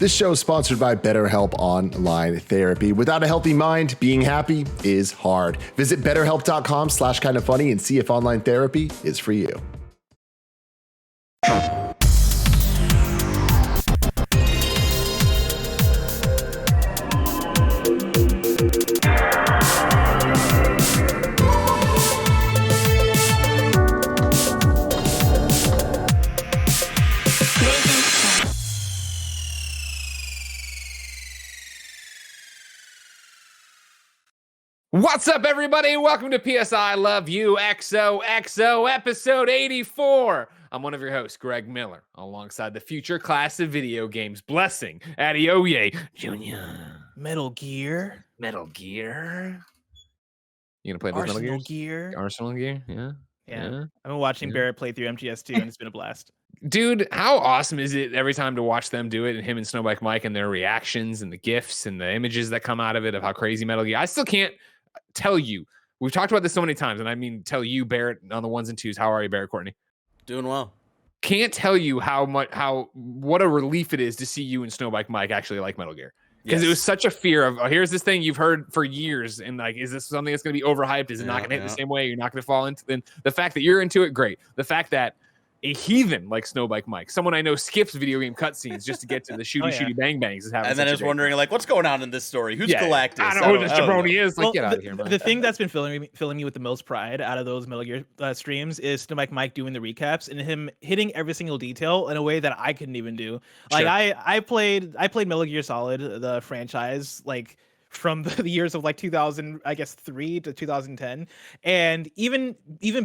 This show is sponsored by BetterHelp Online Therapy. Without a healthy mind, being happy is hard. Visit betterhelp.com/kindafunny and see if online therapy is for you. What's up, everybody? Welcome to PSI Love You XOXO episode 84. I'm one of your hosts, Greg Miller, alongside the future class of video games, Blessing Adeoye Jr. Metal Gear. You gonna play those Arsenal Metal Gear. Arsenal Gear? Yeah. I've been watching Barrett play through MGS2 and it's been a blast. Dude, how awesome is it every time to watch them do it, and him and Snowbike Mike and their reactions and the GIFs and the images that come out of it of how crazy Metal Gear. I still can't tell you. We've talked about this so many times, and I mean tell you, Barrett, on the ones and twos. How are you, Barrett Courtney? Doing well. Can't tell you what a relief it is to see you and Snowbike Mike actually like Metal Gear. Because It was such a fear of, here's this thing you've heard for years, and like, is this something that's going to be overhyped? Is it not going to hit the same way? You're not going to fall into it. The fact that you're into it, great. The fact that a heathen like Snowbike Mike, someone I know skips video game cutscenes just to get to the shooty bang bangs, is having. And then I was wondering, like, what's going on in this story? Who's Galactus? I don't know who this jabroni is. Like, get out of here, man. The thing that's been filling me with the most pride out of those Metal Gear streams is Snowbike Mike doing the recaps and him hitting every single detail in a way that I couldn't even do. Like, I played Metal Gear Solid, the franchise, like, from the years of like 2003 to 2010, and even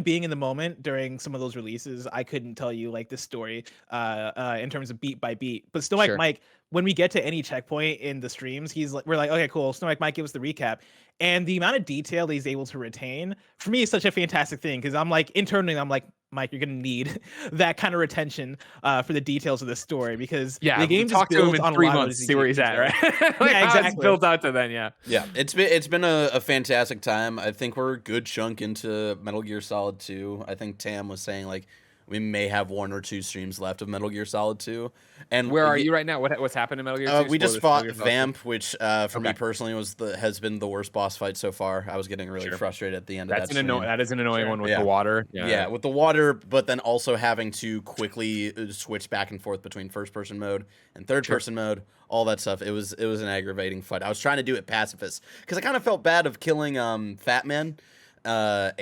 being in the moment during some of those releases, I couldn't tell you like this story in terms of beat by beat. But still, like Mike, when we get to any checkpoint in the streams, we're like, okay, cool. Snow Mike give us the recap, and the amount of detail that he's able to retain for me is such a fantastic thing, because I'm like internally, I'm like, Mike, you're gonna need that kind of retention for the details of the story, because the game just builds on 3 months to see where he's at, right? Like, yeah, exactly. It's built out to then, yeah. It's been a fantastic time. I think we're a good chunk into Metal Gear Solid 2. I think Tam was saying like we may have 1 or 2 streams left of Metal Gear Solid 2. And where are you right now? What's happened in Metal Gear 2? We just fought Vamp, which for me personally has been the worst boss fight so far. I was getting really frustrated at the end of that stream. That is an annoying one with the water. Yeah, with the water, but then also having to quickly switch back and forth between first-person mode and third-person mode, all that stuff. It was an aggravating fight. I was trying to do it pacifist because I kind of felt bad of killing Fat Man. But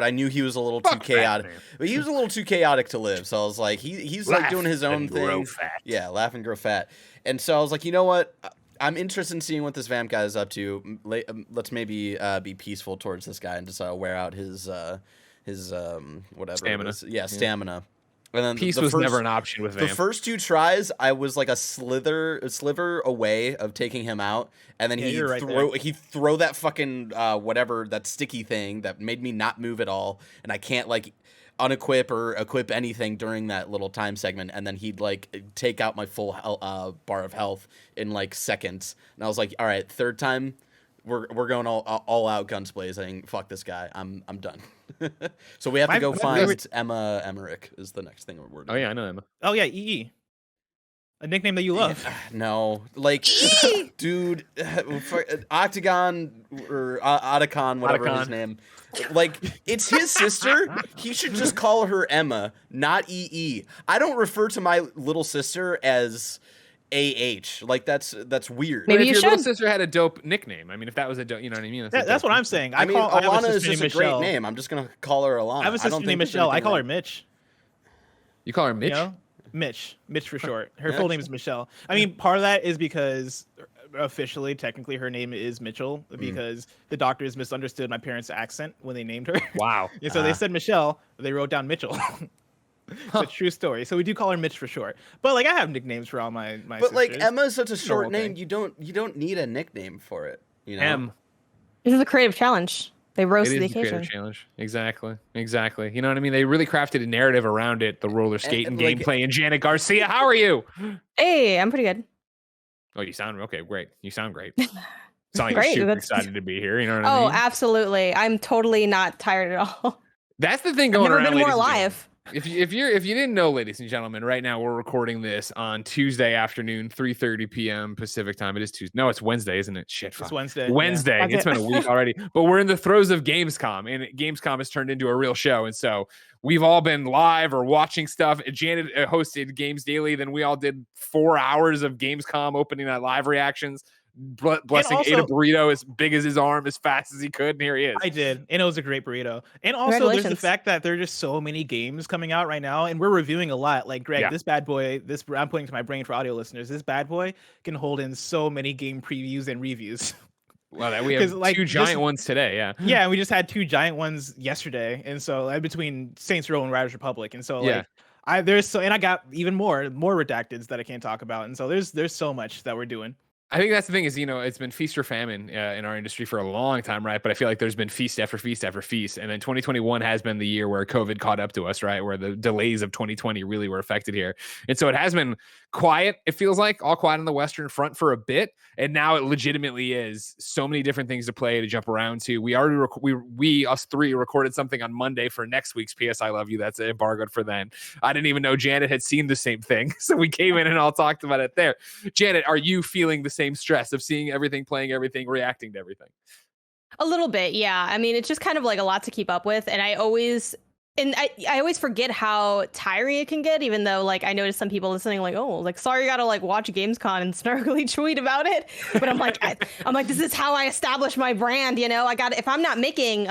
I knew he was a little too chaotic. But he was a little too chaotic to live. So I was like, he's like doing his own thing. Yeah, laugh and grow fat. And so I was like, you know what? I'm interested in seeing what this Vamp guy is up to. Let's maybe be peaceful towards this guy and just wear out his whatever stamina. Stamina. And then peace was never an option with Vamp. The first 2 tries, I was like a sliver away of taking him out, and then he'd throw that fucking whatever, that sticky thing that made me not move at all, and I can't like unequip or equip anything during that little time segment, and then he'd like take out my full bar of health in like seconds, and I was like, all right, third time. We're going all out guns blazing. Fuck this guy. I'm done. So we have to go find Emma Emmerich is the next thing we're doing. Oh yeah, I know Emma. Oh yeah, EE. A nickname that you love. No, like, dude, Octagon or Otacon, whatever his name. Like, it's his sister. He should just call her Emma, not EE. I don't refer to my little sister as AH. Like, that's weird. Maybe if your little sister had a dope nickname. I mean, if that was a dope, you know what I mean? That's what I'm saying. I mean, Alana is just a great name. I'm just gonna call her Alana. I have a sister named Michelle. I call her Mitch. You call her Mitch? You know? Mitch for short. Her full name is Michelle. I mean, part of that is because officially, technically, her name is Mitchell, because the doctors misunderstood my parents' accent when they named her. Wow. And so they said Michelle, they wrote down Mitchell. It's a true story. So we do call her Mitch for short. But like, I have nicknames for all my But sisters. like, Emma is such a short name. You don't need a nickname for it. You know. M. This is a creative challenge. They rose to the It is a occasion. creative challenge. Exactly. You know what I mean? They really crafted a narrative around it. The roller skating gameplay. And Janet Garcia, how are you? Hey, I'm pretty good. Oh, you sound okay. Great. You sound great. Sound like Great, you're super that's- excited to be here. You know what I mean? Oh, absolutely. I'm totally not tired at all. That's the thing I've going never around. been more ladies and alive. If you didn't know, ladies and gentlemen, right now we're recording this on Tuesday afternoon, 3:30 p.m. Pacific time. It is Tuesday. No, it's Wednesday, isn't it? Shit, fuck. It's Wednesday. Wednesday. Yeah. It's been a week already. But we're in the throes of Gamescom, and Gamescom has turned into a real show. And so we've all been live or watching stuff. Janet hosted Games Daily. Then we all did 4 hours of Gamescom opening night live reactions. Blessing also, ate a burrito as big as his arm as fast as he could, and here he is. I did, and it was a great burrito. And also, there's the fact that there are just so many games coming out right now, and we're reviewing a lot. Like Greg, this bad boy, I'm putting to my brain for audio listeners. This bad boy can hold in so many game previews and reviews. Well, we have two giant ones today, yeah. Yeah, and we just had 2 giant ones yesterday, and so between Saints Row and Riders Republic, and so like I got even more redacteds that I can't talk about, and so there's so much that we're doing. I think that's the thing is, it's been feast or famine in our industry for a long time, right? But I feel like there's been feast after feast after feast. And then 2021 has been the year where COVID caught up to us, right? Where the delays of 2020 really were affected here. And so it has been quiet, it feels like, all quiet on the Western front for a bit. And now it legitimately is so many different things to play, to jump around to. We already, us three recorded something on Monday for next week's PS I Love You. That's embargoed for then. I didn't even know Janet had seen the same thing. So we came in and all talked about it there. Janet, are you feeling the same stress of seeing everything, playing everything, reacting to everything? A little bit, yeah. I mean, it's just kind of like a lot to keep up with, and I always forget how tiring it can get, even though like I noticed some people listening like, oh, like sorry you gotta like watch Gamescom and snarkily tweet about it. But I'm like, I'm like, this is how I establish my brand, if I'm not making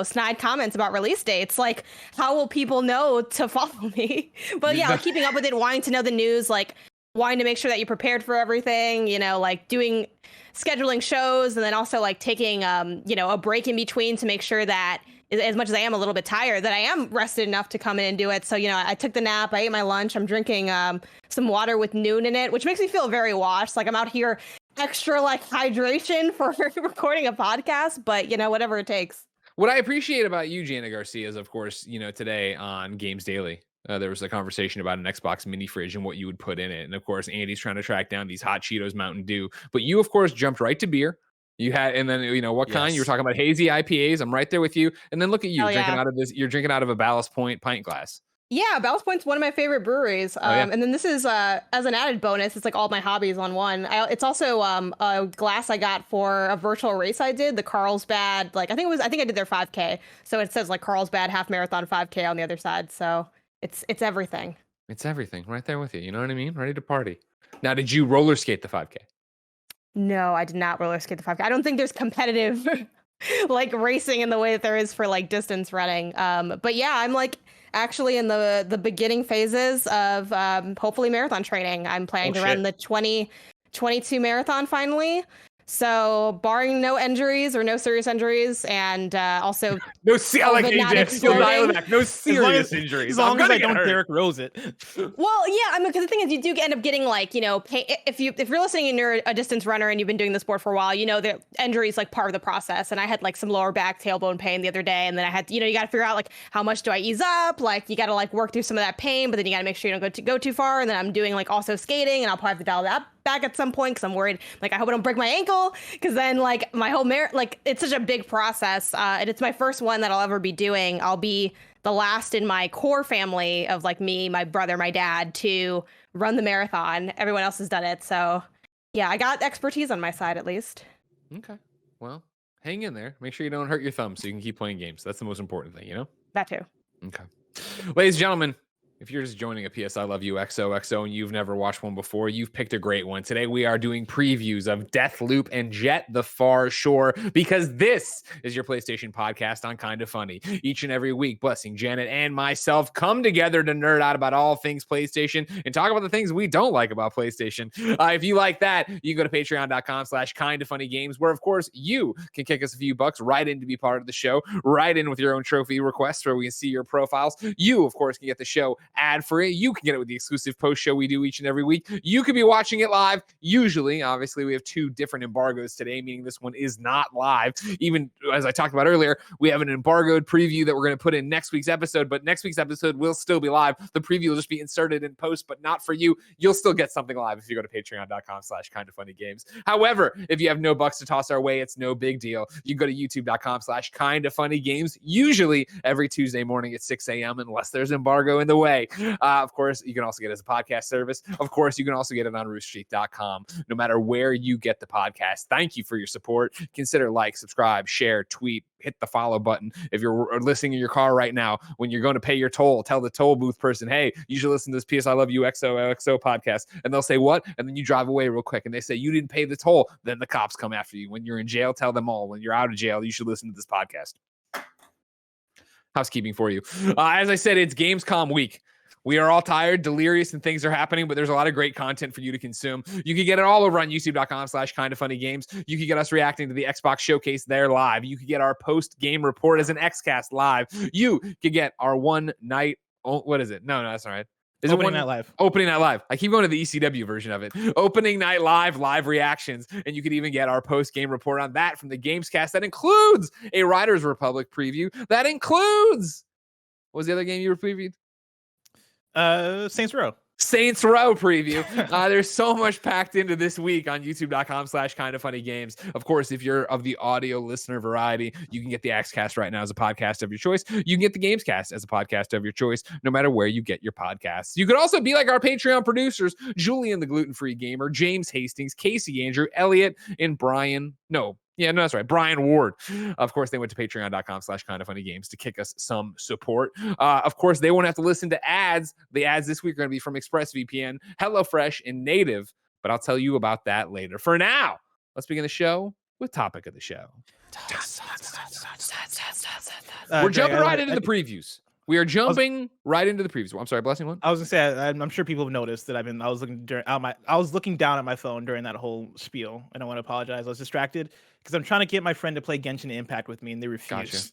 snide comments about release dates, like how will people know to follow me? But yeah, like, keeping up with it, wanting to know the news, like wanting to make sure that you're prepared for everything, like scheduling shows, and then also like taking a break in between to make sure that as much as I am a little bit tired, that I am rested enough to come in and do it. So, I took the nap, I ate my lunch, I'm drinking some water with Noon in it, which makes me feel very washed. Like I'm out here extra like hydration for recording a podcast, but whatever it takes. What I appreciate about you, Janet Garcia, is of course, today on Games Daily, there was a conversation about an Xbox mini fridge and what you would put in it. And of course, Andy's trying to track down these hot Cheetos Mountain Dew, but you of course jumped right to beer. You had, and then what kind? You were talking about hazy IPAs. I'm right there with you. And then look at you drinking out of this. You're drinking out of a Ballast Point pint glass. Yeah, Ballast Point's one of my favorite breweries. And then this is as an added bonus. It's like all my hobbies on one. It's also a glass I got for a virtual race I did, the Carlsbad. Like I think I did their 5K. So it says like Carlsbad half marathon 5K on the other side. So it's everything. It's everything right there with you. You know what I mean? Ready to party. Now, did you roller skate the 5K? No, I did not roller skate the 5K. I don't think there's competitive like racing in the way that there is for like distance running. But yeah, I'm like actually in the beginning phases of hopefully marathon training. I'm planning to run the 2022 marathon finally. So barring no injuries or no serious injuries, and also no serious injuries. As long as I don't Derek Rose it. Well, yeah, because the thing is, you do end up getting like if you're listening and you're a distance runner and you've been doing the sport for a while, the injury is like part of the process. And I had like some lower back tailbone pain the other day, and then I had you got to figure out like how much do I ease up? Like you got to like work through some of that pain, but then you got to make sure you don't go too far. And then I'm doing like also skating, and I'll probably have to dial that back at some point because I'm worried like I hope I don't break my ankle, because then like my whole it's such a big process, and it's my first one that I'll ever be doing. I'll be the last in my core family of like me, my brother, my dad to run the marathon. Everyone else has done it, so yeah, I got expertise on my side at least. Okay, well, hang in there. Make sure you don't hurt your thumb so you can keep playing games. That's the most important thing, That too. Okay, ladies and gentlemen, if you're just joining a PS I Love You XOXO and you've never watched one before, you've picked a great one. Today we are doing previews of Deathloop and Jett, The Far Shore, because this is your PlayStation podcast on Kinda Funny. Each and every week, Blessing, Janet, and myself come together to nerd out about all things PlayStation and talk about the things we don't like about PlayStation. If you like that, you can go to patreon.com/kindafunnygames, where of course you can kick us a few bucks right in to be part of the show, right in with your own trophy requests where we can see your profiles. You, of course, can get the show ad-free. You can get it with the exclusive post show we do each and every week. You could be watching it live. Usually, obviously, we have 2 different embargoes today, meaning this one is not live. Even as I talked about earlier, we have an embargoed preview that we're going to put in next week's episode, but next week's episode will still be live. The preview will just be inserted in post, but not for you. You'll still get something live if you go to patreon.com/kindoffunnygames. However, if you have no bucks to toss our way, it's no big deal. You go to youtube.com/kindoffunnygames, usually every Tuesday morning at 6 a.m. unless there's embargo in the way. Of course, you can also get it as a podcast service. Of course, you can also get it on rooststreet.com. No matter where you get the podcast, thank you for your support. Consider like, subscribe, share, tweet, hit the follow button. If you're listening in your car right now, when you're going to pay your toll, tell the toll booth person, hey, you should listen to this PS I Love You XOXO podcast. And they'll say, what? And then you drive away real quick and they say, you didn't pay the toll. Then the cops come after you. When you're in jail, tell them all. When you're out of jail, you should listen to this podcast. Housekeeping for you. As I said, it's Gamescom week. We are all tired, delirious, and things are happening, but there's a lot of great content for you to consume. You can get it all over on youtube.com/kindoffunnygames. You can get us reacting to the Xbox Showcase there live. You can get our post-game report as an XCast live. You can get our one night, what is it? No, that's all right. Is Opening it Night Live? Opening Night Live. I keep going to the ECW version of it. Opening Night Live reactions. And you can even get our post-game report on that from the Gamescast. That includes a Riders Republic preview. That includes, what was the other game you were previewed? Saints Row preview. There's so much packed into this week on youtube.com/kindoffunnygames. Of course, if you're of the audio listener variety, you can get the XCast right now as a podcast of your choice. You can get the Gamescast as a podcast of your choice, no matter where you get your podcasts. You could also be like our Patreon producers, Julian the Gluten-Free Gamer, James Hastings, Casey Andrew, Elliot, and Brian. That's right. Brian Ward. Of course, they went to patreon.com/kindoffunnygames to kick us some support. Of course, they won't have to listen to ads. The ads this week are going to be from ExpressVPN, HelloFresh, and Native, but I'll tell you about that later. For now, let's begin the show with topic of the show. We're jumping right into the previews. We are jumping right into the previews. I'm sorry, Blessing one. I was gonna say I'm sure people have noticed that I was looking down at my phone during that whole spiel, and I want to apologize. I was distracted because I'm trying to get my friend to play Genshin Impact with me, and they refuse. Gotcha.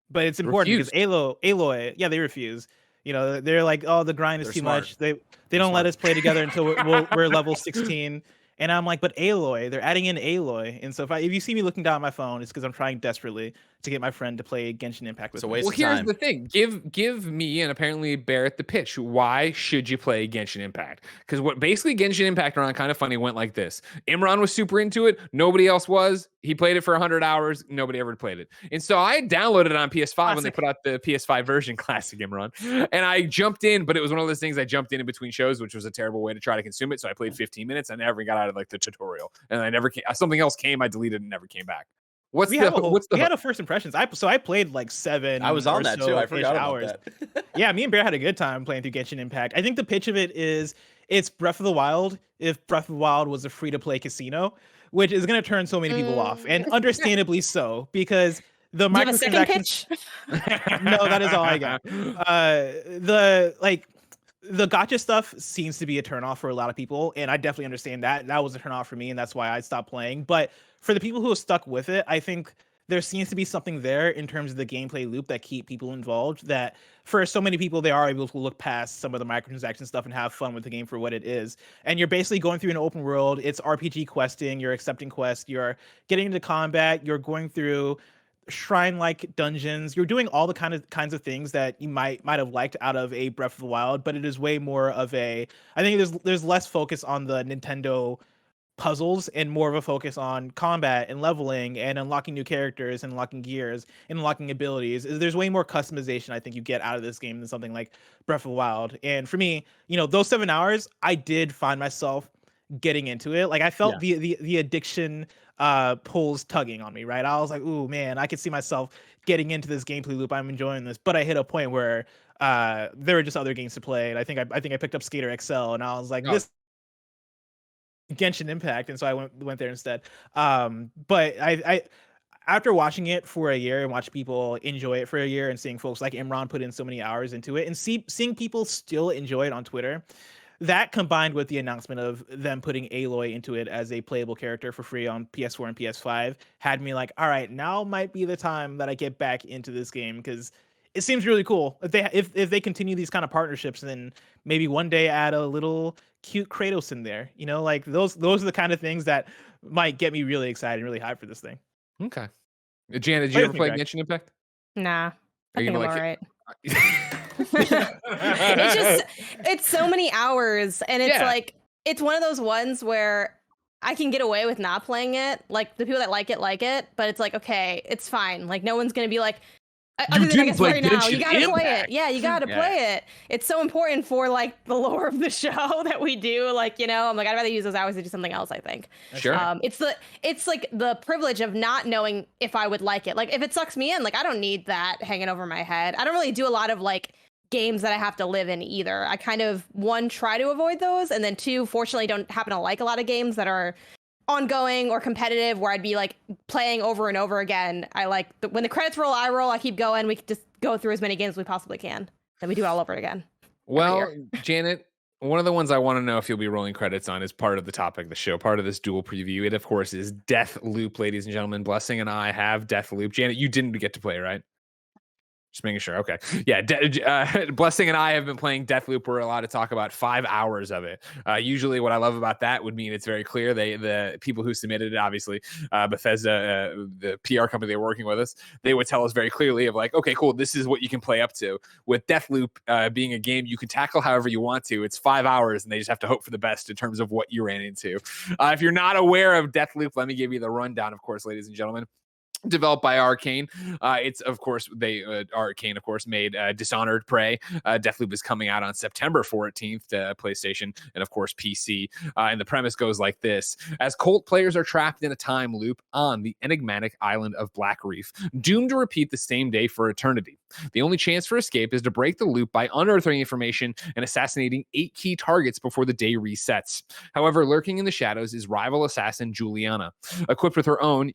But it's important because Aloy, yeah, they refuse. You know, they're like, oh, the grind is too much. They don't let us play together until we're level 16. And I'm like, but Aloy, they're adding in Aloy. And so if you see me looking down at my phone, it's because I'm trying desperately to get my friend to play Genshin Impact with me. Well, here's the thing. Give me and apparently Barrett the pitch. Why should you play Genshin Impact? Because what basically Genshin Impact around Kind of Funny went like this. Imran was super into it. Nobody else was. He played it for 100 hours. Nobody ever played it. And so I downloaded it on PS5 when they put out the PS5 version, Classic Imran. And I jumped in, but it was one of those things I jumped in between shows, which was a terrible way to try to consume it. So I played 15 minutes. I never got out of like the tutorial. And I never came, something else came, I deleted and never came back. We had a first impressions. I played like 7. I was on that too. I forgot about that. Yeah, me and Bear had a good time playing through Genshin Impact. I think the pitch of it is it's Breath of the Wild if Breath of the Wild was a free-to-play casino, which is going to turn so many people off, and understandably so, because the microtransactions. No, that is all I got. The gacha stuff seems to be a turnoff for a lot of people, and I definitely understand that. That was a turnoff for me, and that's why I stopped playing. But for the people who have stuck with it, I think there seems to be something there in terms of the gameplay loop that keep people involved, that for so many people, they are able to look past some of the microtransaction stuff and have fun with the game for what it is. And you're basically going through an open world. It's RPG questing. You're accepting quests. You're getting into combat. You're going through shrine-like dungeons. You're doing all the kinds of things that you might have liked out of a Breath of the Wild, but it is way more of I think there's less focus on the Nintendo puzzles and more of a focus on combat and leveling and unlocking new characters and unlocking gears and unlocking abilities. There's way more customization I think you get out of this game than something like Breath of the Wild. And for me, those 7 hours, I did find myself getting into it. Like I felt the addiction pulls tugging on me, right? I was like, ooh man, I could see myself getting into this gameplay loop. I'm enjoying this. But I hit a point where there were just other games to play. And I think I picked up Skater XL, and I was like, this Genshin Impact, and so I went there instead. But I after watching it for a year and watching people enjoy it for a year and seeing folks like Imran put in so many hours into it and seeing people still enjoy it on Twitter, that combined with the announcement of them putting Aloy into it as a playable character for free on PS4 and PS5 had me like, all right, now might be the time that I get back into this game, because it seems really cool if they continue these kind of partnerships, then maybe one day add a little cute Kratos in there. You know, like those are the kind of things that might get me really excited and really hyped for this thing. Okay. Janet, did What you do ever think, play Greg? Genshin Impact? Nah, I Are you think I'm gonna all like right. it? It's so many hours, and it's Yeah. like it's one of those ones where I can get away with not playing it. Like the people that like it, but it's like, okay, it's fine. Like no one's gonna be like, other than I guess right now, you gotta play it. Yeah, you gotta play it. It's so important for like the lore of the show that we do. Like, you know, I'm like, I'd rather use those hours to do something else, I think. Sure. It's like the privilege of not knowing if I would like it. Like if it sucks me in, like I don't need that hanging over my head. I don't really do a lot of like games that I have to live in either. I kind of, one, try to avoid those, and then two, fortunately don't happen to like a lot of games that are ongoing or competitive where I'd be like playing over and over again. I like when the credits roll, I roll, I keep going. We just go through as many games as we possibly can. Then we do it all over again. Well, Janet, one of the ones I want to know if you'll be rolling credits on is part of the topic of the show, part of this dual preview. It, of course, is Deathloop, ladies and gentlemen. Blessing and I have Deathloop. Janet, you didn't get to play, right? Just making sure. Okay. Yeah. Blessing and I have been playing Deathloop. We're allowed to talk about 5 hours of it. Usually what I love about that would mean it's very clear. The people who submitted it, obviously, Bethesda, the PR company they were working with us, they would tell us very clearly of like, okay, cool. This is what you can play up to. With Deathloop being a game you can tackle however you want to. It's 5 hours and they just have to hope for the best in terms of what you ran into. If you're not aware of Deathloop, let me give you the rundown, of course, ladies and gentlemen. Developed by Arcane. It's, of course, Arcane, of course, made Dishonored Prey. Deathloop is coming out on September 14th to PlayStation and, of course, PC. And the premise goes like this. As cult players are trapped in a time loop on the enigmatic island of Black Reef, doomed to repeat the same day for eternity. The only chance for escape is to break the loop by unearthing information and assassinating 8 key targets before the day resets. However, lurking in the shadows is rival assassin Juliana, equipped with her own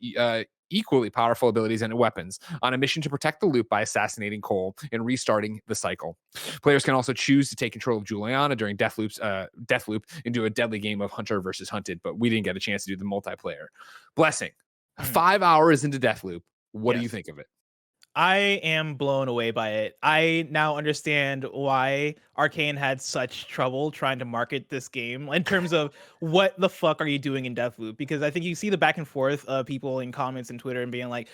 equally powerful abilities and weapons, on a mission to protect the loop by assassinating Cole and restarting the cycle. Players can also choose to take control of Juliana during Deathloop into a deadly game of Hunter versus Hunted, but we didn't get a chance to do the multiplayer. Blessing, 5 hours into Deathloop. What do you think of it? I am blown away by it. I now understand why Arcane had such trouble trying to market this game in terms of what the fuck are you doing in Deathloop? Because I think you see the back and forth of people in comments and Twitter and being like,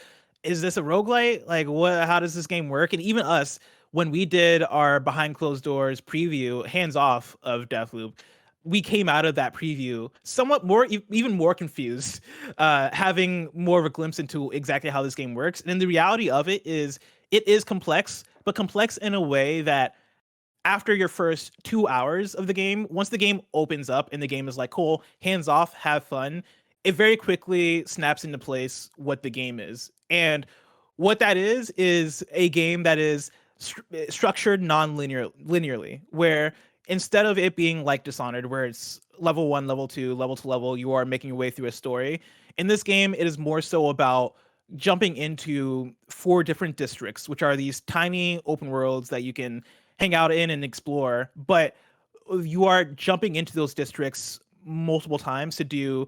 is this a roguelite? Like, what? How does this game work? And even us, when we did our behind closed doors preview, hands off of Deathloop, we came out of that preview somewhat more, even more confused, having more of a glimpse into exactly how this game works. And the reality of it is complex, but complex in a way that after your first 2 hours of the game, once the game opens up and the game is like, cool, hands off, have fun, it very quickly snaps into place what the game is. And what that is a game that is structured linearly, where instead of it being like Dishonored, where it's level 1, level 2, level to level, you are making your way through a story. In this game, it is more so about jumping into 4 different districts, which are these tiny open worlds that you can hang out in and explore. But you are jumping into those districts multiple times to do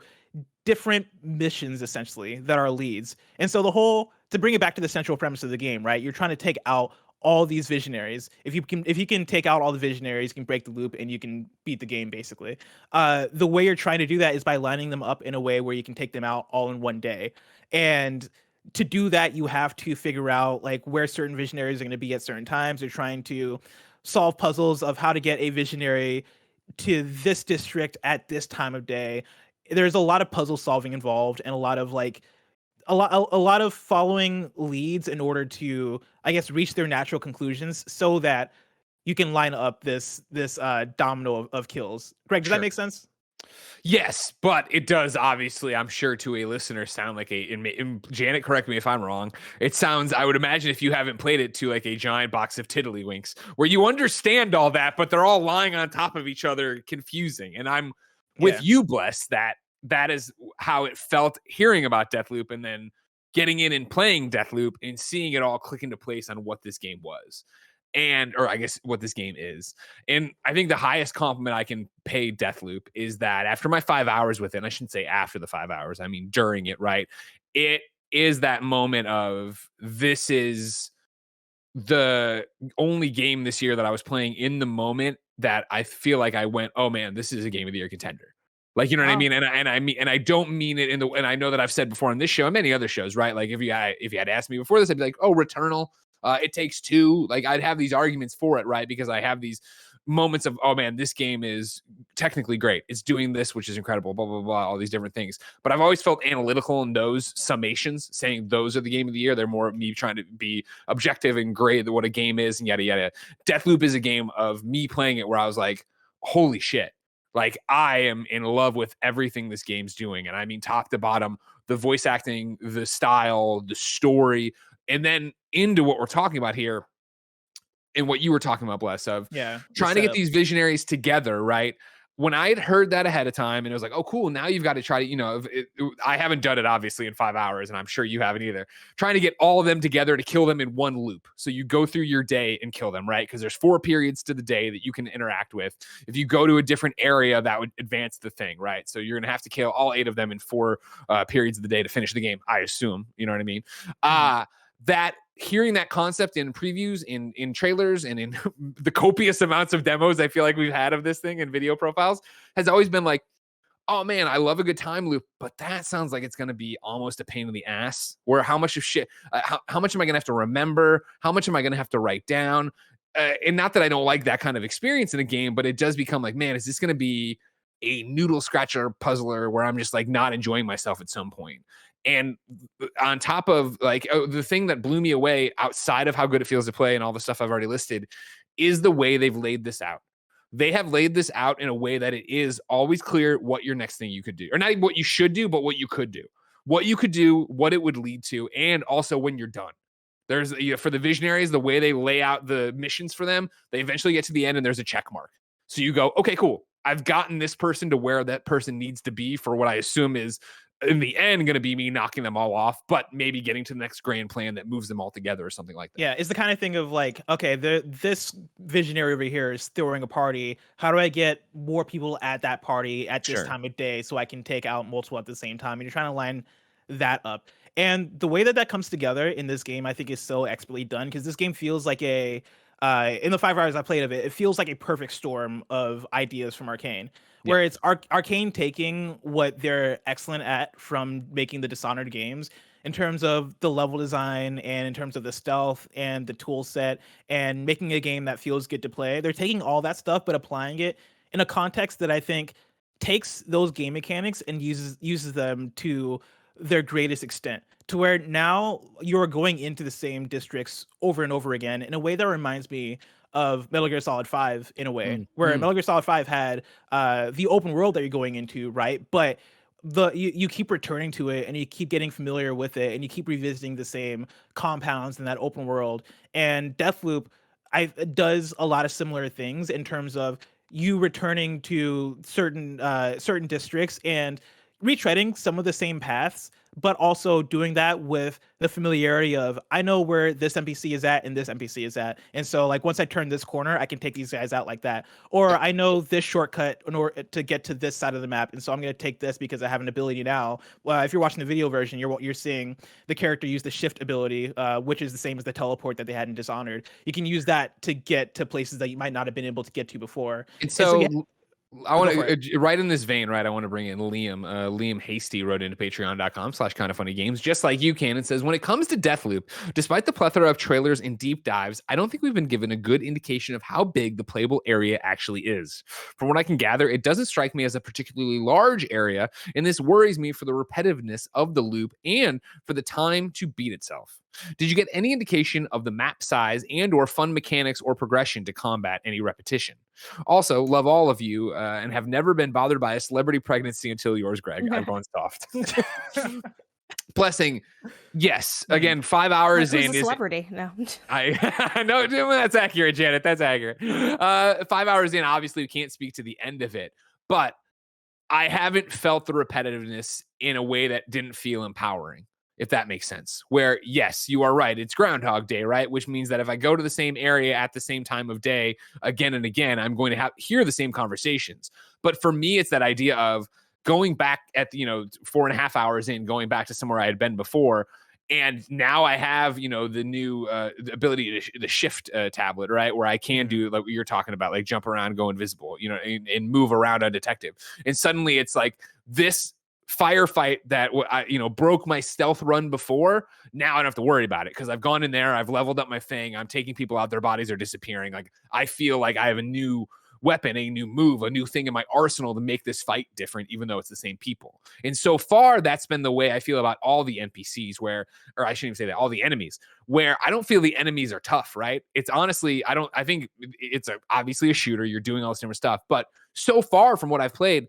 different missions, essentially, that are leads. And so to bring it back to the central premise of the game, right? You're trying to take out all these visionaries. If you can take out all the visionaries, you can break the loop and you can beat the game, basically. The way you're trying to do that is by lining them up in a way where you can take them out all in one day. And to do that, you have to figure out like where certain visionaries are going to be at certain times. You're trying to solve puzzles of how to get a visionary to this district at this time of day. There's a lot of puzzle solving involved and a lot of like a lot of following leads in order to, I guess, reach their natural conclusions so that you can line up this domino of kills. Greg, does that make sense? Yes, but it does, obviously, I'm sure, to a listener sound like Janet, correct me if I'm wrong. It sounds, I would imagine, if you haven't played it, to like a giant box of tiddlywinks where you understand all that, but they're all lying on top of each other, confusing. And I'm with you, Bless, that is how it felt hearing about Deathloop and then getting in and playing Deathloop and seeing it all click into place on what this game was. Or I guess what this game is. And I think the highest compliment I can pay Deathloop is that after my 5 hours with it, and I shouldn't say after the 5 hours, I mean during it, right? It is that moment of this is the only game this year that I was playing in the moment that I feel like I went, oh man, this is a game of the year contender. Like, you know what I mean? And I don't mean it and I know that I've said before on this show and many other shows, right? Like if you had asked me before this, I'd be like, oh, Returnal, It Takes Two. Like I'd have these arguments for it, right? Because I have these moments of, oh man, this game is technically great. It's doing this, which is incredible, blah, blah, blah, all these different things. But I've always felt analytical in those summations, saying those are the game of the year. They're more me trying to be objective and grade what a game is and yada, yada. Deathloop is a game of me playing it where I was like, holy shit. Like I am in love with everything this game's doing. And I mean, top to bottom, the voice acting, the style, the story, and then into what we're talking about here and what you were talking about, Bless, of trying to get these visionaries together, right? When I had heard that ahead of time and it was like, oh, cool, now you've got to try to, I haven't done it obviously in 5 hours and I'm sure you haven't either, trying to get all of them together to kill them in one loop. So you go through your day and kill them, right? Because there's 4 periods to the day that you can interact with. If you go to a different area, that would advance the thing, right? So you're going to have to kill all 8 of them in 4 periods of the day to finish the game, I assume. You know what I mean? That hearing that concept in previews, in trailers, and in the copious amounts of demos I feel like we've had of this thing and video profiles has always been like, oh man, I love a good time loop, but that sounds like it's going to be almost a pain in the ass. Where how much of shit, how much am I going to have to remember? How much am I going to have to write down? And not that I don't like that kind of experience in a game, but it does become like, man, is this going to be a noodle scratcher puzzler where I'm just like not enjoying myself at some point? And on top of like the thing that blew me away outside of how good it feels to play and all the stuff I've already listed is the way they've laid this out. They have laid this out in a way that it is always clear what your next thing you could do, or not what you should do, but what you could do, what it would lead to. And also when you're done, there's for the visionaries, the way they lay out the missions for them, they eventually get to the end and there's a check mark. So you go, okay, cool. I've gotten this person to where that person needs to be for what I assume is in the end going to be me knocking them all off, but maybe getting to the next grand plan that moves them all together or something like that. Yeah, it's the kind of thing of like, okay, this visionary over here is throwing a party. How do I get more people at that party at this time of day so I can take out multiple at the same time? And you're trying to line that up. And the way that comes together in this game, I think is so expertly done, because this game feels like in the 5 hours I played of it, it feels like a perfect storm of ideas from Arcane. Where it's Arcane taking what they're excellent at from making the Dishonored games in terms of the level design and in terms of the stealth and the tool set and making a game that feels good to play. They're taking all that stuff but applying it in a context that I think takes those game mechanics and uses them to their greatest extent, to where now you're going into the same districts over and over again in a way that reminds me of Metal Gear Solid 5 in a way, where Metal Gear Solid 5 had the open world that you're going into, right? But you keep returning to it and you keep getting familiar with it and you keep revisiting the same compounds in that open world. And Deathloop does a lot of similar things in terms of you returning to certain districts and retreading some of the same paths, but also doing that with the familiarity of, I know where this NPC is at and this NPC is at. And so like once I turn this corner, I can take these guys out like that. Or I know this shortcut in order to get to this side of the map. And so I'm going to take this because I have an ability now. Well, if you're watching the video version, you're seeing the character use the shift ability, which is the same as the teleport that they had in Dishonored. You can use that to get to places that you might not have been able to get to before. And so I want to right in this vein, right? I want to bring in Liam. Liam Hasty wrote into patreon.com/kindoffunnygames, just like you can, and says, when it comes to Deathloop, despite the plethora of trailers and deep dives, I don't think we've been given a good indication of how big the playable area actually is. From what I can gather, it doesn't strike me as a particularly large area, and this worries me for the repetitiveness of the loop and for the time to beat itself. Did you get any indication of the map size and or fun mechanics or progression to combat any repetition? Also, love all of you and have never been bothered by a celebrity pregnancy until yours, Greg. I'm going soft. Blessing. Yes. Again, 5 hours in. Who's a celebrity? No. I know that's accurate, Janet. That's accurate. 5 hours in, obviously we can't speak to the end of it, but I haven't felt the repetitiveness in a way that didn't feel empowering, if that makes sense. Where, yes, you are right. It's Groundhog Day, right? Which means that if I go to the same area at the same time of day again and again, I'm going to hear the same conversations. But for me, it's that idea of going back at 4.5 hours in, going back to somewhere I had been before And now I have, the new the ability to the shift tablet, right? Where I can do like what you're talking about, like jump around, go invisible, and move around undetected. And suddenly it's like this firefight that broke my stealth run before. Now I don't have to worry about it because I've gone in there, I've leveled up my thing, I'm taking people out, their bodies are disappearing. Like I feel like I have a new weapon, a new move, a new thing in my arsenal to make this fight different, even though it's the same people. And so far, that's been the way I feel about all the NPCs or I shouldn't even say that, all the enemies, where I don't feel the enemies are tough, right? It's honestly, I think it's obviously a shooter. You're doing all this different stuff. But so far from what I've played,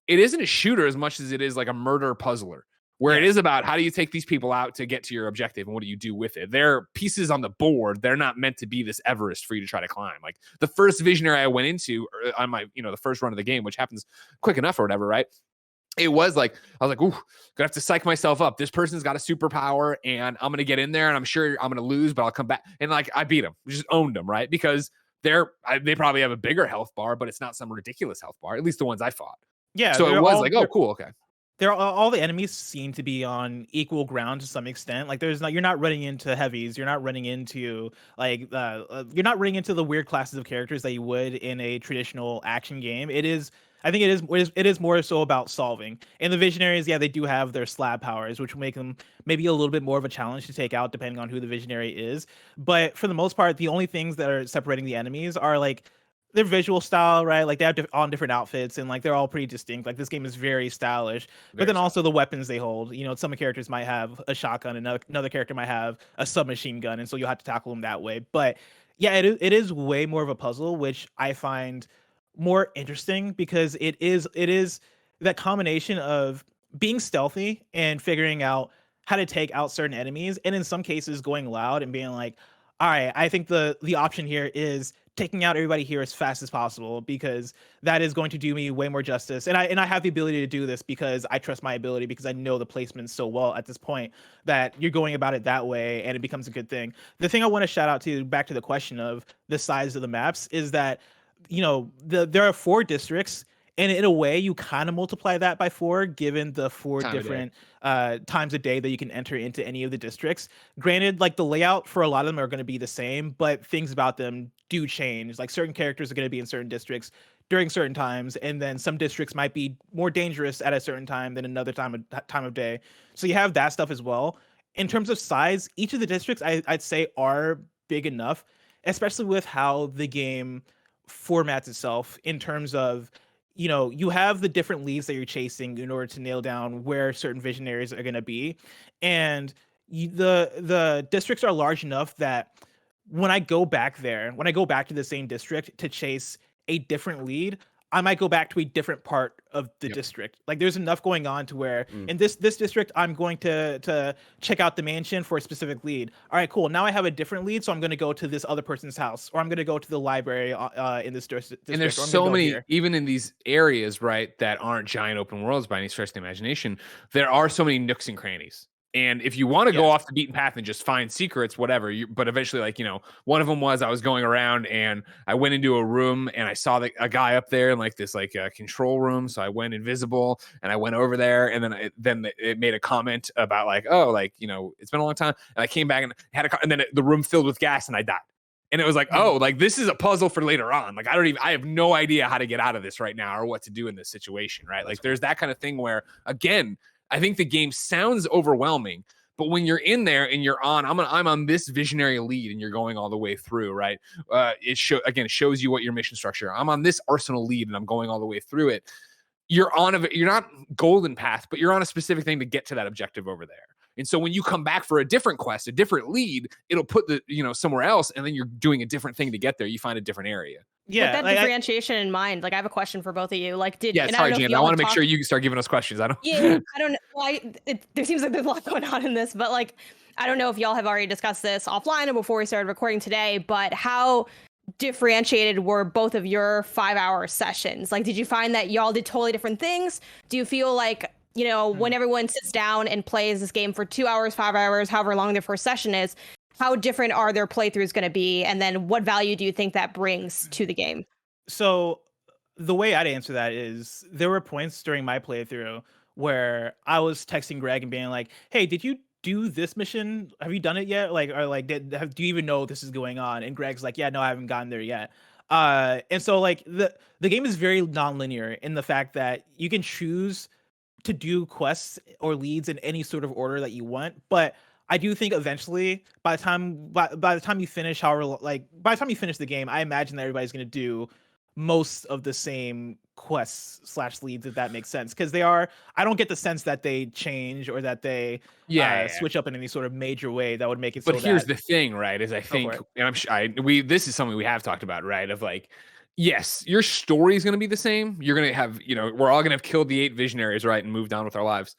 it isn't a shooter as much as it is like a murder puzzler, where it is about how do you take these people out to get to your objective and what do you do with it. They're pieces on the board. They're not meant to be this Everest for you to try to climb. Like the first visionary I went into on my, the first run of the game, which happens quick enough or whatever, right? It was like, I was like, ooh, gonna have to psych myself up. This person's got a superpower and I'm going to get in there and I'm sure I'm going to lose, but I'll come back. And like, I beat them, just owned them, right? Because they probably have a bigger health bar, but it's not some ridiculous health bar, at least the ones I fought. Yeah. So it was like, oh, cool. Okay. All the enemies seem to be on equal ground to some extent. Like you're not running into heavies. You're not running into you're not running into the weird classes of characters that you would in a traditional action game. I think it is more so about solving. And the visionaries, yeah, they do have their slab powers, which will make them maybe a little bit more of a challenge to take out depending on who the visionary is. But for the most part, the only things that are separating the enemies are like their visual style, right? Like they have on different outfits and like they're all pretty distinct. Like this game is very stylish, but then also the weapons they hold. Some characters might have a shotgun, and another character might have a submachine gun, and so you'll have to tackle them that way. But yeah, it is way more of a puzzle, which I find more interesting because it is that combination of being stealthy and figuring out how to take out certain enemies, and in some cases going loud and being like, all right, I think the option here is taking out everybody here as fast as possible because that is going to do me way more justice. And I have the ability to do this because I trust my ability, because I know the placement so well at this point that you're going about it that way and it becomes a good thing. The thing I want to shout out to, back to the question of the size of the maps, is that there are 4 districts, and in a way you kind of multiply that by 4 given the 4 different times a day that you can enter into any of the districts. Granted, like the layout for a lot of them are going to be the same, but things about them do change. Like certain characters are going to be in certain districts during certain times, and then some districts might be more dangerous at a certain time than another time of day. So you have that stuff as well. In terms of size, each of the districts I'd say are big enough, especially with how the game formats itself in terms of you have the different leads that you're chasing in order to nail down where certain visionaries are going to be. And the districts are large enough that when I go back to the same district to chase a different lead, I might go back to a different part of the district. Like there's enough going on to where in this district, I'm going to check out the mansion for a specific lead. All right, cool. Now I have a different lead, so I'm going to go to this other person's house, or I'm going to go to the library in this district. And there's so many, even in these areas, right, that aren't giant open worlds by any stretch of the imagination, there are so many nooks and crannies. And if you want to go off the beaten path and just find secrets, whatever, but eventually, like, one of them was I was going around and I went into a room and I saw a guy up there in like this control room. So I went invisible and I went over there, and then it made a comment about like, oh, like, it's been a long time. And I came back and and then the room filled with gas and I died. And it was like, oh, like this is a puzzle for later on. Like I have no idea how to get out of this right now or what to do in this situation, right? Like there's that kind of thing where, again, I think the game sounds overwhelming, but when you're in there and you're on, I'm on this visionary lead and you're going all the way through, right? It shows you what your mission structure. I'm on this arsenal lead and I'm going all the way through it. You're not golden path, but you're on a specific thing to get to that objective over there. And so when you come back for a different quest, a different lead, it'll put somewhere else, and then you're doing a different thing to get there. You find a different area. Yeah, with that differentiation in mind, like I have a question for both of you. Like, sorry, Jan, I want to make sure you start giving us questions. I don't know. Well, there seems like there's a lot going on in this, but like, I don't know if y'all have already discussed this offline or before we started recording today, but how differentiated were both of your 5-hour sessions? Like, did you find that y'all did totally different things? Do you feel like, when everyone sits down and plays this game for 2 hours, 5 hours, however long their first session is, how different are their playthroughs going to be? And then what value do you think that brings to the game? So the way I'd answer that is there were points during my playthrough where I was texting Greg and being like, hey, did you do this mission? Have you done it yet? Like, or like, do you even know this is going on? And Greg's like, yeah, no, I haven't gotten there yet. And so like the game is very non-linear in the fact that you can choose to do quests or leads in any sort of order that you want, but I do think eventually, by the time you finish, by the time you finish the game, I imagine that everybody's going to do most of the same quests / leads, if that makes sense, because I don't get the sense that they change or that they switch up in any sort of major way that would make it. But here's the thing, right? Is I think, and I'm sure this is something we have talked about, right? Of like, yes, your story is going to be the same. You're going to have, we're all going to have killed the 8 visionaries, right, and moved on with our lives.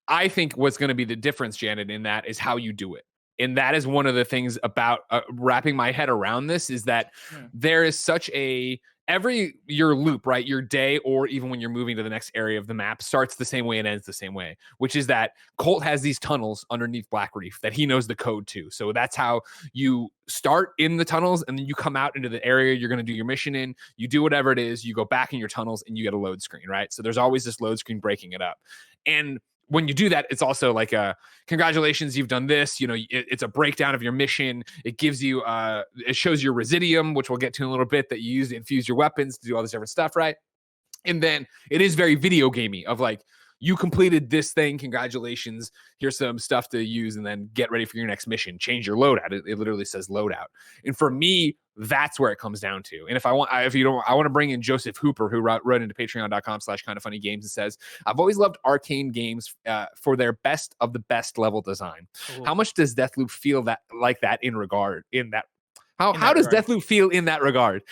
I think what's going to be the difference, Janet, in that is how you do it. And that is one of the things about wrapping my head around this, is that there is such your loop, right? Your day, or even when you're moving to the next area of the map, starts the same way and ends the same way, which is that Colt has these tunnels underneath Black Reef that he knows the code to. So that's how you start in the tunnels, and then you come out into the area you're going to do your mission in. You do whatever it is, you go back in your tunnels, and you get a load screen, right? So there's always this load screen breaking it up. And when you do that, it's also like congratulations, you've done this. It's a breakdown of your mission. It gives you, it shows your residium, which we'll get to in a little bit, that you use to infuse your weapons to do all this different stuff, right? And then it is very video gamey of like, you completed this thing, congratulations, here's some stuff to use, and then get ready for your next mission. Change your loadout. It literally says loadout. And for me, that's where it comes down to. And I want to bring in Joseph Hooper, who wrote into patreon.com/kindoffunnygames and says, I've always loved arcane games for their best of the best level design. Ooh. How much does Deathloop feel like that How does Deathloop feel in that regard?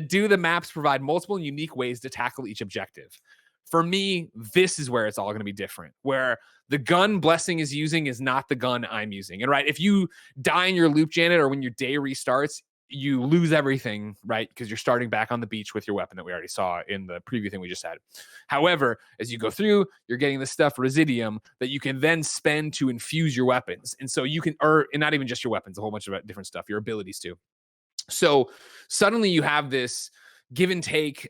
Do the maps provide multiple and unique ways to tackle each objective? For me, this is where it's all going to be different, where the gun Blessing is using is not the gun I'm using. And right, if you die in your loop, Janet, or when your day restarts, you lose everything, right? Because you're starting back on the beach with your weapon that we already saw in the preview thing we just had. However, as you go through, you're getting the stuff Residium that you can then spend to infuse your weapons. And so you can, and not even just your weapons, a whole bunch of different stuff, your abilities too. So suddenly you have this give and take,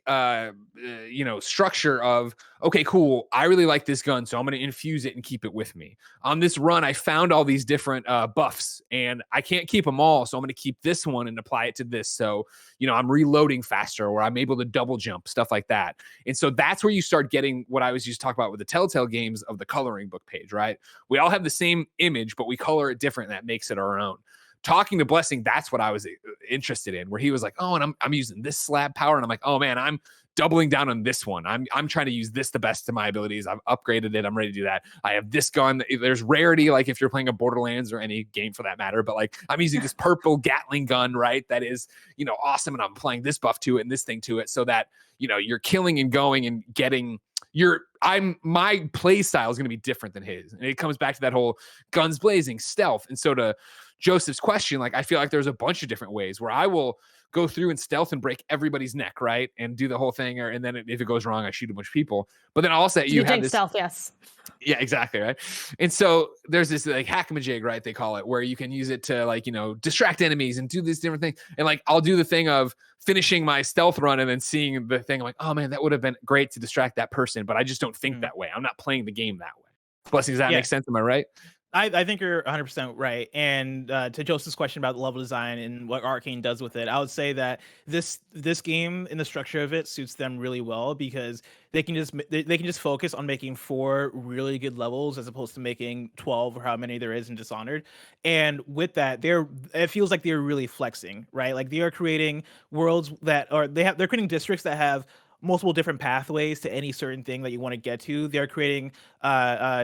structure of, okay, cool, I really like this gun, so I'm going to infuse it and keep it with me. On this run, I found all these different buffs, and I can't keep them all, so I'm going to keep this one and apply it to this. So, I'm reloading faster, or I'm able to double jump, stuff like that. And so that's where you start getting what I was used to talk about with the Telltale games of the coloring book page, right? We all have the same image, but we color it different, and that makes it our own. Talking to Blessing, that's what I was interested in, where he was like, oh, and I'm using this slab power. And I'm like, oh man, I'm doubling down on this one. I'm trying to use this the best of my abilities. I've upgraded it. I'm ready to do that. I have this gun. There's rarity, like if you're playing a Borderlands or any game for that matter, but like I'm using this purple Gatling gun, right? That is, awesome. And I'm applying this buff to it and this thing to it so that, you're killing and going and getting my play style is going to be different than his. And it comes back to that whole guns blazing, stealth. And so to Joseph's question, like I feel like there's a bunch of different ways where I will go through and stealth and break everybody's neck, right? And do the whole thing, and then if it goes wrong, I shoot a bunch of people. But then also you have this stealth, yes. Yeah, exactly, right? And so there's this like hack-a-majig, right? They call it, where you can use it to like, distract enemies and do these different things. And like I'll do the thing of finishing my stealth run and then seeing the thing, I'm like, oh man, that would have been great to distract that person, but I just don't think that way. I'm not playing the game that way. Blessing, does that make sense? Am I right? I think you're 100% right. And to Joseph's question about the level design and what Arcane does with it, I would say that this game and the structure of it suits them really well, because they can just focus on making 4 really good levels as opposed to making 12 or how many there is in Dishonored. And with that, it feels like they're really flexing, right? Like they are creating worlds they're creating districts that have multiple different pathways to any certain thing that you want to get to. They're creating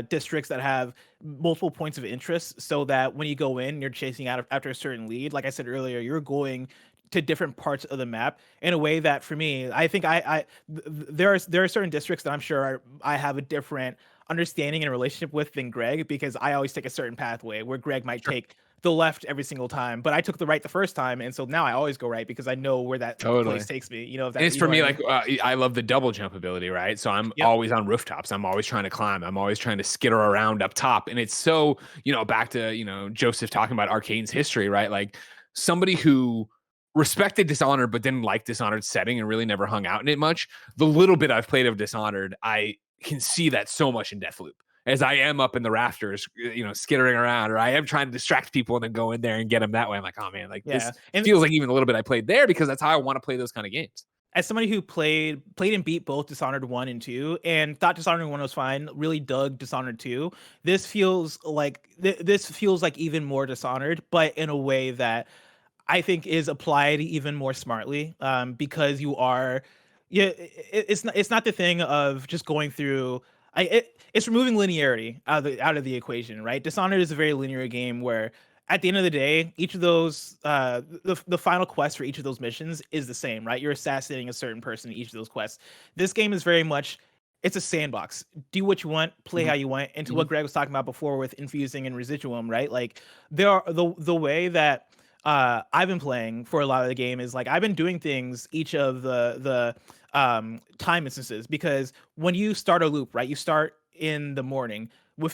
districts that have multiple points of interest, so that when you go in, you're chasing out after a certain lead. Like I said earlier, you're going to different parts of the map in a way that, for me, I think there are certain districts that I'm sure I have a different understanding and relationship with than Greg, because I always take a certain pathway where Greg might take the left every single time, but I took the right the first time, and so now I always go right because I know where that place takes me. If that, it's for me, like I love the double jump ability, right? So I'm always on rooftops. I'm always trying to climb. I'm always trying to skitter around up top, and it's so back to Joseph talking about Arcane's history, right? Like somebody who respected Dishonored but didn't like Dishonored setting and really never hung out in it much. The little bit I've played of Dishonored, I can see that so much in Deathloop. as I am up in the rafters, skittering around, or I am trying to distract people and then go in there and get them that way. I'm like, oh man, like this feels like even a little bit I played there, because that's how I want to play those kind of games. As somebody who played and beat both Dishonored 1 and 2 and thought Dishonored 1 was fine, really dug Dishonored 2, this feels like even more Dishonored, but in a way that I think is applied even more smartly, because it's not the thing of just going through. It's removing linearity out of the equation, right? Dishonored is a very linear game where, at the end of the day, each of those, the final quest for each of those missions is the same, right? You're assassinating a certain person in each of those quests. This game is very much, it's a sandbox. Do what you want, play how you want. And to what Greg was talking about before with infusing and residuum, right? Like the way that I've been playing for a lot of the game is like I've been doing things each of the time instances, because when you start a loop, right, you start in the morning.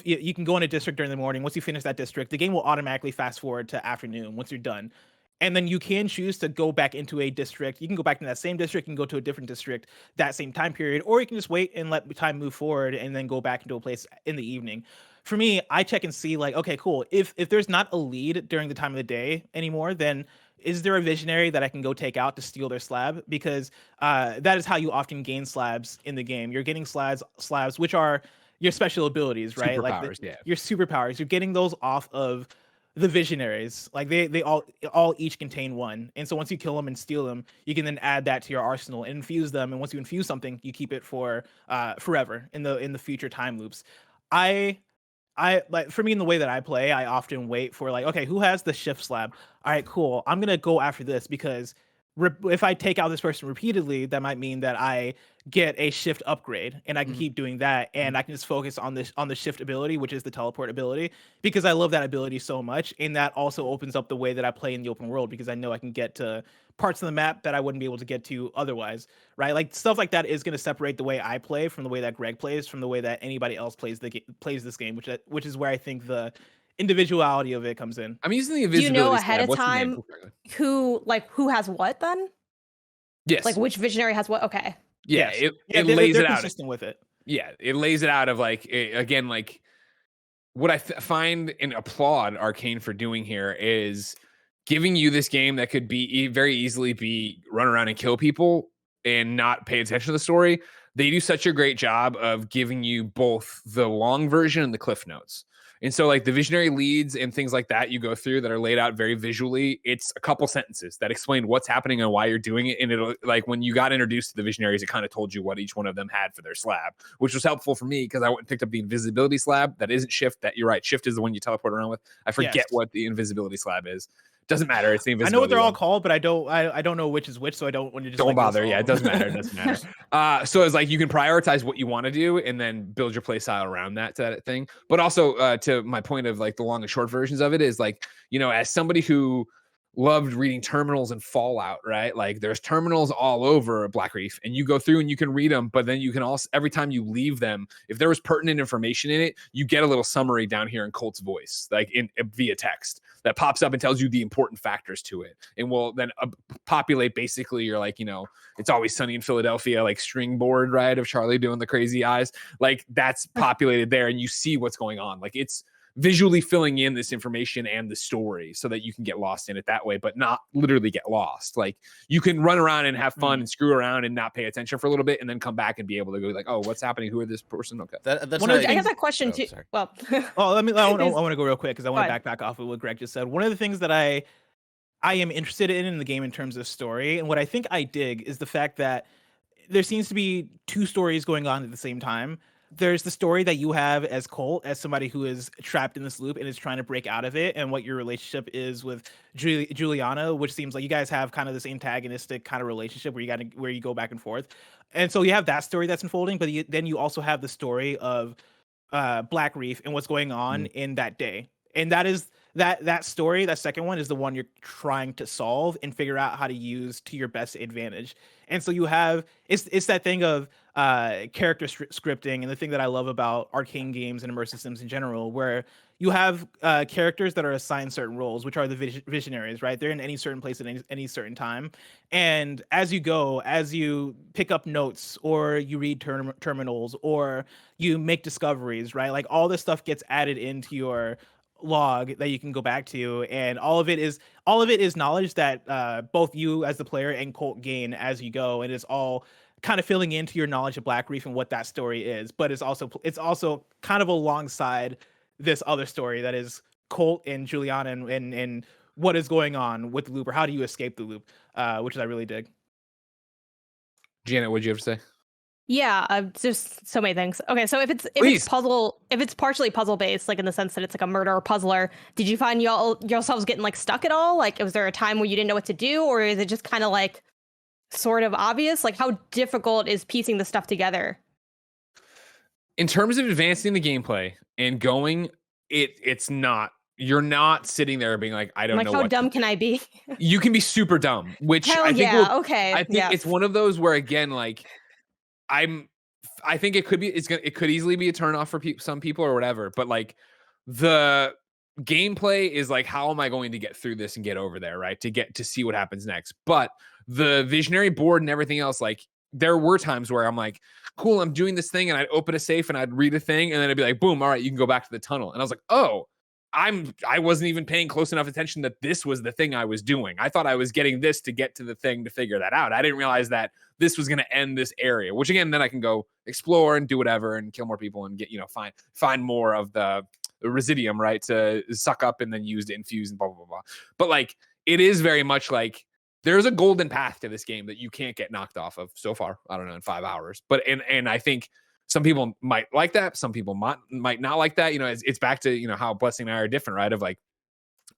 You can go in a district during the morning. Once you finish that district, the game will automatically fast forward to afternoon once you're done. And then you can choose to go back into a district. You can go back to that same district and go to a different district that same time period, or you can just wait and let time move forward and then go back into a place in the evening. For me, I check and see like, okay, cool. If there's not a lead during the time of the day anymore, then is there a visionary that I can go take out to steal their slab? Because that is how you often gain slabs in the game. You're getting slabs, which are your special abilities, right? Superpowers, your superpowers. You're getting those off of the visionaries. Like they all each contain one. And so once you kill them and steal them, you can then add that to your arsenal and infuse them. And once you infuse something, you keep it for forever in the future time loops. I like, for me, in the way that I play, I often wait for like, okay, who has the shift slab? All right, cool. I'm gonna go after this, because if I take out this person repeatedly, that might mean that I get a shift upgrade, and I can keep doing that, and I can just focus on the shift ability, which is the teleport ability, because I love that ability so much. And that also opens up the way that I play in the open world, because I know I can get to parts of the map that I wouldn't be able to get to otherwise, right? Like stuff like that is going to separate the way I play from the way that Greg plays, from the way that anybody else plays this game, which is where I think the individuality of it comes in. I'm using the Do you invisibility know ahead slab. of time who has what then? Yes. Like which visionary has what? Okay. Yeah, Yes. it lays they're it out. consistent with it. Yeah, it lays it out of like, again, like what I find and applaud Arcane for doing here is giving you this game that could be very easily be run around and kill people and not pay attention to the story. They do such a great job of giving you both the long version and the cliff notes. And so like the visionary leads and things like that you go through that are laid out very visually, it's a couple sentences that explain what's happening and why you're doing it. And it'll, like, when you got introduced to the visionaries, it kind of told you what each one of them had for their slab, which was helpful for me because I went and picked up the invisibility slab. That isn't shift. That, you're right, shift is the one you teleport around with. I forget what the invisibility slab is. Doesn't matter. It's the invisibility. I know what they're all called, but I don't know which is which, so I don't want to just don't bother. Yeah, it doesn't matter. It doesn't matter. So it's like you can prioritize what you want to do and then build your play style around that thing. But also to my point of like the long and short versions of it is like, you know, as somebody who loved reading terminals and Fallout, right? Like there's terminals all over Black Reef and you go through and you can read them, but then you can also, every time you leave them, if there was pertinent information in it, you get a little summary down here in Colt's voice, like via text that pops up and tells you the important factors to it. And will then populate basically your, like, you know, It's Always Sunny in Philadelphia, like string board, right? Of Charlie doing the crazy eyes. Like that's populated there and you see what's going on. Like it's visually filling in this information and the story so that you can get lost in it that way, but not literally get lost. Like you can run around and have fun and screw around and not pay attention for a little bit and then come back and be able to go like, oh, what's happening? Who are this person? Okay. That's I guess that question too. Sorry. Well, I want to go real quick because I want to back off of what Greg just said. One of the things that I am interested in the game in terms of story, and what I think I dig, is the fact that there seems to be two stories going on at the same time. There's the story that you have as Colt, as somebody who is trapped in this loop and is trying to break out of it, and what your relationship is with Juliana, which seems like you guys have kind of this antagonistic kind of relationship where you go back and forth. And so you have that story that's unfolding, but then you also have the story of Black Reef and what's going on in that day. And that is that story, that second one, is the one you're trying to solve and figure out how to use to your best advantage. And so you have it's that thing of character scripting, and the thing that I love about arcane games and immersive sims in general, where you have characters that are assigned certain roles, which are the visionaries, right? They're in any certain place at any certain time. And as you pick up notes, or you read terminals, or you make discoveries, right? Like all this stuff gets added into your log that you can go back to, and all of it is knowledge that both you as the player and Colt gain as you go, and it's all kind of filling into your knowledge of Black Reef and what that story is. But it's also kind of alongside this other story that is Colt and Juliana, and what is going on with the loop, or how do you escape the loop, which I really dig. Janet, what'd you have to say? Yeah, just so many things. Okay, so if it's partially puzzle based, like in the sense that it's like a murder puzzler, did you find yourselves getting like stuck at all? Like, was there a time where you didn't know what to do, or is it just kind of like sort of obvious? Like, how difficult is piecing the stuff together? In terms of advancing the gameplay and going, it's not. You're not sitting there being like, I don't know. Like, how dumb can I be? You can be super dumb, which Hell I think yeah, okay. I think it's one of those where, again, like I think it could easily be a turnoff for some people or whatever, but like the gameplay is like, how am I going to get through this and get over there, right? To get to see what happens next. But the visionary board and everything else, like there were times where I'm like, cool, I'm doing this thing, and I'd open a safe and I'd read a thing, and then I'd be like, boom, all right, you can go back to the tunnel. And I was like, oh, I wasn't even paying close enough attention that this was the thing I was doing. I thought I was getting this to get to the thing to figure that out. I didn't realize that this was going to end this area, which again, then I can go explore and do whatever and kill more people and get, find more of the residium, right? To suck up and then use to infuse and blah, blah, blah, blah. But like, it is very much like there's a golden path to this game that you can't get knocked off of so far. I don't know, in 5 hours. But, and I think some people might like that. Some people might not like that. It's back to, how Blessing and I are different, right? Of like,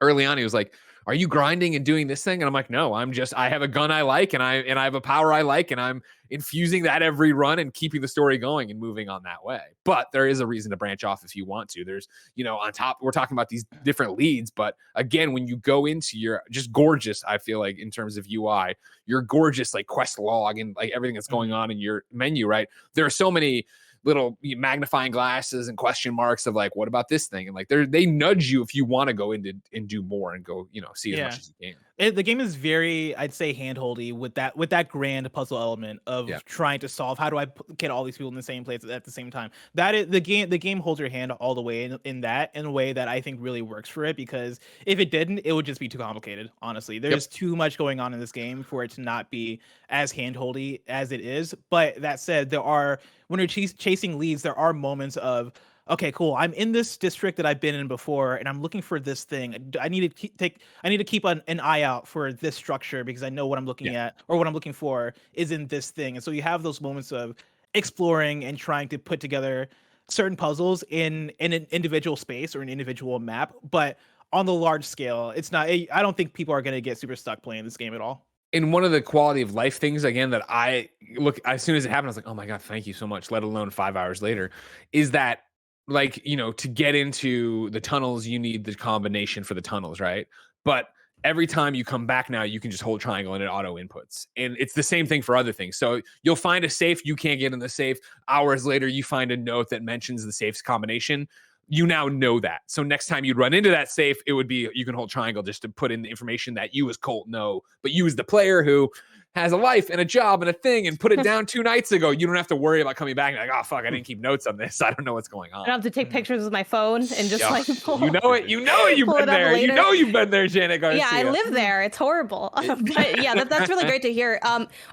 early on, he was like, are you grinding and doing this thing? And I'm like, no, I have a gun I like, and I have a power I like, and I'm infusing that every run and keeping the story going and moving on that way. But there is a reason to branch off if you want to. There's, on top, we're talking about these different leads, but again, when you go into your just gorgeous, I feel like in terms of UI, your gorgeous like quest log and like everything that's going on in your menu, right? There are so many little magnifying glasses and question marks of like, what about this thing? And like they nudge you if you want to go into and do more and go, see as much as you can. The game is very, I'd say, handholdy with that grand puzzle element of trying to solve, how do I get all these people in the same place at the same time? That is the game holds your hand all the way in a way that I think really works for it, because if it didn't, it would just be too complicated. Honestly, there's too much going on in this game for it to not be as handholdy as it is. But that said, when you're chasing leads, there are moments of, okay, cool, I'm in this district that I've been in before, and I'm looking for this thing. I need to keep an eye out for this structure, because I know what I'm looking at, or what I'm looking for is in this thing. And so you have those moments of exploring and trying to put together certain puzzles in an individual space or an individual map. But on the large scale, it's not. I don't think people are going to get super stuck playing this game at all. And one of the quality of life things, again, that I look, as soon as it happened, I was like, oh my God, thank you so much, let alone 5 hours later, is that like, to get into the tunnels, you need the combination for the tunnels, right? But every time you come back now, you can just hold triangle and it auto inputs. And it's the same thing for other things. So you'll find a safe, you can't get in the safe. Hours later, you find a note that mentions the safe's combination. You now know that. So next time you run into that safe, it would be, you can hold triangle just to put in the information that you as Colt know, but you as the player who has a life and a job and a thing and put it down 2 nights ago, you don't have to worry about coming back and like, oh fuck, I didn't keep notes on this. I don't know what's going on. I don't have to take pictures with my phone and just pull, you've been there. You know you've been there, Janet Garcia. Yeah, I live there. It's horrible. But yeah, that's really great to hear.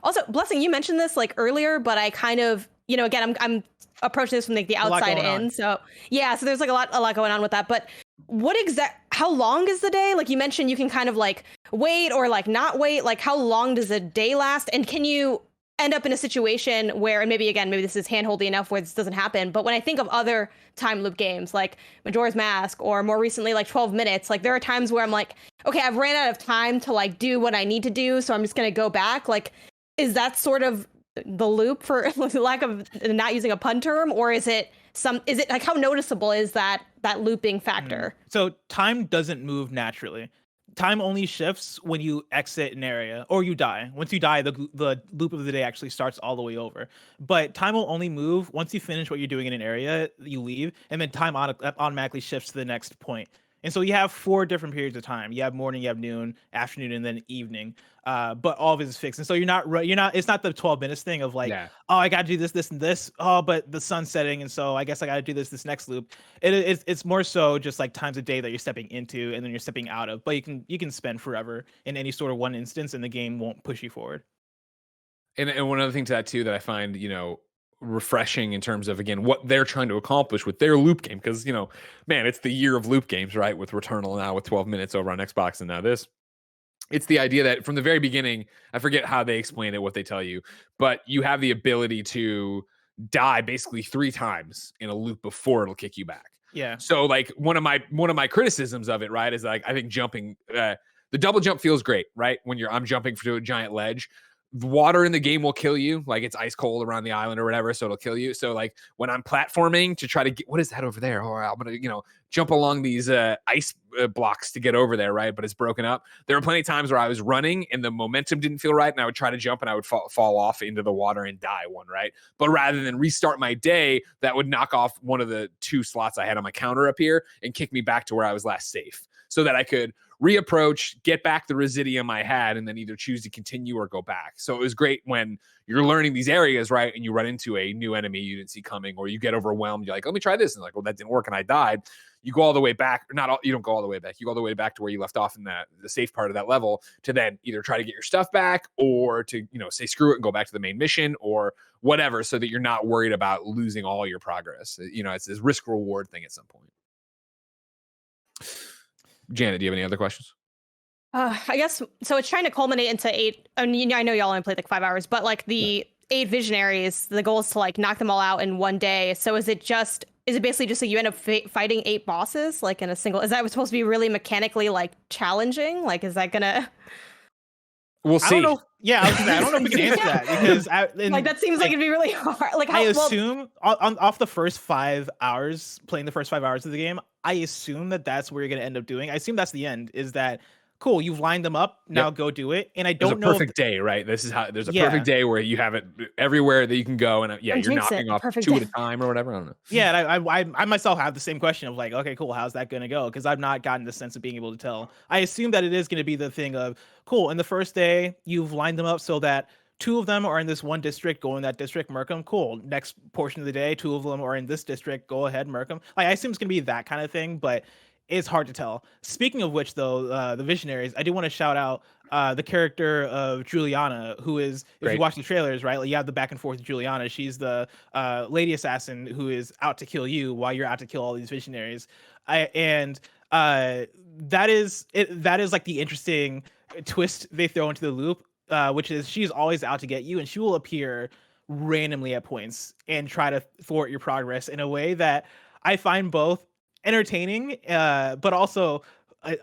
Also, Blessing, you mentioned this like earlier, but I kind of, again, I'm approaching this from like the outside in. So yeah, so there's like a lot going on with that. But how long is the day? Like you mentioned, you can kind of like wait or like not wait. Like how long does a day last? And can you end up in a situation where, and maybe this is handholdy enough where this doesn't happen, but when I think of other time loop games like Majora's Mask or more recently like 12 minutes, like there are times where I'm like, okay, I've ran out of time to like do what I need to do, so I'm just going to go back. Like, is that sort of the loop, for lack of not using a pun term, or is it is it like how noticeable is that looping factor? So time doesn't move naturally. Time only shifts when you exit an area or you die. Once you die, the loop of the day actually starts all the way over. But time will only move once you finish what you're doing in an area, you leave, and then time automatically shifts to the next point. And so you have 4 different periods of time. You have morning, you have noon, afternoon, and then evening. But all of it is fixed. And so you're not. It's not the 12 minutes thing of like, oh, I got to do this, this, and this. Oh, but the sun's setting, and so I guess I got to do this next loop. It's more so just like times a day that you're stepping into, and then you're stepping out of. But you can spend forever in any sort of one instance, and the game won't push you forward. And one other thing to that too that I find refreshing in terms of, again, what they're trying to accomplish with their loop game, because man, it's the year of loop games, right? With Returnal now, with 12 minutes over on Xbox, and now this. It's the idea that from the very beginning, I forget how they explain it, what they tell you, but you have the ability to die basically 3 times in a loop before it'll kick you back. Yeah. So like one of my criticisms of it, right, is like I think jumping the double jump feels great, right? When I'm jumping to a giant ledge. The water in the game will kill you, like it's ice cold around the island or whatever, so it'll kill you. So like when I'm platforming to try to get, what is that over there? Or I'm gonna jump along these ice blocks to get over there, right? But it's broken up. There were plenty of times where I was running and the momentum didn't feel right, and I would try to jump and I would fall off into the water and die one, right? But rather than restart my day, that would knock off one of the 2 slots I had on my counter up here and kick me back to where I was last safe, so that I could reapproach, get back the residium I had, and then either choose to continue or go back. So it was great when you're learning these areas, right? And you run into a new enemy you didn't see coming, or you get overwhelmed. You're like, let me try this. And like, well, that didn't work and I died. You go all the way back, you don't go all the way back. You go all the way back to where you left off in the safe part of that level, to then either try to get your stuff back, or to, say, screw it and go back to the main mission or whatever, so that you're not worried about losing all your progress. It's this risk reward thing at some point. Janet, do you have any other questions? I guess so. It's trying to culminate into 8. I mean, I know y'all only played like 5 hours, but like the 8 visionaries, the goal is to like knock them all out in one day. So is it basically just like you end up fighting 8 bosses like in a single? Is that supposed to be really mechanically like challenging? Like, is that gonna? We'll see. I don't know. Yeah, I don't know if we can answer that, because that seems like it'd be really hard. Like, I assume off the first 5 hours, playing the first 5 hours of the game, I assume that's where you're going to end up doing. I assume that's the end. Is that cool? You've lined them up. Now go do it. And I don't know. There's a perfect day, right? This is how there's a perfect day where you have it everywhere that you can go, and you're knocking off 2 at a time or whatever. I don't know. Yeah, and I myself have the same question of like, okay, cool, how's that going to go? Because I've not gotten the sense of being able to tell. I assume that it is going to be the thing of cool. In the first day, you've lined them up so that 2 of them are in this one district. Go in that district, murk them. Cool. Next portion of the day, 2 of them are in this district. Go ahead, murk them. Like, I assume it's going to be that kind of thing, but it's hard to tell. Speaking of which, though, the Visionaries, I do want to shout out the character of Juliana, who is, if you watch the trailers, right, like you have the back and forth with Juliana. She's the lady assassin who is out to kill you while you're out to kill all these Visionaries. That is like the interesting twist they throw into the loop, which is she's always out to get you, and she will appear randomly at points and try to thwart your progress in a way that I find both entertaining but also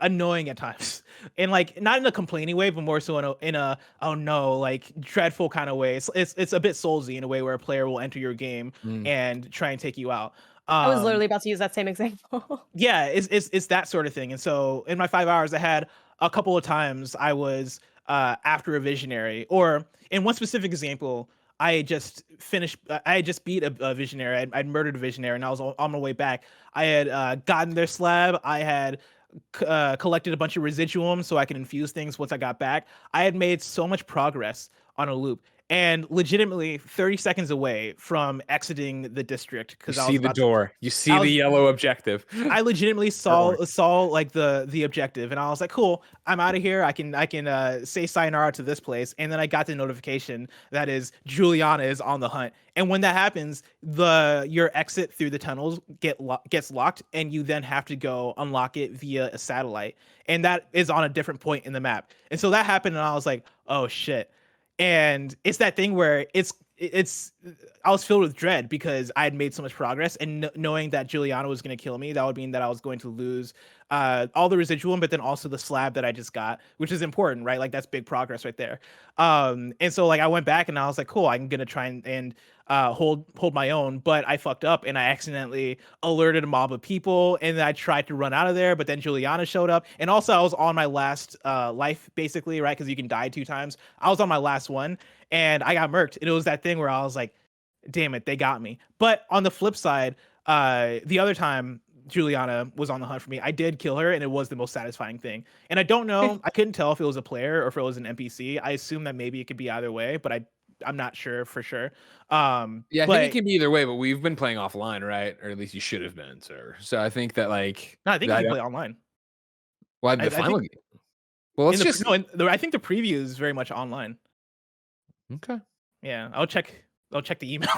annoying at times, and like not in a complaining way, but more so in a oh no, like dreadful kind of way. It's a bit soulsy in a way where a player will enter your game and try and take you out. I was literally about to use that same example. Yeah, it's that sort of thing. And so in my 5 hours, I had a couple of times I was after a visionary, or in one specific example, I had just beat a visionary. I'd murdered a visionary, and I was on my way back. I had gotten their slab. I had collected a bunch of residuum so I could infuse things once I got back. I had made so much progress on a loop, and legitimately 30 seconds away from exiting the district, because I see the door. You see the yellow objective. I legitimately saw like the objective, and I was like, cool, I'm out of here. I can say sayonara to this place. And then I got the notification that is Juliana is on the hunt. And when that happens, your exit through the tunnels gets locked, and you then have to go unlock it via a satellite. And that is on a different point in the map. And so that happened, and I was like, oh shit. And it's that thing where I was filled with dread because I had made so much progress, and knowing that Juliana was going to kill me, that would mean that I was going to lose all the residuum, but then also the slab that I just got, which is important, right? Like that's big progress right there. And so like I went back and I was like, cool, I'm going to try and hold my own, but I fucked up and I accidentally alerted a mob of people, and then I tried to run out of there, but then Juliana showed up, and also I was on my last life basically, right? Because you can die 2 times. I was on my last one, and I got murked, and it was that thing where I was like, damn it, they got me. But on the flip side, the other time Juliana was on the hunt for me, I did kill her, and it was the most satisfying thing. And I don't know, I couldn't tell if it was a player or if it was an NPC. I assume that maybe it could be either way, but I'm not sure for sure. Yeah, I think it can be either way, but we've been playing offline, right? Or at least you should have been, sir. So I think that like no, I think you can play online. Well, the final game. Well, let's just I think the preview is very much online. Okay. Yeah, I'll check the email.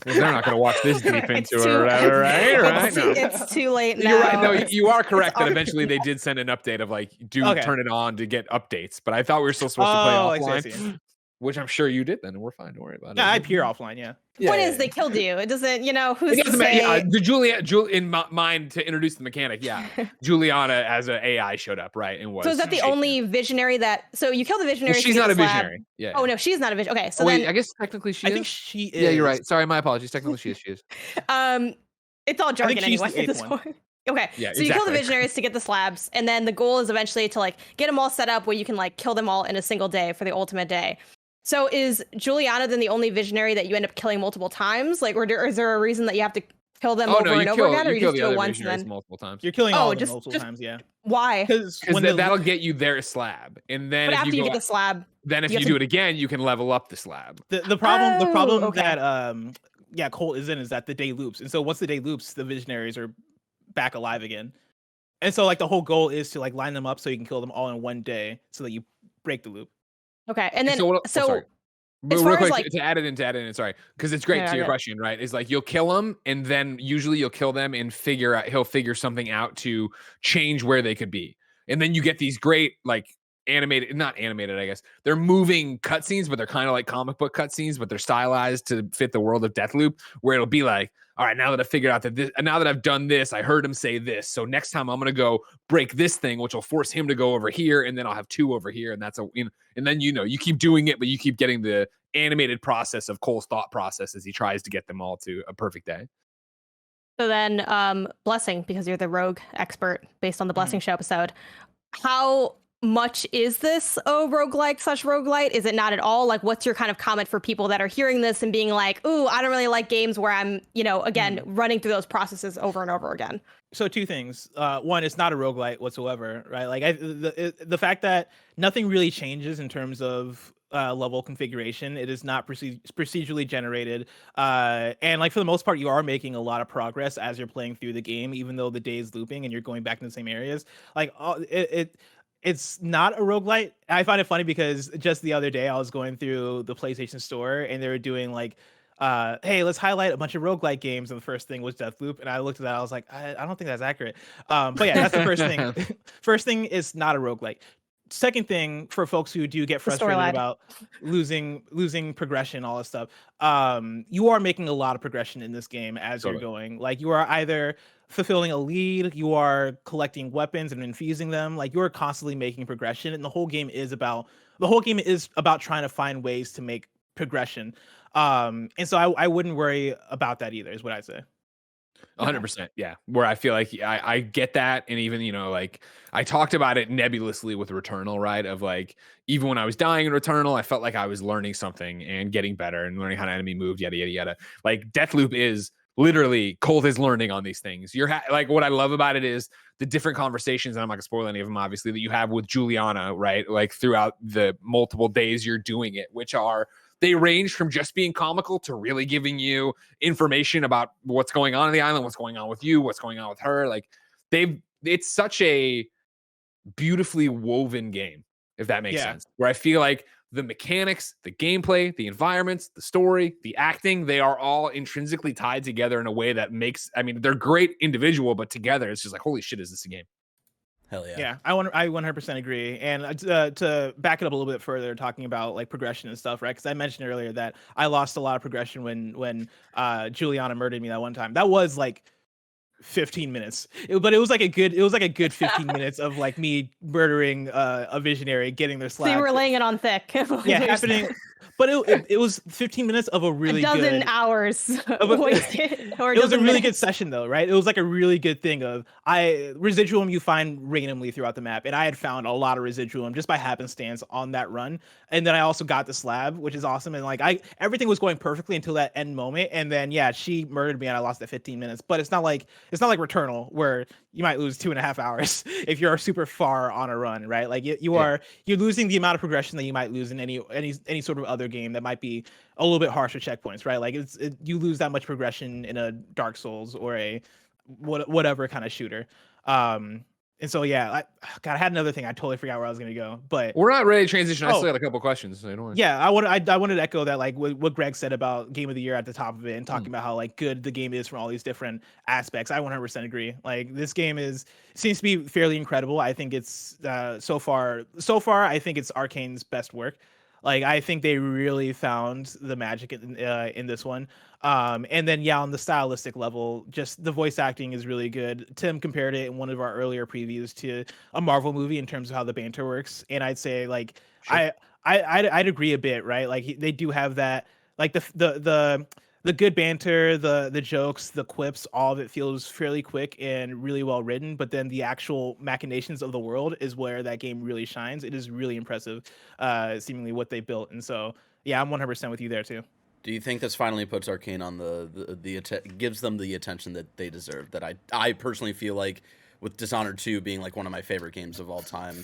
Well, they're not going to watch this deep into it or whatever, right? Right? No. It's too late now. You're right. No, you are correct that eventually they did send an update of like, turn it on to get updates. But I thought we were still supposed to play offline, which I'm sure you did then, and we're fine. Don't worry about it. Yeah, I peer offline, yeah. What is they killed you? It doesn't, who's it to say? Yeah, the in my mind to introduce the mechanic, yeah. Juliana as an AI showed up, right? And was so is that the only visionary that? So you kill the visionary. Well, she's not a visionary. Yeah. Oh no, she's not a visionary. Okay, so then then I guess technically she is. I think she is. Yeah, you're right. Sorry, my apologies. Technically she is. It's all jargon anyway at this point. Okay, yeah, so you kill the visionaries to get the slabs, and then the goal is eventually to like get them all set up where you can like kill them all in a single day for the ultimate day. So is Juliana then the only visionary that you end up killing multiple times? Like, or is there a reason that you have to kill them over and over again, or you just do it once and then multiple times? You're killing all of them multiple times, yeah. Why? Because that'll get you their slab, and then but after you get the slab, then if you do it again, you can level up the slab. The problem that Colt is in is that the day loops, and so once the day loops, the visionaries are back alive again, and so like the whole goal is to like line them up so you can kill them all in one day, so that you break the loop. Okay, and then real quick, like, to add it in, sorry, because it's great to your question, right? Is like you'll kill them, and then usually you'll kill them and he'll figure something out to change where they could be, and then you get these great like not animated, I guess they're moving cutscenes, but they're kind of like comic book cutscenes, but they're stylized to fit the world of Deathloop, where it'll be like, all right, now that I figured out that now that I've done this, I heard him say this. So next time I'm going to go break this thing, which will force him to go over here. And then I'll have 2 over here. And that's and then, you keep doing it, but you keep getting the animated process of Cole's thought process as he tries to get them all to a perfect day. So then Blessing, because you're the rogue expert based on the Blessing Show episode, how much is this roguelike/roguelite? Is it not at all? Like, what's your kind of comment for people that are hearing this and being like, ooh, I don't really like games where I'm, again, running through those processes over and over again? So 2 things. One, it's not a roguelite whatsoever, right? Like the fact that nothing really changes in terms of level configuration. It is not procedurally generated. And like for the most part, you are making a lot of progress as you're playing through the game, even though the day is looping and you're going back in the same areas. Like it's not a roguelite. I find it funny because just the other day I was going through the PlayStation Store and they were doing like, hey, let's highlight a bunch of roguelike games. And the first thing was Deathloop. And I looked at that, I was like, I don't think that's accurate. But yeah, that's the first thing. First thing is not a roguelike. Second thing, for folks who do get frustrated about losing progression, all this stuff, you are making a lot of progression in this game as you're going. Like you are either fulfilling a lead, you are collecting weapons and infusing them. Like you are constantly making progression, and the whole game is about trying to find ways to make progression. And so I wouldn't worry about that either, is what I'd say. 100%. Yeah. Where I feel like I get that. And even, like I talked about it nebulously with Returnal, right? Of like, even when I was dying in Returnal, I felt like I was learning something and getting better and learning how an enemy moved, yada, yada, yada. Like Deathloop is literally Colt is learning on these things. You're like, what I love about it is the different conversations, and I'm not gonna spoil any of them, obviously, that you have with Juliana, right? Like throughout the multiple days you're doing it, which they range from just being comical to really giving you information about what's going on in the island, what's going on with you, what's going on with her. Like it's such a beautifully woven game, if that makes sense, where I feel like the mechanics, the gameplay, the environments, the story, the acting, they are all intrinsically tied together in a way that makes, they're great individual, but together it's just like, holy shit, is this a game? Hell yeah. Yeah, I 100% agree. And to back it up a little bit further, talking about like progression and stuff, right? Because I mentioned earlier that I lost a lot of progression when Juliana murdered me that one time. That was like 15 minutes, but it was like a good 15 minutes of like me murdering a visionary, getting their slab. So you were laying it on thick. Yeah, happening. but it was 15 minutes of a really a dozen good hours wasted. Or it was a really minutes. good session though, right? It was like a really good thing of residuum you find randomly throughout the map, and I had found a lot of residuum just by happenstance on that run. And then I also got the slab, which is awesome. And like everything was going perfectly until that end moment, and then yeah, she murdered me and I lost at 15 minutes. But it's not like Returnal where you might lose 2.5 hours if you're super far on a run, right? Like you're losing the amount of progression that you might lose in any sort of other game that might be a little bit harsher checkpoints, right? Like you lose that much progression in a Dark Souls or a whatever kind of shooter. And so yeah, I had another thing. I totally forgot where I was gonna go, but we're not ready to transition. I still got a couple questions. So don't worry. Yeah, I wanted to echo that, like what Greg said about Game of the Year at the top of it, and talking about how like good the game is from all these different aspects. I 100% agree. Like this game seems to be fairly incredible. I think it's so far I think it's Arcane's best work. Like I think they really found the magic in this one. And then yeah, on the stylistic level, just the voice acting is really good. Tim compared it in one of our earlier previews to a Marvel movie in terms of how the banter works, and I'd say like sure. I'd agree a bit, right? Like they do have that, like the good banter, the jokes, the quips, all of it feels fairly quick and really well written. But then the actual machinations of the world is where that game really shines. It is really impressive, seemingly what they built. And so, yeah, I'm 100% with you there too. Do you think this finally puts Arcane on gives them the attention that they deserve? That I personally feel like, with Dishonored 2 being like one of my favorite games of all time,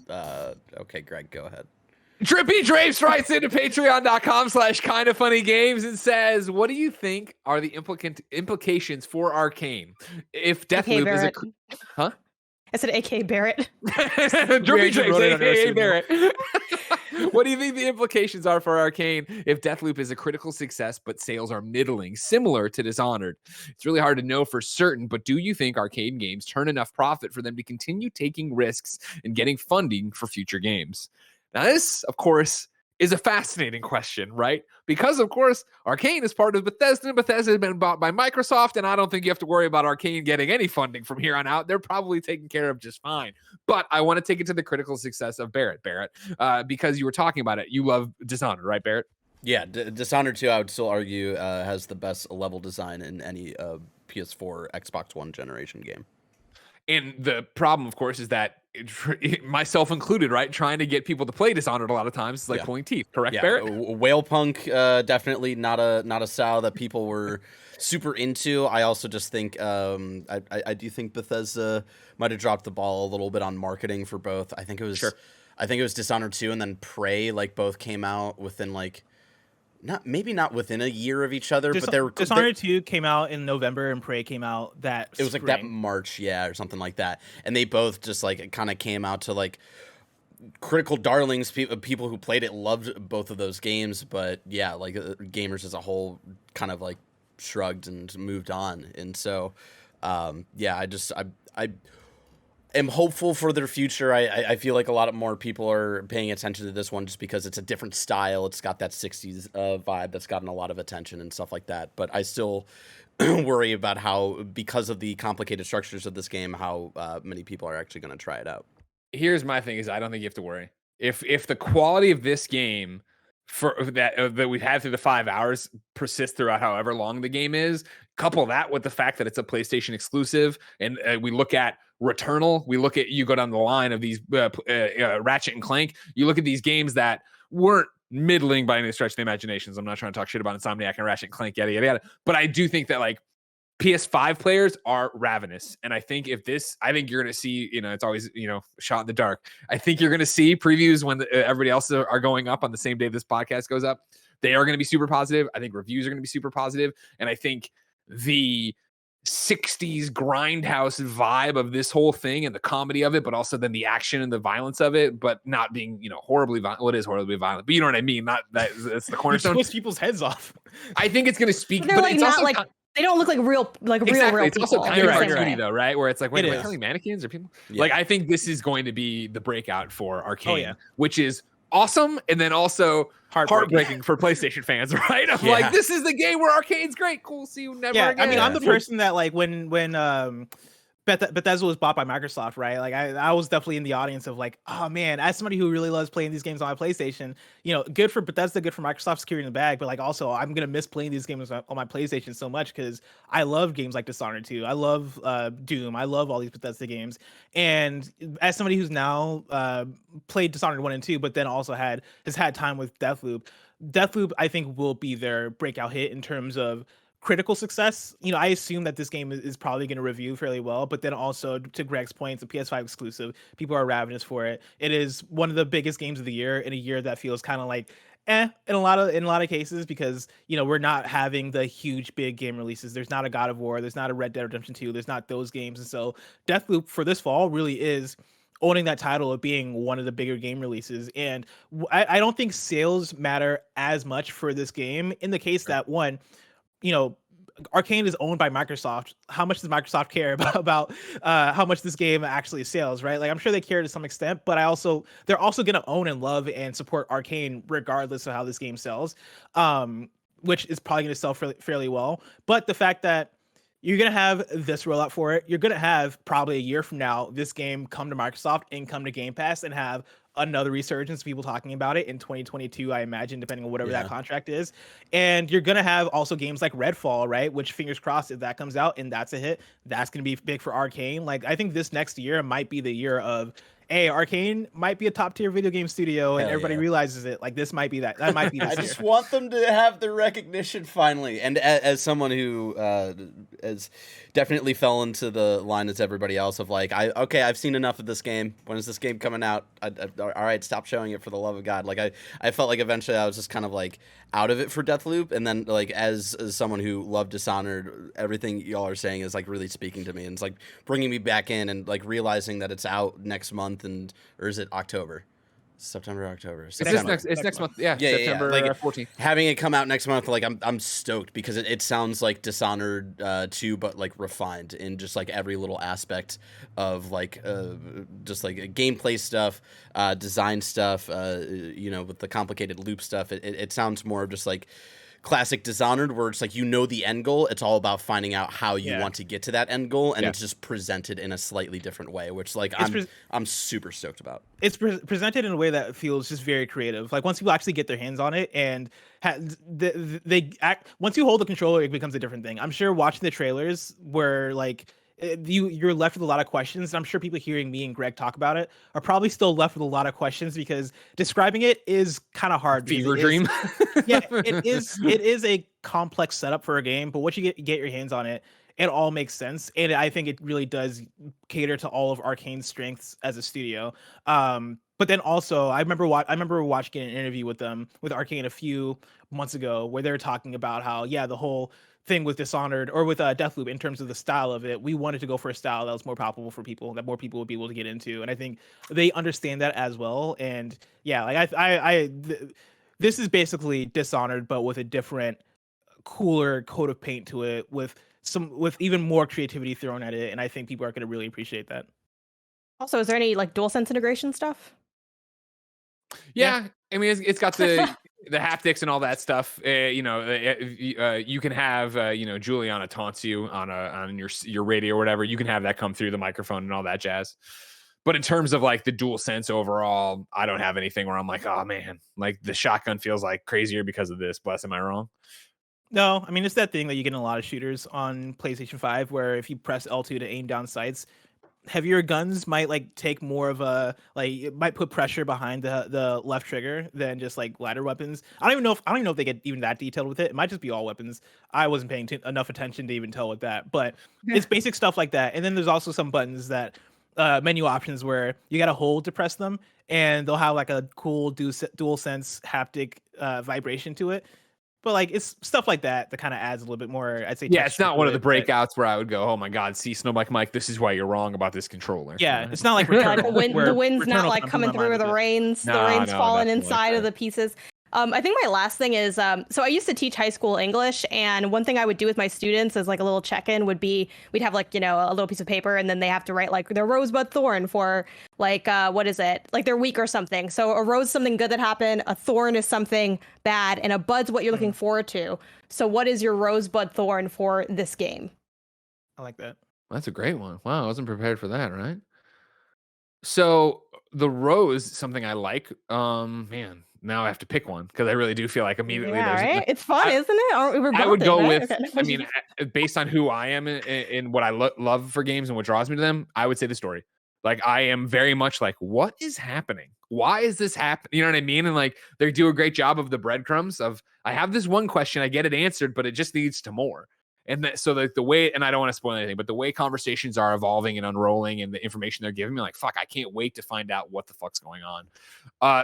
okay, Greg, go ahead. Drippy Drapes writes into patreon.com/kindoffunnygames and says, what do you think are the implications for Arcane if Deathloop is huh? I said AK Barrett. Drippy Drapes, aka Barrett. What do you think the implications are for Arcane if Deathloop is a critical success but sales are middling, similar to Dishonored? It's really hard to know for certain, but do you think Arcane games turn enough profit for them to continue taking risks and getting funding for future games? Now, this, of course, is a fascinating question, right? Because, of course, Arcane is part of Bethesda, and Bethesda has been bought by Microsoft, and I don't think you have to worry about Arcane getting any funding from here on out. They're probably taken care of just fine. But I want to take it to the critical success of Barrett, because you were talking about it. You love Dishonored, right, Barrett? Yeah, Dishonored 2, I would still argue, has the best level design in any PS4, Xbox One generation game. And the problem, of course, is that myself included, right? Trying to get people to play Dishonored a lot of times is like pulling teeth. Correct, Barrett? Whale Punk, definitely not a style that people were super into. I also just think I do think Bethesda might have dropped the ball a little bit on marketing for both. I think it was Dishonored 2 and then Prey, like both came out within like not within a year of each other, but Dishonored 2 came out in November and Prey came out that it was spring. Like that March, or something like that. And they both just like kind of came out to like critical darlings. People who played it loved both of those games, but yeah, like gamers as a whole kind of like shrugged and moved on. And so, I am hopeful for their future. I feel like a lot more people are paying attention to this one just because it's a different style. It's got that 60s vibe that's gotten a lot of attention and stuff like that. But I still worry about how, because of the complicated structures of this game, how many people are actually going to try it out. Here's my thing: is I don't think you have to worry. If the quality of this game for that we've had through the 5 hours persists throughout however long the game is, couple that with the fact that it's a PlayStation exclusive, and we look at Returnal, you go down the line of these Ratchet and Clank, you look at these games that weren't middling by any stretch of the imaginations. I'm not trying to talk shit about Insomniac and Ratchet and Clank, yada, yada, yada. But I do think that like PS5 players are ravenous. And I think you're going to see, it's always, shot in the dark. I think you're going to see previews when everybody else are going up on the same day this podcast goes up. They are going to be super positive. I think reviews are going to be super positive. And I think the 60s grindhouse vibe of this whole thing and the comedy of it, but also then the action and the violence of it, but not being, horribly violent. Well, it is horribly violent, but you know what I mean? Not that it's the cornerstone. Twist people's heads off. I think it's going to speak, but like it's not also like they don't look like real exactly. It's people. also kind of cartoony though, right? Where it's like, wait, am I killing mannequins or people? Yeah. Like, I think this is going to be the breakout for Arcane, which is awesome, and then also heartbreaking for PlayStation fans, right? I'm like, this is the game where Arcane's great. Cool, see you never again. I mean, I'm the person that like when Bethesda was bought by Microsoft, right? Like I was definitely in the audience of like, oh man, as somebody who really loves playing these games on my PlayStation, good for Bethesda, good for Microsoft securing the bag, but like also I'm gonna miss playing these games on my PlayStation so much because I love games like Dishonored 2, I love Doom, I love all these Bethesda games, and as somebody who's now played Dishonored 1 and 2, but then also has had time with Deathloop, I think will be their breakout hit in terms of critical success. I assume that this game is probably going to review fairly well, but then also to Greg's point, it's a PS5 exclusive. People are ravenous for it. It is one of the biggest games of the year in a year that feels kind of like in a lot of cases, because we're not having the huge big game releases. There's not a God of War, there's not a Red Dead Redemption 2, there's not those games. And so Deathloop for this fall really is owning that title of being one of the bigger game releases. And I don't think sales matter as much for this game in the case that one, Arcane is owned by Microsoft. How much does Microsoft care about how much this game actually sells, right? Like I'm sure they care to some extent, but they're also going to own and love and support Arcane regardless of how this game sells, which is probably going to sell fairly well. But the fact that you're going to have this rollout for it, you're going to have probably a year from now this game come to Microsoft and come to Game Pass and have another resurgence of people talking about it in 2022, I imagine, depending on whatever that contract is. And you're going to have also games like Redfall, right? Which, fingers crossed, if that comes out and that's a hit, that's going to be big for Arcane. Like, I think this next year might be the year of, hey, Arcane might be a top tier video game studio, and everybody realizes it. Like, this might be that might be this I just want them to have the recognition finally. And as someone who has definitely fell into the line as everybody else of like, I've seen enough of this game. When is this game coming out? All right, stop showing it for the love of God. Like I felt like eventually I was just kind of like out of it for Deathloop, and then like as someone who loved Dishonored, everything y'all are saying is like really speaking to me, and it's like bringing me back in, and like realizing that it's out next month, or is it October? September, October. September. It's next month. Yeah, yeah, September Like, 14th. Having it come out next month, like I'm stoked because it sounds like Dishonored 2, but like refined in just like every little aspect of like just like gameplay stuff, design stuff, with the complicated loop stuff. It sounds more of just like classic Dishonored, where it's like the end goal. It's all about finding out how you want to get to that end goal, and it's just presented in a slightly different way, which like I'm super stoked about. It's presented in a way that feels just very creative. Like once people actually get their hands on it, and once you hold the controller, it becomes a different thing. I'm sure watching the trailers where like you're left with a lot of questions. And I'm sure people hearing me and Greg talk about it are probably still left with a lot of questions because describing it is kind of hard. Fever dream. It is a complex setup for a game, but once you get your hands on it, it all makes sense. And I think it really does cater to all of Arcane's strengths as a studio. But then also, I remember watching an interview with Arcane a few months ago where they were talking about how, the whole thing with Dishonored or with Deathloop in terms of the style of it, we wanted to go for a style that was more palpable for people, that more people would be able to get into. And I think they understand that as well. And this is basically Dishonored, but with a different, cooler coat of paint to it, with even more creativity thrown at it. And I think people are going to really appreciate that. Also, is there any like DualSense integration stuff? Yeah. I mean, it's got the haptics and all that stuff. You can have Juliana taunts you on your radio or whatever. You can have that come through the microphone and all that jazz. But in terms of like the DualSense overall, I don't have anything where I'm like, oh man, like the shotgun feels like crazier because of this. Bless, am I wrong? No, I mean it's that thing that you get in a lot of shooters on PlayStation 5 where if you press L2 to aim down sights, heavier guns might like take more of a it might put pressure behind the left trigger than just like lighter weapons. I don't even know if they get even that detailed with it. It might just be all weapons. I wasn't paying enough attention to even tell with that, but it's basic stuff like that. And then there's also some buttons that menu options where you got to hold to press them, and they'll have like a cool DualSense haptic vibration to it. But like it's stuff like that kind of adds a little bit more, I'd say. Yeah, it's not one of the breakouts where I would go, oh my god, see Snowbike Mike, this is why you're wrong about this controller. Yeah, it's not like Returnal, the wind's not like coming through, or the rain's falling inside of the pieces. I think my last thing is, so I used to teach high school English, and one thing I would do with my students as like a little check-in would be, we'd have like, a little piece of paper, and then they have to write like their rosebud thorn for like, what is it? Like their week or something. So a rose is something good that happened, a thorn is something bad, and a bud's what you're looking forward to. So what is your rosebud thorn for this game? I like that. That's a great one. Wow, I wasn't prepared for that, right? So the rose, something I like. Man, now I have to pick one because I really do feel like immediately Yeah, there's. right. It's fun, isn't it? We're I would bonded, go right? with. Okay. I mean, based on who I am and what I love for games and what draws me to them, I would say the story. Like I am very much like, what is happening? Why is this happening? You know what I mean? And like they do a great job of the breadcrumbs of I have this one question, I get it answered, but it just leads to more. And so the way, and I don't want to spoil anything, but the way conversations are evolving and unrolling and the information they're giving me, like, fuck, I can't wait to find out what the fuck's going on.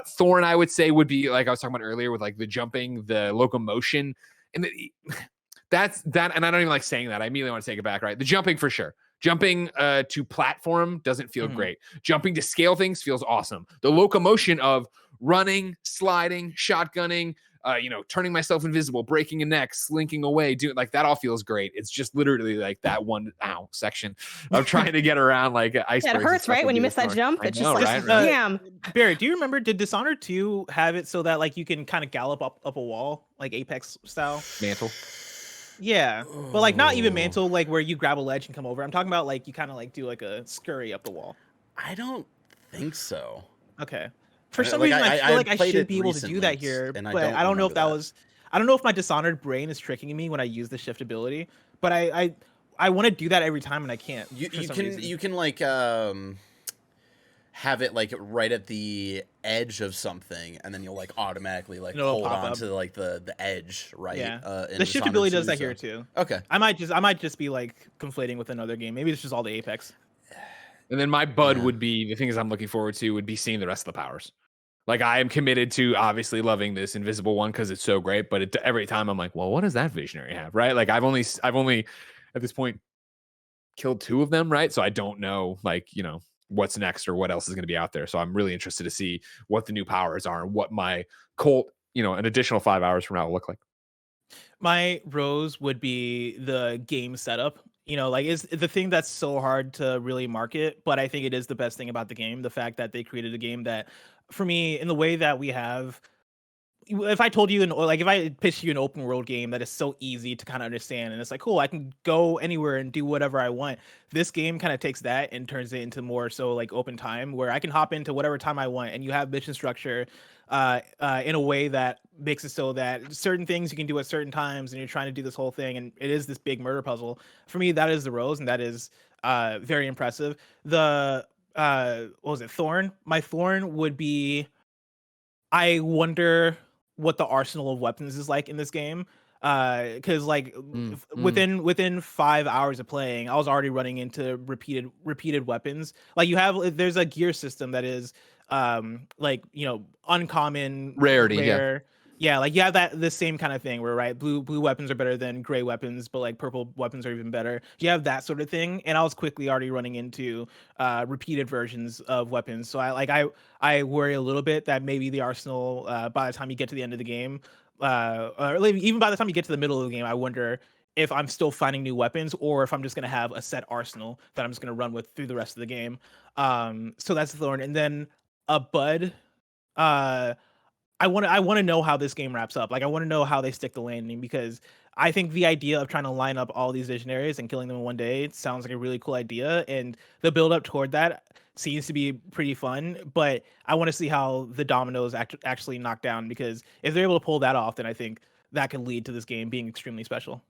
Thorn, I would say, would be like I was talking about earlier with like the jumping, the locomotion. And that's that. And I don't even like saying that. I immediately want to take it back, right? The jumping for sure. Jumping to platform doesn't feel great. Jumping to scale things feels awesome. The locomotion of running, sliding, shotgunning, turning myself invisible, breaking a neck, slinking away, doing like that all feels great. It's just literally like that one section of trying to get around like icebergs. Yeah, it hurts, right? When you miss that jump, it's just like, damn. Barry, do you remember, did Dishonored 2 have it so that like you can kind of gallop up a wall, like Apex style? Mantle. Yeah, but like not even mantle, like where you grab a ledge and come over. I'm talking about like you kind of like do like a scurry up the wall. I don't think so. Okay. For some reason, I feel like I should be able to do that here, but I don't know if that was. I don't know if my Dishonored brain is tricking me when I use the shift ability, but I want to do that every time and I can't. You can like have it like right at the edge of something, and then you'll like automatically like hold on to like the edge, right? Yeah. The shift ability does that here too. Okay. I might just be like conflating with another game. Maybe it's just all the Apex. And then my bud would be the things I'm looking forward to would be seeing the rest of the powers. Like I am committed to obviously loving this invisible one because it's so great, but every time I'm like, well, what does that visionary have, right? Like I've only at this point killed 2 of them, right? So I don't know like what's next or what else is going to be out there. So I'm really interested to see what the new powers are and what my cult, an additional 5 hours from now will look like. My rose would be the game setup. Like is the thing that's so hard to really market, but I think it is the best thing about the game. The fact that they created a game that, for me, in the way that we have, if I told you, if I pitched you an open world game that is so easy to kind of understand, and it's like, cool, I can go anywhere and do whatever I want. This game kind of takes that and turns it into more so like open time, where I can hop into whatever time I want, and you have mission structure in a way that makes it so that certain things you can do at certain times, and you're trying to do this whole thing, and it is this big murder puzzle. For me, that is the rose, and that is very impressive. The what was it, Thorn? My Thorn would be, I wonder what the arsenal of weapons is like in this game. Because like within 5 hours of playing, I was already running into repeated weapons. Like there's a gear system that is uncommon, rarity, rare. Yeah, like you have the same kind of thing where, right, blue weapons are better than gray weapons, but like purple weapons are even better. You have that sort of thing, and I was quickly already running into repeated versions of weapons. So I worry a little bit that maybe the arsenal by the time you get to the end of the game, or even by the time you get to the middle of the game, I wonder if I'm still finding new weapons or if I'm just gonna have a set arsenal that I'm just gonna run with through the rest of the game. So that's the Thorn, and then a Bud. I want to know how this game wraps up. Like I want to know how they stick the landing, because I think the idea of trying to line up all these visionaries and killing them in one day sounds like a really cool idea, and the build up toward that seems to be pretty fun. But I want to see how the dominoes actually knock down, because if they're able to pull that off, then I think that could lead to this game being extremely special.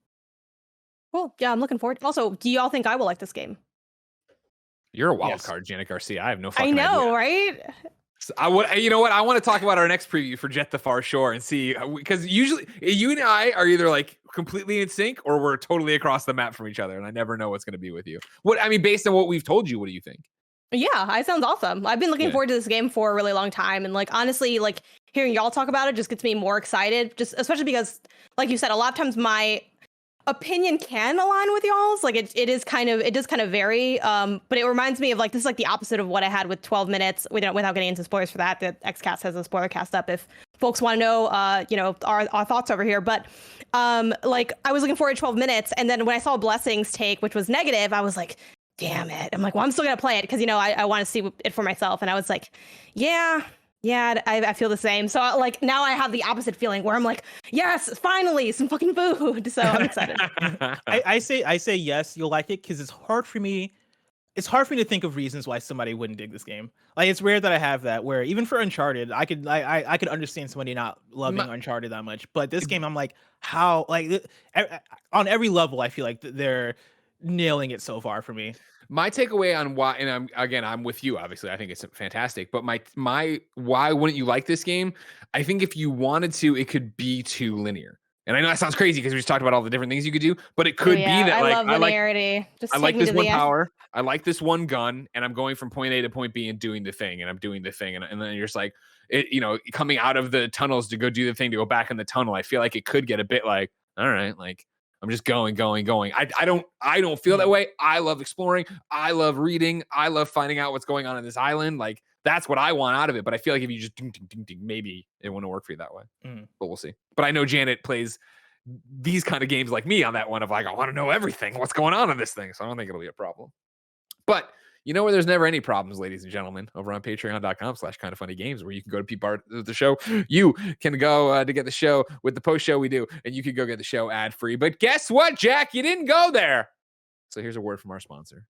Cool. Yeah, I'm looking forward. Also, do y'all think I will like this game? You're a wild card, Janet Garcia. I have no fucking idea. I know, right? You know what? I want to talk about our next preview for Jett the Far Shore and see, because usually you and I are either like completely in sync or we're totally across the map from each other, and I never know what's going to be with you. Based on what we've told you, what do you think? Yeah, it sounds awesome. I've been looking forward to this game for a really long time, and like honestly, like hearing y'all talk about it just gets me more excited. Just especially because, like you said, a lot of times my opinion can align with y'all's. Like it does kind of vary. But it reminds me of like, this is like the opposite of what I had with 12 minutes without getting into spoilers for that. The XCast has a spoiler cast up if folks want to know, our thoughts over here. But like I was looking forward to 12 minutes. And then when I saw Blessings take, which was negative, I was like, damn it. I'm like, well, I'm still going to play it because, I want to see it for myself. And I was like, yeah, Yeah, I feel the same. So like now I have the opposite feeling where I'm like, yes, finally some fucking food. So I'm excited. I say yes, you'll like it because it's hard for me. It's hard for me to think of reasons why somebody wouldn't dig this game. Like it's rare that I have that. Where even for Uncharted, I could understand somebody not loving Uncharted that much. But this game, I'm like, how on every level, I feel like they're nailing it so far for me. My takeaway on why, and I'm with you. Obviously, I think it's fantastic. But my why wouldn't you like this game? I think if you wanted to, it could be too linear. And I know that sounds crazy because we just talked about all the different things you could do, but it could be that I like love linearity. I like this one power. I like this one gun, and I'm going from point A to point B and doing the thing, and I'm doing the thing, and then you're just like, coming out of the tunnels to go do the thing to go back in the tunnel. I feel like it could get a bit like, all right, like I'm just going. I don't feel that way. I love exploring. I love reading. I love finding out what's going on this island. Like that's what I want out of it. But I feel like if you just ding, maybe it wouldn't work for you that way. But we'll see. But I know Janet plays these kind of games like me on that one of like, I want to know everything. What's going on in this thing? So I don't think it'll be a problem. But you know where there's never any problems, ladies and gentlemen, over on patreon.com/kindoffunnygames, where you can go to be part of the show. You can go to get the show with the post show we do, and you can go get the show ad free. But guess what, Jack? You didn't go there. So here's a word from our sponsor.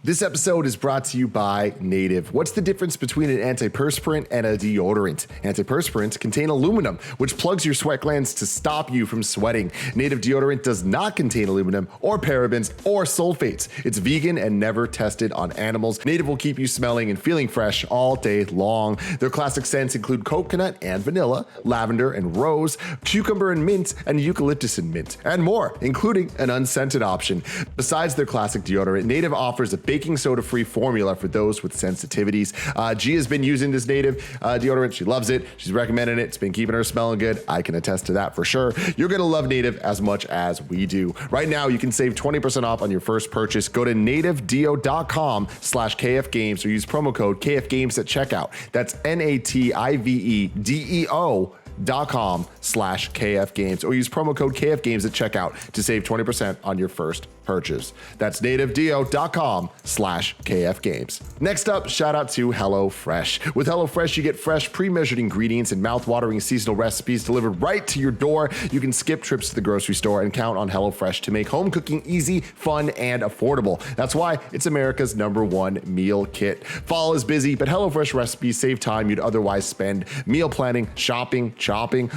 This episode is brought to you by Native. What's the difference between an antiperspirant and a deodorant? Antiperspirants contain aluminum, which plugs your sweat glands to stop you from sweating. Native deodorant does not contain aluminum or parabens or sulfates. It's vegan and never tested on animals. Native will keep you smelling and feeling fresh all day long. Their classic scents include coconut and vanilla, lavender and rose, cucumber and mint, and eucalyptus and mint, and more, including an unscented option. Besides their classic deodorant, Native offers a baking soda-free formula for those with sensitivities. Gia's been using this Native deodorant. She loves it. She's recommending it. It's been keeping her smelling good. I can attest to that for sure. You're going to love Native as much as we do. Right now, you can save 20% off on your first purchase. Go to nativedeo.com/KFgames or use promo code KFgames at checkout. That's nativedeo.com/KFgames or use promo code KFgames at checkout to save 20% on your first purchase. That's nativedeo.com/KFgames. Next up, shout out to HelloFresh. With HelloFresh, you get fresh, pre-measured ingredients and mouth-watering seasonal recipes delivered right to your door. You can skip trips to the grocery store and count on HelloFresh to make home cooking easy, fun, and affordable. That's why it's America's #1 meal kit. Fall is busy, but HelloFresh recipes save time you'd otherwise spend meal planning, shopping,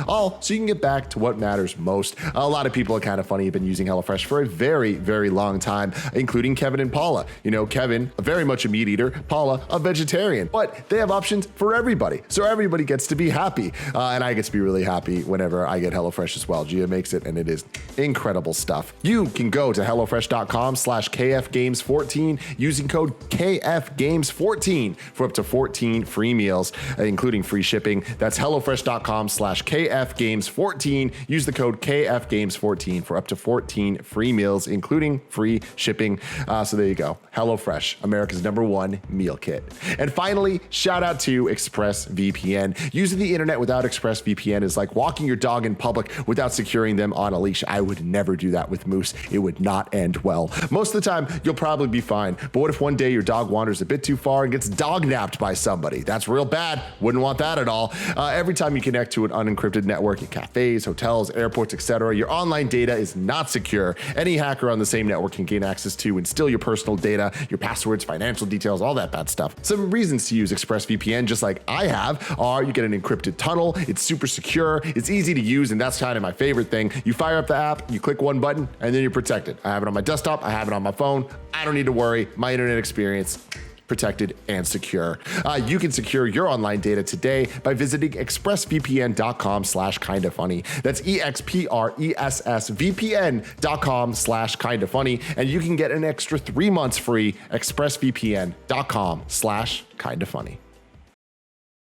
all so you can get back to what matters most. A lot of people are kind of funny have been using HelloFresh for a very, very long time, including Kevin and Paula. You know, Kevin, very much a meat eater, Paula, a vegetarian, but they have options for everybody. So everybody gets to be happy. And I get to be really happy whenever I get HelloFresh as well. Gia makes it and it is incredible stuff. You can go to HelloFresh.com/KFGames14 using code KFGames14 for up to 14 free meals, including free shipping. That's HelloFresh.com/KFGames14. Use the code KFGames14 for up to 14 free meals, including free shipping. So there you go. HelloFresh, America's #1 meal kit. And finally, shout out to ExpressVPN. Using the internet without ExpressVPN is like walking your dog in public without securing them on a leash. I would never do that with Moose. It would not end well. Most of the time, you'll probably be fine. But what if one day your dog wanders a bit too far and gets dog napped by somebody? That's real bad. Wouldn't want that at all. Every time you connect to an unencrypted network at cafes, hotels, airports, etc., your online data is not secure. Any hacker on the same network can gain access to and steal your personal data, your passwords, financial details, all that bad stuff. Some reasons to use ExpressVPN, just like I have, are you get an encrypted tunnel, it's super secure, it's easy to use, and that's kind of my favorite thing. You fire up the app, you click one button, and then you're protected. I have it on my desktop, I have it on my phone. I don't need to worry. My internet experience, protected and secure. You can secure your online data today by visiting expressvpn.com/kindafunny. That's expressvpn.com/kindafunny. And you can get an extra 3 months free. expressvpn.com/kindafunny.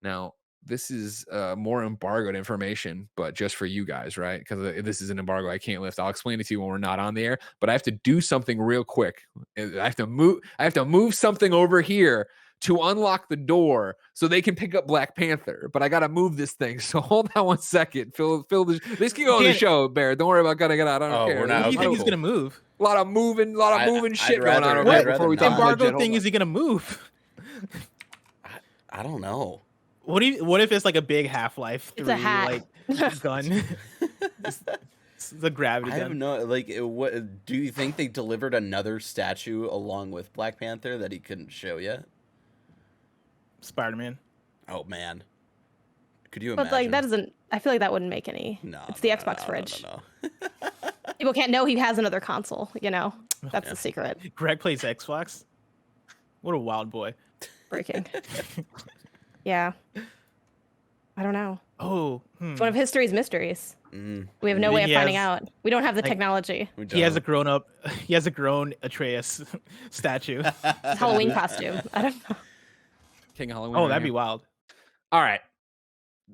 Now, this is more embargoed information, but just for you guys, right? Because this is an embargo I can't lift. I'll explain it to you when we're not on the air, but I have to do something real quick. I have to move something over here to unlock the door so they can pick up Black Panther. But I got to move this thing. So hold on 1 second. Phil, this can go on the show, Bear. Don't worry about gotta get out. I don't care. What do you think he's gonna move? A lot of moving shit going on over what here before we talk about embargo thing is he gonna move? I don't know. What if it's like a big Half-Life 3 It's a hat. like gun? It's the gravity I gun. have no like. What do you think they delivered another statue along with Black Panther that he couldn't show yet? Spider-Man. Oh man, could you But imagine? like that doesn't. I feel like that wouldn't make any. No, it's the no, Xbox no, fridge. No. People can't know he has another console. You know, that's the secret. Greg plays Xbox. What a wild boy. Breaking. Yeah. I don't know. Oh, It's one of history's mysteries. We have no Maybe way of he finding has, out. We don't have the technology. He has a grown Atreus statue. His Halloween costume. I don't know. King of Halloween. Oh, right that'd be here. wild. All right.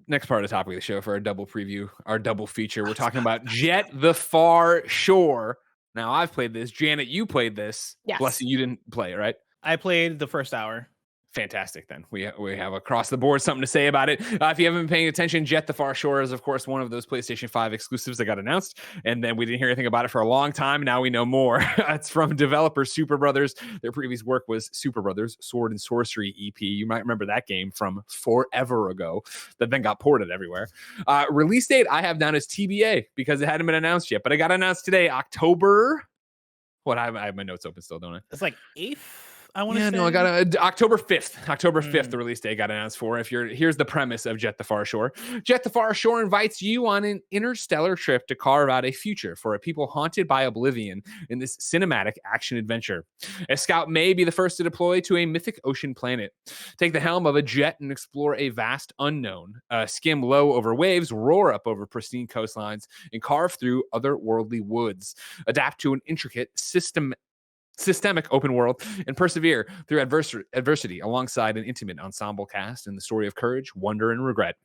Next part of the topic of the show for our double preview, our double feature. We're talking about Jett the Far Shore. Now, I've played this. Janet, you played this. Yes. Blessing, you didn't play it, right? I played the first hour. Fantastic. Then we have across the board something to say about it. If you haven't been paying attention, Jett the Far Shore is, of course, one of those PlayStation 5 exclusives that got announced, and then we didn't hear anything about it for a long time. Now we know more. It's from developer Super Brothers. Their previous work was Super Brothers Sword and Sorcery EP. You might remember that game from forever ago that then got ported everywhere. Release date I have down as TBA because it hadn't been announced yet, but it got announced today, October. What? I have my notes open still, don't I? It's like 8th. I want to say. No, I got October 5th. October 5th, the release date got announced for. Here's the premise of Jett the Far Shore. Jett the Far Shore invites you on an interstellar trip to carve out a future for a people haunted by oblivion in this cinematic action adventure. A scout may be the first to deploy to a mythic ocean planet. Take the helm of a jet and explore a vast unknown. Skim low over waves, roar up over pristine coastlines, and carve through otherworldly woods. Adapt to an intricate systemic open world and persevere through adversity alongside an intimate ensemble cast in the story of courage, wonder, and regret.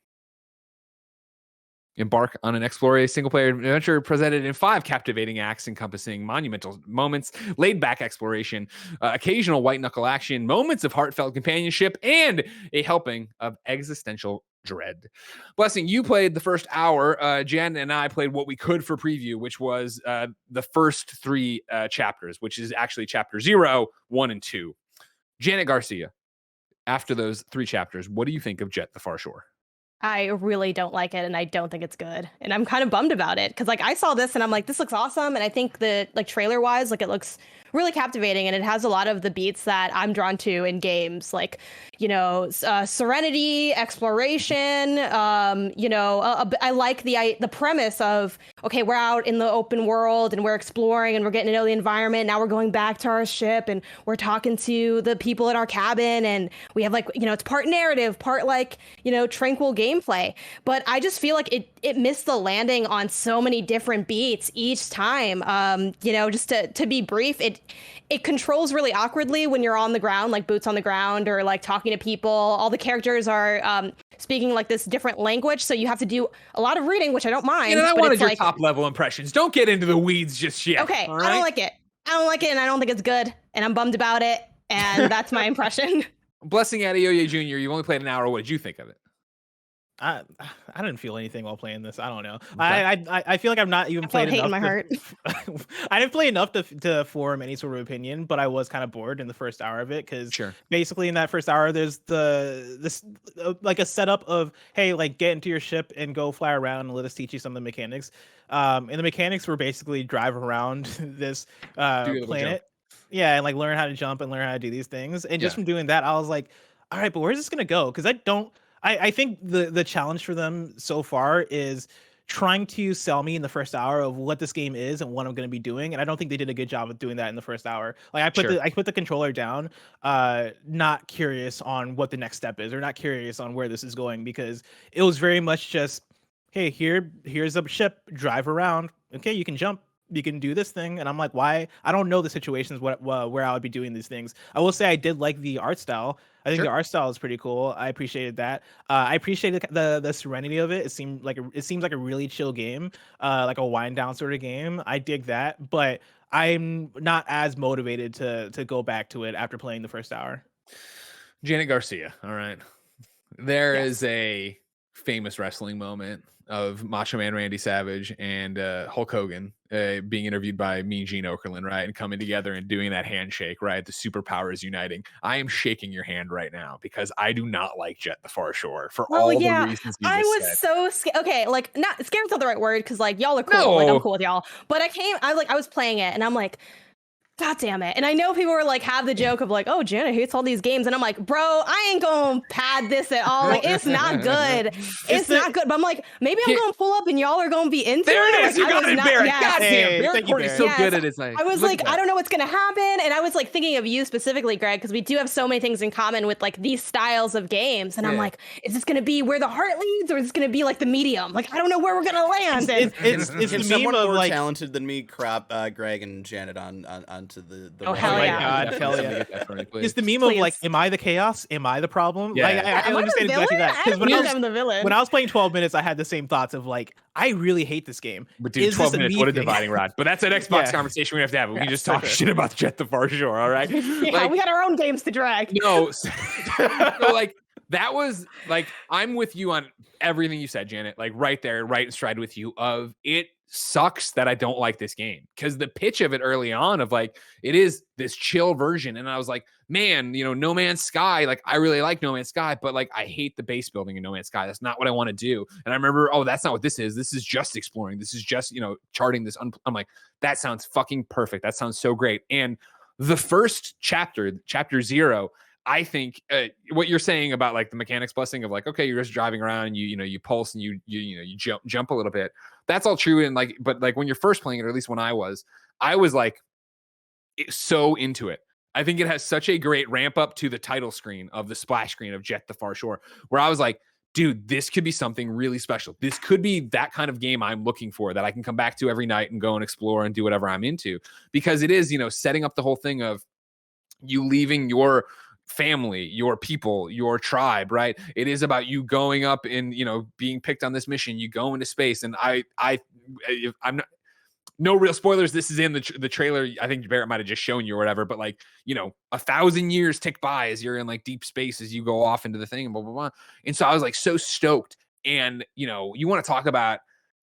Embark on an explore single-player adventure presented in 5 captivating acts encompassing monumental moments, laid-back exploration, occasional white-knuckle action, moments of heartfelt companionship, and a helping of existential dread. Blessing, you played the first hour. Jen and I played what we could for preview, which was the first 3 chapters, which is actually chapter 0, 1, and 2. Janet Garcia, after those 3 chapters, what do you think of Jett the Far Shore? I really don't like it, and I don't think it's good. And I'm kind of bummed about it because like I saw this and I'm like, this looks awesome. And I think the like trailer wise, like it looks really captivating, and it has a lot of the beats that I'm drawn to in games, like, you know, serenity, exploration. I like the premise of, okay, we're out in the open world and we're exploring and we're getting to know the environment. Now we're going back to our ship and we're talking to the people at our cabin, and we have like, you know, it's part narrative, part like, you know, tranquil gameplay. But I just feel like it missed the landing on so many different beats each time. Just to be brief, it controls really awkwardly when you're on the ground, like boots on the ground, or like talking to people. All the characters are speaking like this different language, so you have to do a lot of reading, which I don't mind. And I but wanted it's your like, top level impressions. Don't get into the weeds just yet. okay, all right? I don't like it. And I don't think it's good, and I'm bummed about it. And that's my impression. Blessing Adeoye Jr., you only played an hour. What did you think of it? I didn't feel anything while playing this. I don't know. Okay. I feel like I'm not even playing enough. Hate in my heart. I didn't play enough to form any sort of opinion, but I was kind of bored in the first hour of it because basically in that first hour there's this like a setup of, hey, like get into your ship and go fly around and let us teach you some of the mechanics. And the mechanics were basically drive around this planet. Yeah, and like learn how to jump and learn how to do these things. And just from doing that, I was like, all right, but where's this gonna go? Because I think the challenge for them so far is trying to sell me in the first hour of what this game is and what I'm going to be doing, and I don't think they did a good job of doing that in the first hour. Like I put the controller down, not curious on what the next step is, or not curious on where this is going, because it was very much just, hey, here's a ship, drive around. Okay, you can jump. You can do this thing. And I'm like, why? I don't know the situations where I would be doing these things. I will say I did like the art style. I think the art style is pretty cool. I appreciated that. I appreciated the serenity of it. It seems like a really chill game, like a wind down sort of game. I dig that, but I'm not as motivated to go back to it after playing the first hour. Janet Garcia. All right. There is a famous wrestling moment of Macho Man Randy Savage and Hulk Hogan being interviewed by Mean Gene Okerlund, right? And coming together and doing that handshake, right? The superpowers uniting. I am shaking your hand right now because I do not like Jett the Far Shore for all the reasons you I just was said. so scared. Okay, like not scared's not the right word because like y'all are cool. Like I'm cool with y'all. But I was playing it and I'm like, God damn it. And I know people were like, have the joke of like, oh, Janet hates all these games. And I'm like, bro, I ain't gonna pad this at all. Like, it's not good. It's not good. But I'm like, maybe I'm gonna pull up and y'all are gonna be into there it. it is. You got it, Barrett. Yes. God damn. Barrett Courtney's so good at it. I was like, I don't know what's gonna happen. And I was like thinking of you specifically, Greg, because we do have so many things in common with like these styles of games. And I'm like, is this gonna be where the heart leads or is this gonna be like the medium? Like, I don't know where we're gonna land. It's the someone meme of more like talented than me crop Greg and Janet onto the Oh, hell my yeah. God, hell yeah. It's the meme of like, am I the chaos? Am I the problem? Yeah. Like, I understand exactly that. Because when I was playing 12 minutes, I had the same thoughts of like, I really hate this game. But dude, 12 minutes, what a dividing rod. But that's an Xbox conversation we have to have. We can just talk shit about Jett the Far Shore, all right? Yeah, we got our own games to drag. No, so like that was like, I'm with you on everything you said, Janet. Like right there, right in stride with you of it sucks that I don't like this game because the pitch of it early on of like it is this chill version, and I was like, man, No Man's Sky, like I really like No Man's Sky, but like I hate the base building in No Man's Sky. That's not what I want to do. And I remember, oh, that's not what this is. This is just exploring. This is just charting this. I'm like, that sounds fucking perfect. That sounds so great. And the first chapter 0. I think what you're saying about like the mechanics blessing of like, okay, you're just driving around and you pulse and you jump a little bit. That's all true. And like, but like when you're first playing it, or at least when I was like so into it. I think it has such a great ramp up to the title screen of the splash screen of Jett the Far Shore, where I was like, dude, this could be something really special. This could be that kind of game I'm looking for that I can come back to every night and go and explore and do whatever I'm into, because it is, setting up the whole thing of you leaving your family, your people, your tribe, right? It is about you going up and being picked on this mission. You go into space, and I'm not, no real spoilers. This is in the trailer. I think Barrett might have just shown you or whatever. But like 1,000 years tick by as you're in like deep space as you go off into the thing and blah blah blah. And so I was like so stoked. And you want to talk about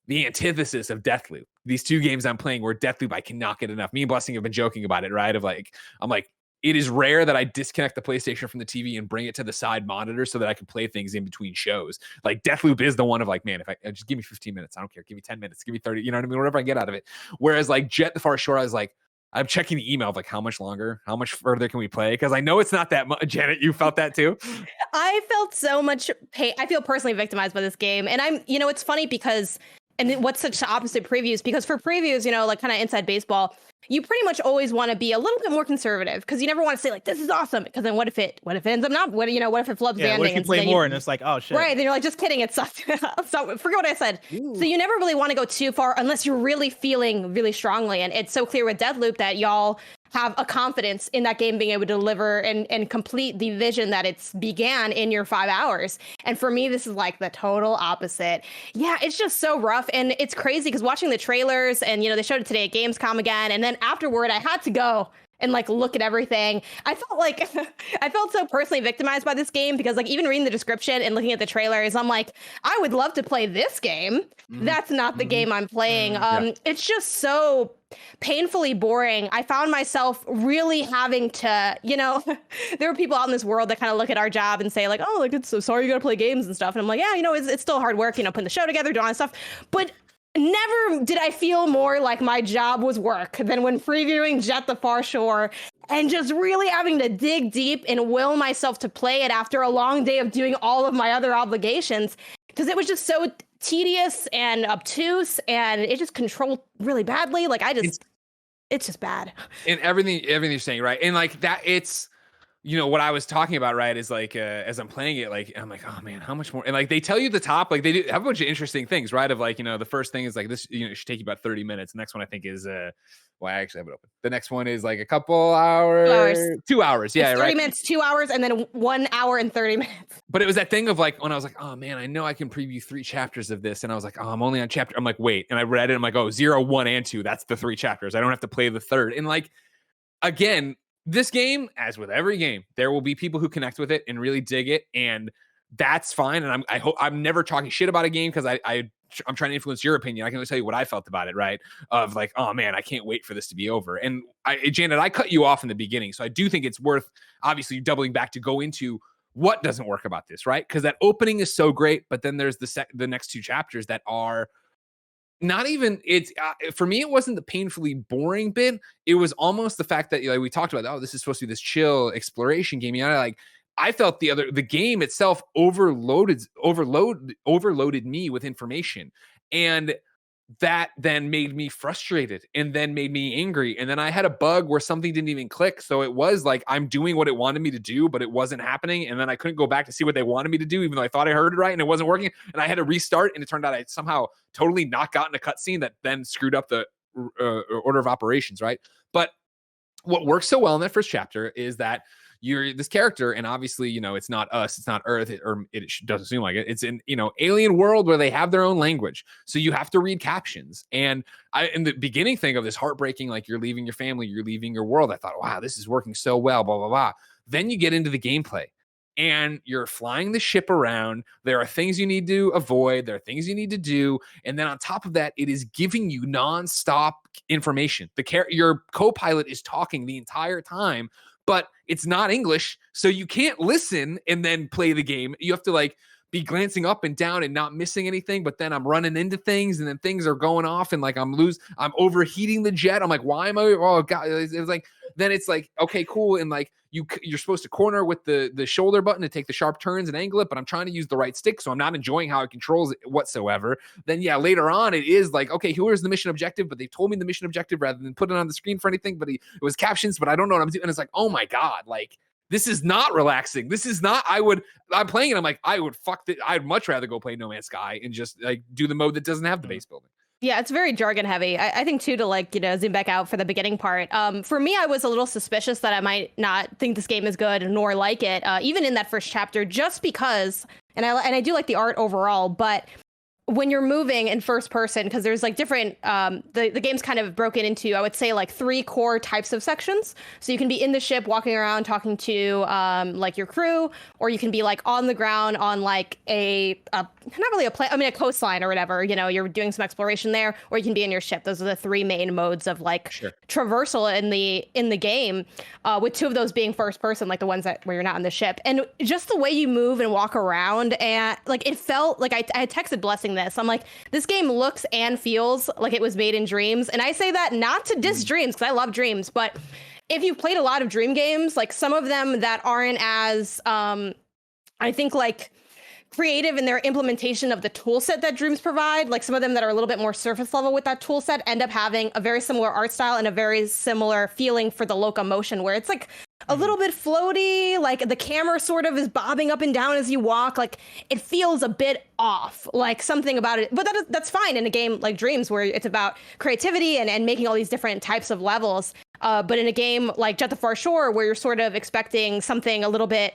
the antithesis of Deathloop. These two games I'm playing where Deathloop I cannot get enough. Me and Blessing have been joking about it, right? Of like I'm like, it is rare that I disconnect the PlayStation from the TV and bring it to the side monitor so that I can play things in between shows. Like Deathloop is the one of like, man, if I just give me 15 minutes, I don't care. Give me 10 minutes, give me 30, you know what I mean? Whatever I get out of it. Whereas like Jett the Far Shore, I was like, I'm checking the email of like, how much longer, how much further can we play? Because I know it's not that much. Janet, you felt that too? I felt so much pain. I feel personally victimized by this game. And I'm, it's funny because, and what's such opposite previews, because for previews, like kind of inside baseball, you pretty much always want to be a little bit more conservative because you never want to say like, this is awesome. Because then what if it ends up not, what if it flubs the ending? What if you play more and it's like, oh shit. Right. Then you're like, just kidding. It sucked. So forget what I said. Ooh. So you never really want to go too far unless you're really feeling really strongly. And it's so clear with Deathloop that y'all have a confidence in that game being able to deliver and complete the vision that it's began in your 5 hours. And for me, this is like the total opposite. Yeah, it's just so rough. And it's crazy because watching the trailers and, they showed it today at Gamescom again. And then afterward, I had to go and like look at everything. I felt like I felt so personally victimized by this game because like even reading the description and looking at the trailers, I'm like, I would love to play this game. That's not the game I'm playing. It's just so painfully boring. I found myself really having to, there are people out in this world that kind of look at our job and say like, oh, like it's so sorry you gotta play games and stuff. And I'm like, yeah, it's still hard work, putting the show together, doing all that stuff. But never did I feel more like my job was work than when previewing Jett the Far Shore and just really having to dig deep and will myself to play it after a long day of doing all of my other obligations because it was just so tedious and obtuse and it just controlled really badly. Like it's just bad. And everything you're saying, right? And like that, it's what I was talking about, right, is like as I'm playing it, like I'm like, oh man, how much more? And like they tell you at the top, like they do have a bunch of interesting things, right? Of like, the first thing is like this, it should take you about 30 minutes. The next one I think is I actually have it open. The next one is like a couple hours. 2 hours. Yeah, it's 30 right. minutes, 2 hours, and then 1 hour and 30 minutes. But it was that thing of like when I was like, oh man, I know I can preview 3 chapters of this. And I was like, oh, I'm only on chapter. I'm like, wait. And I read it. I'm like, oh, 0, 1, and 2. That's the 3 chapters. I don't have to play the third. And like, again, this game, as with every game, there will be people who connect with it and really dig it. And that's fine. And I hope I'm never talking shit about a game because I'm trying to influence your opinion. I can only tell you what I felt about it, right? Of like, oh man, I can't wait for this to be over. And Janet, I cut you off in the beginning, so I do think it's worth obviously doubling back to go into what doesn't work about this, right? Because that opening is so great, but then there's the next 2 chapters that are not even. It's for me, it wasn't the painfully boring bit. It was almost the fact that we talked about. Oh, this is supposed to be this chill exploration game. I felt the game itself overloaded me with information, and that then made me frustrated and then made me angry. And then I had a bug where something didn't even click. So it was like I'm doing what it wanted me to do, but it wasn't happening. And then I couldn't go back to see what they wanted me to do, even though I thought I heard it right and it wasn't working. And I had to restart. And it turned out I somehow totally not gotten a cutscene that then screwed up the order of operations, right? But what works so well in that first chapter is that you're this character, and obviously, it's not us, it's not Earth, or it doesn't seem like it. It's in, alien world where they have their own language. So you have to read captions. And I, in the beginning thing of this heartbreaking, like you're leaving your family, you're leaving your world, I thought, wow, this is working so well, blah, blah, blah. Then you get into the gameplay and you're flying the ship around. There are things you need to avoid. There are things you need to do. And then on top of that, it is giving you nonstop information. Your co-pilot is talking the entire time, but it's not English, so you can't listen and then play the game. You have to be glancing up and down and not missing anything, but then I'm running into things and then things are going off and I'm overheating the jet. I'm like, why am I? Oh God. Then it's like, okay, cool. And you're supposed to corner with the shoulder button to take the sharp turns and angle it, but I'm trying to use the right stick. So I'm not enjoying how it controls it whatsoever. Then later on it is like, okay, here's the mission objective, but they told me the mission objective rather than put it on the screen for anything, but it was captions, but I don't know what I'm doing. And it's like, oh my God, this is not relaxing. This is not, I'm playing it. I'm like, I'd much rather go play No Man's Sky and just do the mode that doesn't have the base building. Yeah, it's very jargon heavy. I think too, to zoom back out for the beginning part. For me, I was a little suspicious that I might not think this game is good nor like it, even in that first chapter, just because, and I do like the art overall, but when you're moving in first person, because there's different, the game's kind of broken into, I would say 3 core types of sections. So you can be in the ship walking around talking to your crew, or you can be on the ground on a not really a coastline or whatever, you're doing some exploration there, or you can be in your ship. Those are the 3 main modes of Sure. traversal in the game, with 2 of those being first person, the ones where you're not on the ship. And just the way you move and walk around, and it felt like I had texted Blessing this. I'm like, this game looks and feels like it was made in Dreams. And I say that not to diss Dreams, because I love Dreams, but if you've played a lot of Dream games, some of them that aren't as, I think creative in their implementation of the tool set that Dreams provide, some of them that are a little bit more surface level with that tool set end up having a very similar art style and a very similar feeling for the locomotion, where it's a little bit floaty, the camera sort of is bobbing up and down as you walk. It feels a bit off, something about it. But that's fine in a game like Dreams, where it's about creativity and making all these different types of levels. But in a game like Jet the Far Shore, where you're sort of expecting something a little bit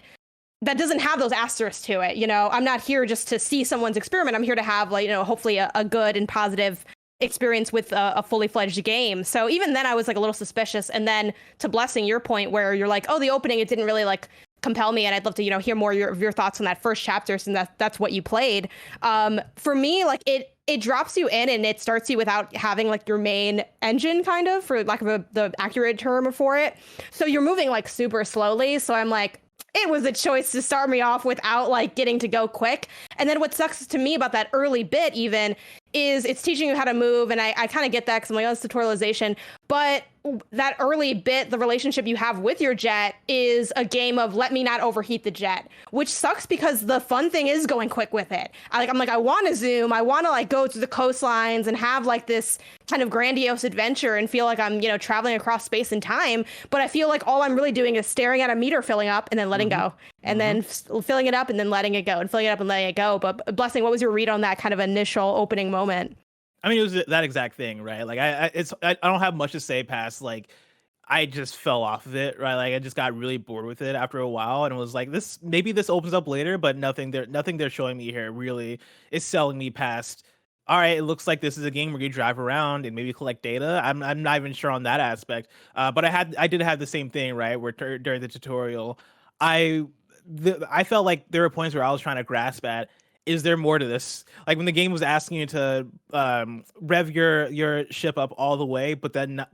that doesn't have those asterisks to it. I'm not here just to see someone's experiment. I'm here to have hopefully a good and positive experience with a fully fledged game. So even then I was a little suspicious. And then to Blessing, your point where you're like, oh, the opening, it didn't really compel me. And I'd love to, hear more of your thoughts on that first chapter, since that's what you played. For me, it drops you in and it starts you without having your main engine, kind of, for lack of the accurate term for it. So you're moving super slowly. So I'm like, it was a choice to start me off without getting to go quick. And then what sucks to me about that early bit even is it's teaching you how to move. And I kind of get that, because I'm like, oh, it's tutorialization. But that early bit, the relationship you have with your jet is a game of let me not overheat the jet, which sucks because the fun thing is going quick with it. I'm like, I want to zoom. I want to go through the coastlines and have this kind of grandiose adventure and feel like I'm, traveling across space and time. But I feel like all I'm really doing is staring at a meter filling up and then letting go, and then filling it up and then letting it go, and filling it up and letting it go. But Blessing, what was your read on that kind of initial opening moment? I mean, it was that exact thing, right? I don't have much to say past I just fell off of it, right? I just got really bored with it after a while, and it was maybe this opens up later, but nothing they're showing me here really is selling me past. All right, it looks like this is a game where you drive around and maybe collect data. I'm not even sure on that aspect, but I did have the same thing, right? Where during the tutorial, I felt like there were points where I was trying to grasp at, is there more to this? Like when the game was asking you to rev your ship up all the way, but then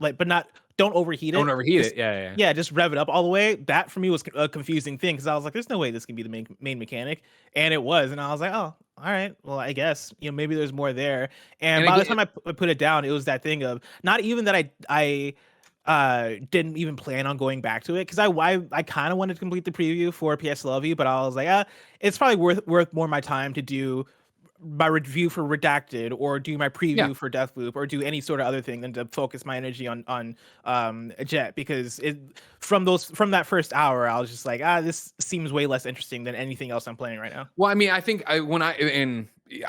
don't overheat it. Don't overheat it. Yeah. Yeah, just rev it up all the way. That for me was a confusing thing because I was like, there's no way this can be the main mechanic, and it was, and I was like, oh, all right, well, I guess maybe there's more there. And by the time I put it down, it was that thing of not even that I didn't even plan on going back to it because I kind of wanted to complete the preview for PS Love You, but I was like, it's probably worth more of my time to do my review for Redacted or do my preview for Deathloop or do any sort of other thing than to focus my energy on Jett, because from that first hour I was just like, this seems way less interesting than anything else I'm playing right now. Well, I mean, I think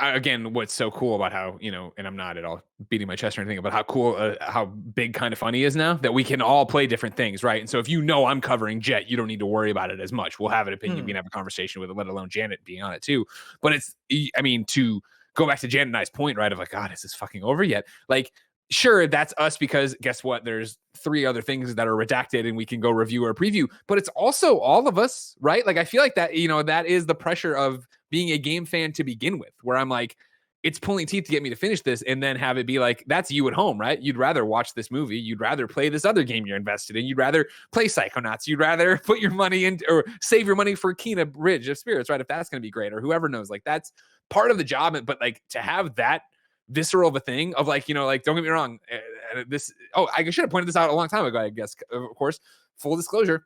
again, what's so cool about how, and I'm not at all beating my chest or anything, but how cool, how big Kind of Funny is now that we can all play different things, right? And so if I'm covering Jett, you don't need to worry about it as much. We'll have an opinion, we can have a conversation with it, let alone Janet being on it too. But to go back to Janet and I's point, right, of like, God, is this fucking over yet? Like, sure, that's us because guess what? There's 3 other things that are redacted and we can go review or preview, but it's also all of us, right? Like, I feel like that, that is the pressure of being a game fan to begin with, where I'm like, it's pulling teeth to get me to finish this and then have it be like, that's you at home, right? You'd rather watch this movie. You'd rather play this other game you're invested in. You'd rather play Psychonauts. You'd rather put your money in or save your money for Kena Bridge of Spirits, right? If that's going to be great, or whoever knows, like that's part of the job. But like to have that visceral of a thing of like, like, don't get me wrong. I should have pointed this out a long time ago, I guess, of course, full disclosure.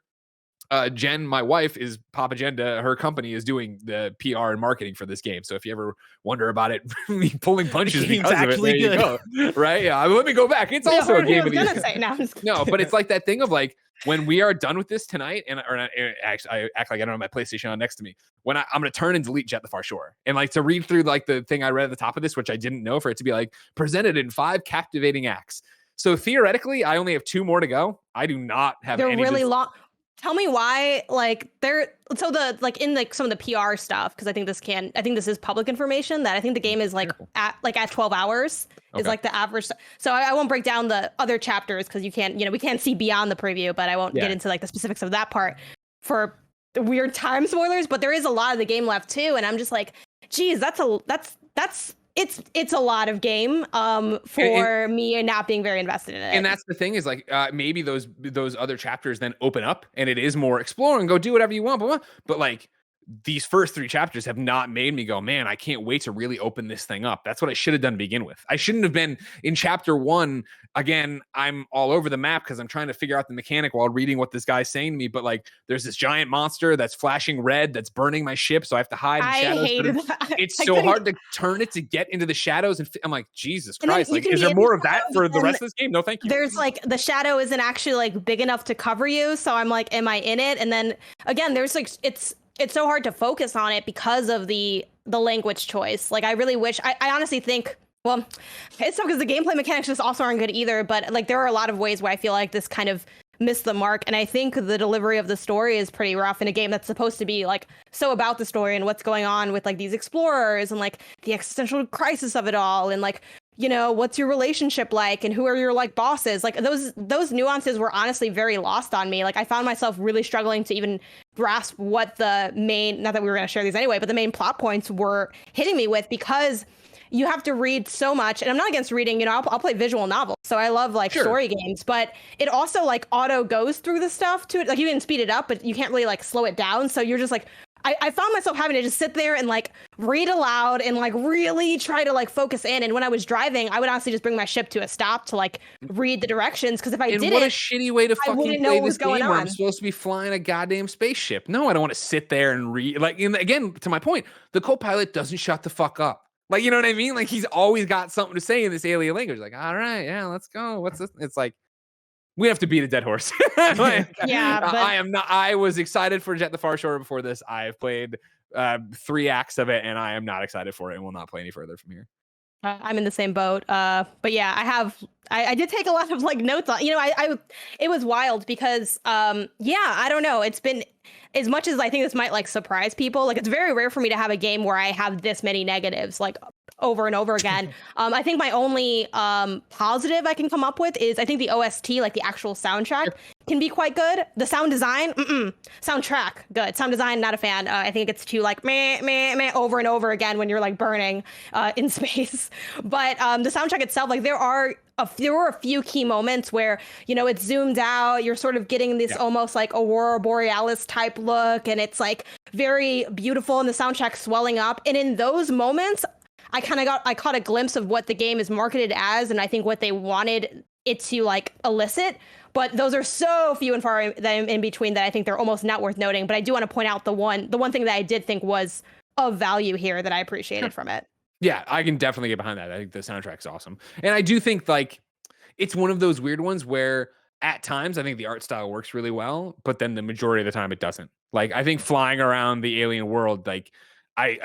Jen, my wife, is Pop Agenda. Her company is doing the PR and marketing for this game. So if you ever wonder about it, me pulling punches because actually of it, there you go. Right? Yeah. Let me go back. It's also a game of the No, but it's like that thing of like when we are done with this tonight, I act like I don't have my PlayStation on next to me. When I'm going to turn and delete Jett the Far Shore and like to read through like the thing I read at the top of this, which I didn't know, for it to be like presented in 5 captivating acts. So theoretically, I only have 2 more to go. I do not have. They're really long. Tell me why, like in some of the PR stuff, because I think this is public information that I think the game is like at 12 hours is like the average. So I won't break down the other chapters because we can't see beyond the preview, but I won't get into like the specifics of that part for the weird time spoilers. But there is a lot of the game left too, and I'm just like, geez, it's a lot of game for me and not being very invested in it. And that's the thing is like maybe those other chapters then open up and it is more explore and go do whatever you want, but like these first 3 chapters have not made me go, man, I can't wait to really open this thing up. That's what I should have done to begin with. I shouldn't have been in chapter 1. Again, I'm all over the map because I'm trying to figure out the mechanic while reading what this guy's saying to me. But like, there's this giant monster that's flashing red that's burning my ship, so I have to hide in shadows. I hated that. It's so hard to turn it to get into the shadows, and I'm like, Jesus Christ! Like, is there more of that for the rest of this game? No, thank you. There's like the shadow isn't actually like big enough to cover you, so I'm like, am I in it? And then again, there's like it's so hard to focus on it because of the language choice. Like, I really wish, I honestly think, well, it's not because the gameplay mechanics just also aren't good either, but like there are a lot of ways where I feel like this kind of missed the mark. And I think the delivery of the story is pretty rough in a game that's supposed to be like so about the story and what's going on with like these explorers and like the existential crisis of it all. And like, what's your relationship like and who are your like bosses? Like those nuances were honestly very lost on me. Like I found myself really struggling to even grasp what the main, not that we were going to share these anyway, but the main plot points were hitting me with, because you have to read so much. And I'm not against reading, I'll play visual novels. So I love like story games, but it also like auto goes through the stuff to it. Like you can speed it up, but you can't really like slow it down. So you're just like, I found myself having to just sit there and like read aloud and like really try to like focus in. And when I was driving, I would honestly just bring my ship to a stop to like read the directions. Because if I didn't, what a shitty way to fucking play this game where I'm on. supposed to be flying a goddamn spaceship. No, I don't want to sit there and read. Like, again, to my point, the co-pilot doesn't shut the fuck up. Like, you know what I mean? Like, he's always got something to say in this alien language. Like, all right, yeah, let's go. What's this? It's like, we have to beat a dead horse. Like, yeah, but I am not. I was excited for Jett the Far Shore before this. I've played 3 acts of it, and I am not excited for it, and will not play any further from here. I'm in the same boat. But yeah, I did take a lot of like notes on. It was wild because I don't know. It's been, as much as I think this might like surprise people, like it's very rare for me to have a game where I have this many negatives like over and over again. I think my only positive I can come up with is I think the OST, like the actual soundtrack, can be quite good. The sound design, soundtrack, good. Sound design, not a fan. I think it's too like meh, meh, meh over and over again when you're like burning in space. But the soundtrack itself, like there were a few key moments where, you know, it's zoomed out. You're sort of getting this almost like Aurora Borealis type look, and it's like very beautiful, and the soundtrack swelling up. And in those moments, I caught a glimpse of what the game is marketed as, and I think what they wanted it to like elicit. But those are so few and far in between that I think they're almost not worth noting. But I do want to point out the one thing that I did think was of value here that I appreciated from it. Yeah, I can definitely get behind that. I think the soundtrack's awesome. And I do think like it's one of those weird ones where at times I think the art style works really well, but then the majority of the time it doesn't. Like I think flying around the alien world, like I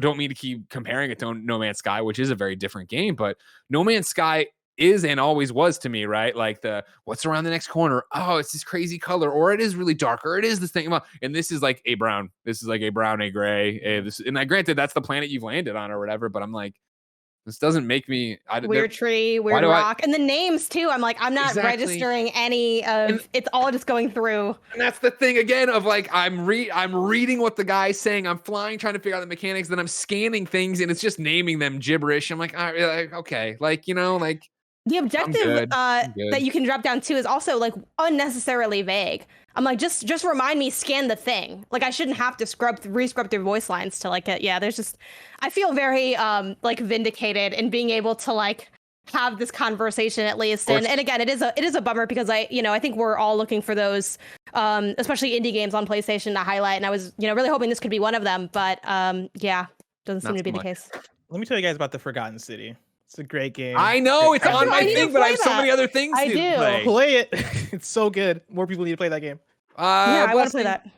don't mean to keep comparing it to No Man's Sky, which is a very different game, but No Man's Sky is and always was to me, right? Like the what's around the next corner. Oh, it's this crazy color, or it is really dark, or it is this thing. And this is like a brown. This is like a brown, a gray. And I granted that's the planet you've landed on or whatever, but I'm like, this doesn't make me weird tree, weird rock, and the names too. I'm like, I'm not registering any of. It's all just going through. And that's the thing again of like I'm reading what the guy's saying. I'm flying, trying to figure out the mechanics. Then I'm scanning things, and it's just naming them gibberish. I'm like, all right, okay, like you know, like. The objective that you can drop down to is also like unnecessarily vague. I'm like, just remind me, scan the thing. Like I shouldn't have to re-scrub through voice lines to like it. Yeah, there's just, I feel very like vindicated in being able to like have this conversation at least. And again, it is a bummer because I think we're all looking for those, especially indie games on PlayStation to highlight. And I was, really hoping this could be one of them, but yeah, doesn't seem to be the case. Let me tell you guys about the Forgotten City. It's a great game. I know it's on my thing, but I have so many other things to play. Play it. It's so good. More people need to play that game. Yeah, I want to play that.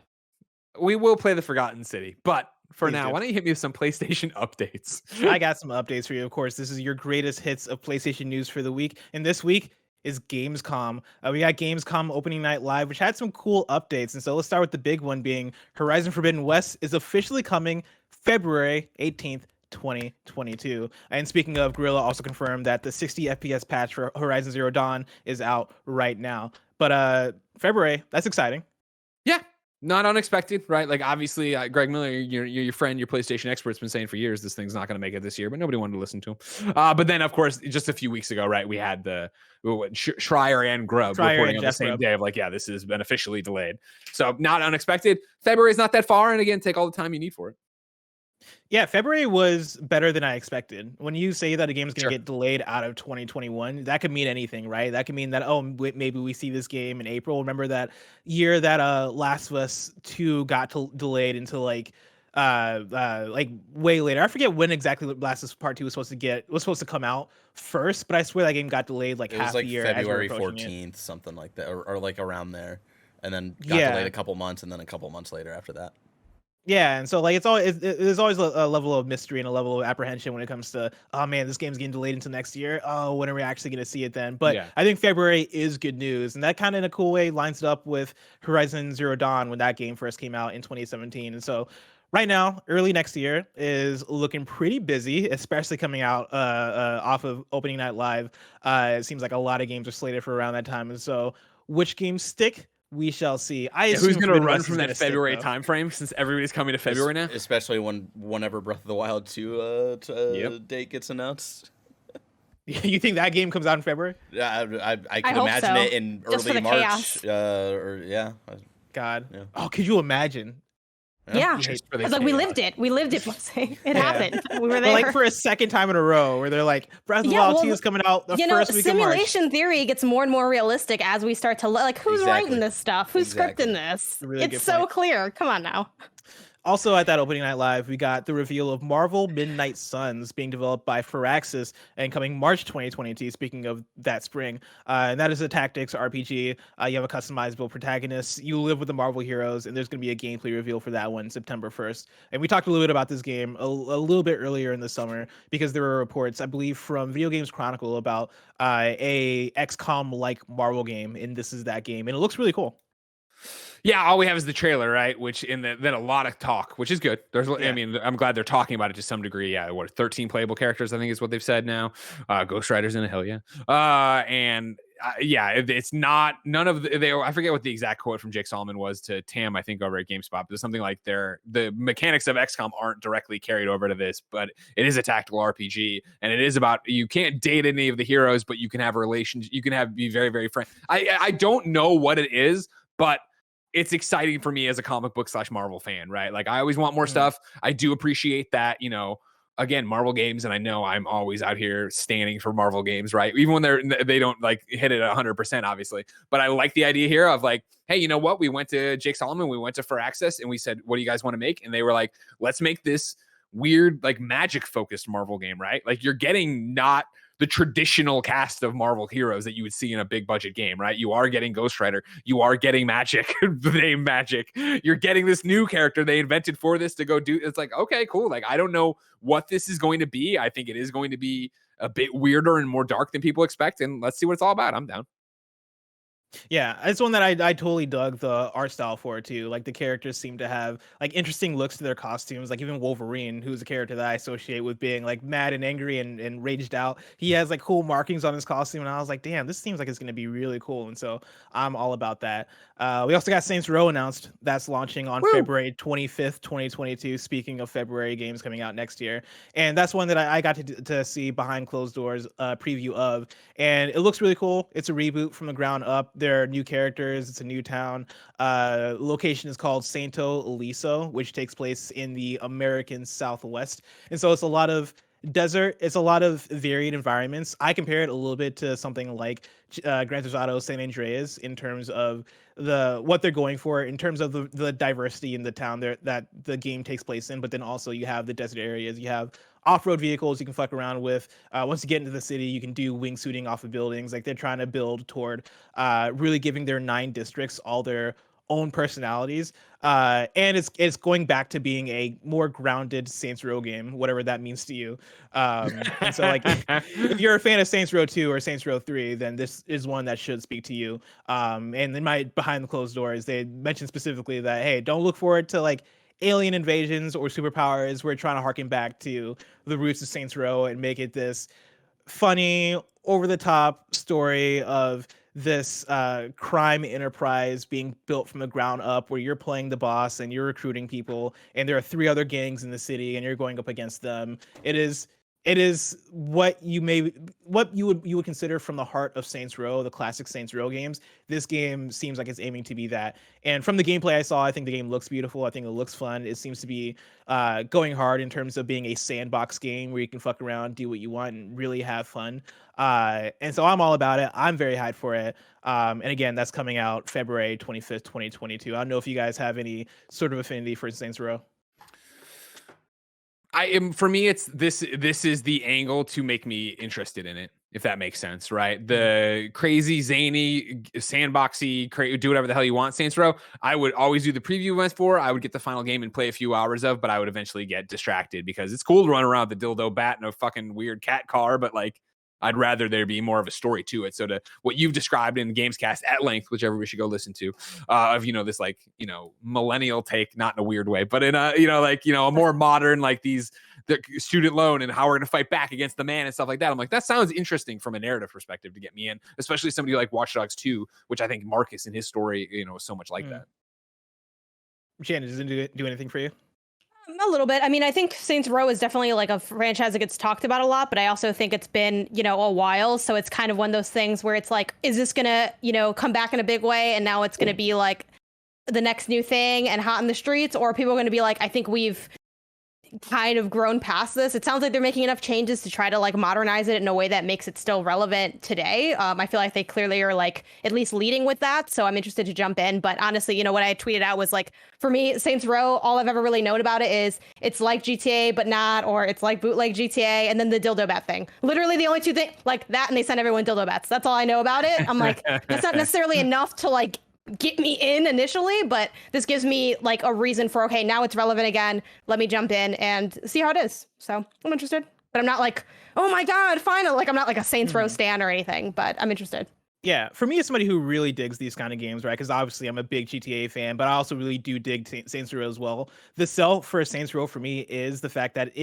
We will play the Forgotten City, but for now, why don't you hit me with some PlayStation updates? I got some updates for you. Of course, this is your greatest hits of PlayStation news for the week, and this week is Gamescom. We got Gamescom opening night live, which had some cool updates. And so let's start with the big one being Horizon Forbidden West is officially coming February 18th. 2022. And speaking of, Guerrilla also confirmed that the 60 FPS patch for Horizon Zero Dawn is out right now. But February, that's exciting. Yeah, not unexpected, right? Like obviously, Greg Miller, your friend, your PlayStation expert's been saying for years this thing's not going to make it this year, but nobody wanted to listen to him. But then, of course, just a few weeks ago, right, we had the Schreier and Grubb reporting on the same day of like, yeah, this has been officially delayed. So not unexpected. February is not that far, and again, take all the time you need for it. Yeah, February was better than I expected. When you say that a game is going to get delayed out of 2021, that could mean anything, right? That could mean that, maybe we see this game in April. Remember that year that Last of Us 2 got delayed into like way later. I forget when exactly Last of Us Part 2 was supposed to come out first, but I swear that game got delayed like half a year. February 14th, something like that, or like around there, and then got delayed a couple months, and then a couple months later after that. Yeah, and so like there's always a level of mystery and a level of apprehension when it comes to, oh man, this game's getting delayed into next year. Oh, when are we actually going to see it then? But I think February is good news, and that kind of in a cool way lines it up with Horizon Zero Dawn when that game first came out in 2017. And so right now, early next year is looking pretty busy, especially coming out off of opening night live. It seems like a lot of games are slated for around that time, and so which games stick? We shall see. Who's going to run from that February timeframe since everybody's coming to February now? Especially whenever Breath of the Wild 2 date gets announced. You think that game comes out in February? I could imagine it in early March. God. Yeah. Oh, could you imagine? Yeah, it's like we lived it. It happened. We were there. Like for a second time in a row where they're like, Breath of the Wild 2 is coming out the first week of March. Simulation theory gets more and more realistic as we start to like, who's writing this stuff? Who's scripting this? Really it's so clear. Come on now. Also at that opening night live, we got the reveal of Marvel Midnight Suns being developed by Firaxis and coming March 2022, speaking of that spring. And that is a tactics RPG. You have a customizable protagonist. You live with the Marvel heroes, and there's going to be a gameplay reveal for that one September 1st. And we talked a little bit about this game a little bit earlier in the summer because there were reports, I believe, from Video Games Chronicle about a XCOM-like Marvel game, and this is that game. And it looks really cool. Yeah, all we have is the trailer, right? Which then a lot of talk, which is good. I mean, I'm glad they're talking about it to some degree. Yeah, 13 playable characters, I think is what they've said now. Ghost Rider's in it, hell yeah. And it's not none of they. I forget what the exact quote from Jake Solomon was to Tam, I think, over at GameSpot. But it's something like the mechanics of XCOM aren't directly carried over to this, but it is a tactical RPG, and it is about you can't date any of the heroes, but you can have relations. You can be very, very friend. I don't know what it is, but it's exciting for me as a comic book / Marvel fan, right? Like I always want more stuff. I do appreciate that, again, Marvel games, and I know I'm always out here standing for Marvel games, right? Even when they don't like hit it 100%, obviously. But I like the idea here of like, hey, you know what? We went to Jake Solomon, we went to For Access, and we said, what do you guys want to make? And they were like, let's make this weird, like magic focused Marvel game, right? Like you're getting not the traditional cast of Marvel heroes that you would see in a big budget game, right? You are getting Ghost Rider. You are getting Magic, the name Magic. You're getting this new character they invented for this to go do. It's like, okay, cool. Like, I don't know what this is going to be. I think it is going to be a bit weirder and more dark than people expect. And let's see what it's all about. I'm down. Yeah, it's one that I totally dug the art style for too. Like the characters seem to have like interesting looks to their costumes. Like even Wolverine, who's a character that I associate with being like mad and angry and raged out. He has like cool markings on his costume, and I was like, damn, this seems like it's gonna be really cool. And so I'm all about that. We also got Saints Row announced. That's launching on February 25th, 2022. Speaking of February games coming out next year, and that's one that I got to see behind closed doors preview of, and it looks really cool. It's a reboot from the ground up. There are new characters. It's a new town. Location is called Santo Eliso, which takes place in the American Southwest. And so it's a lot of desert. It's a lot of varied environments. I compare it a little bit to something like Grand Theft Auto San Andreas in terms of what they're going for, in terms of the diversity in the town there that the game takes place in. But then also you have the desert areas. You have off-road vehicles you can fuck around with. Once you get into the city, you can do wingsuiting off of buildings. Like they're trying to build toward really giving their 9 districts all their own personalities. And it's going back to being a more grounded Saints Row game, whatever that means to you. And so like if you're a fan of Saints Row 2 or Saints Row 3, then this is one that should speak to you. And in my behind the closed doors, they mentioned specifically that, hey, don't look forward to like alien invasions or superpowers. We're trying to harken back to the roots of Saints Row and make it this funny, over-the-top story of this crime enterprise being built from the ground up, where you're playing the boss and you're recruiting people, and there are 3 other gangs in the city and you're going up against them. It is what you would consider from the heart of Saints Row, the classic Saints Row games. This game seems like it's aiming to be that. And from the gameplay I saw, I think the game looks beautiful. I think it looks fun. It seems to be going hard in terms of being a sandbox game where you can fuck around, do what you want, and really have fun. And so I'm all about it. I'm very hyped for it. And again, that's coming out February 25th, 2022. I don't know if you guys have any sort of affinity for Saints Row. For me, it's this is the angle to make me interested in it, if that makes sense, right? The crazy, zany, sandboxy, do whatever the hell you want Saints Row, I would always do the preview events for. I would get the final game and play a few hours of, but I would eventually get distracted because it's cool to run around with the dildo bat and a fucking weird cat car, but like I'd rather there be more of a story to it. So to what you've described in the Gamescast at length, which everybody should go listen to, of, this like, millennial take, not in a weird way, but in a, a more modern, like the student loan and how we're going to fight back against the man and stuff like that. I'm like, that sounds interesting from a narrative perspective to get me in, especially somebody like Watch Dogs 2, which I think Marcus in his story, is so much like that. Shannon, does it do anything for you? A little bit. I mean, I think Saints Row is definitely like a franchise that gets talked about a lot, but I also think it's been, a while. So it's kind of one of those things where it's like, is this going to, come back in a big way? And now it's going to be like the next new thing and hot in the streets, or are people going to be like, I think we've kind of grown past this. It sounds like they're making enough changes to try to like modernize it in a way that makes it still relevant today. I feel like they clearly are like at least leading with that. So I'm interested to jump in. But honestly, what I tweeted out was like, for me, Saints Row, all I've ever really known about it is it's like GTA, but not, or it's like bootleg GTA, and then the dildo bat thing. Literally the only 2 things like that, and they send everyone dildo bats. That's all I know about it. I'm like, that's not necessarily enough to like get me in initially, but this gives me like a reason for, okay, now it's relevant again. Let me jump in and see how it is. So I'm interested, but I'm not like, oh my God, finally. Like I'm not like a Saints Row stan or anything, but I'm interested. Yeah, for me, as somebody who really digs these kind of games, right? Because obviously I'm a big GTA fan, but I also really do dig Saints Row as well. The sell for Saints Row for me is the fact that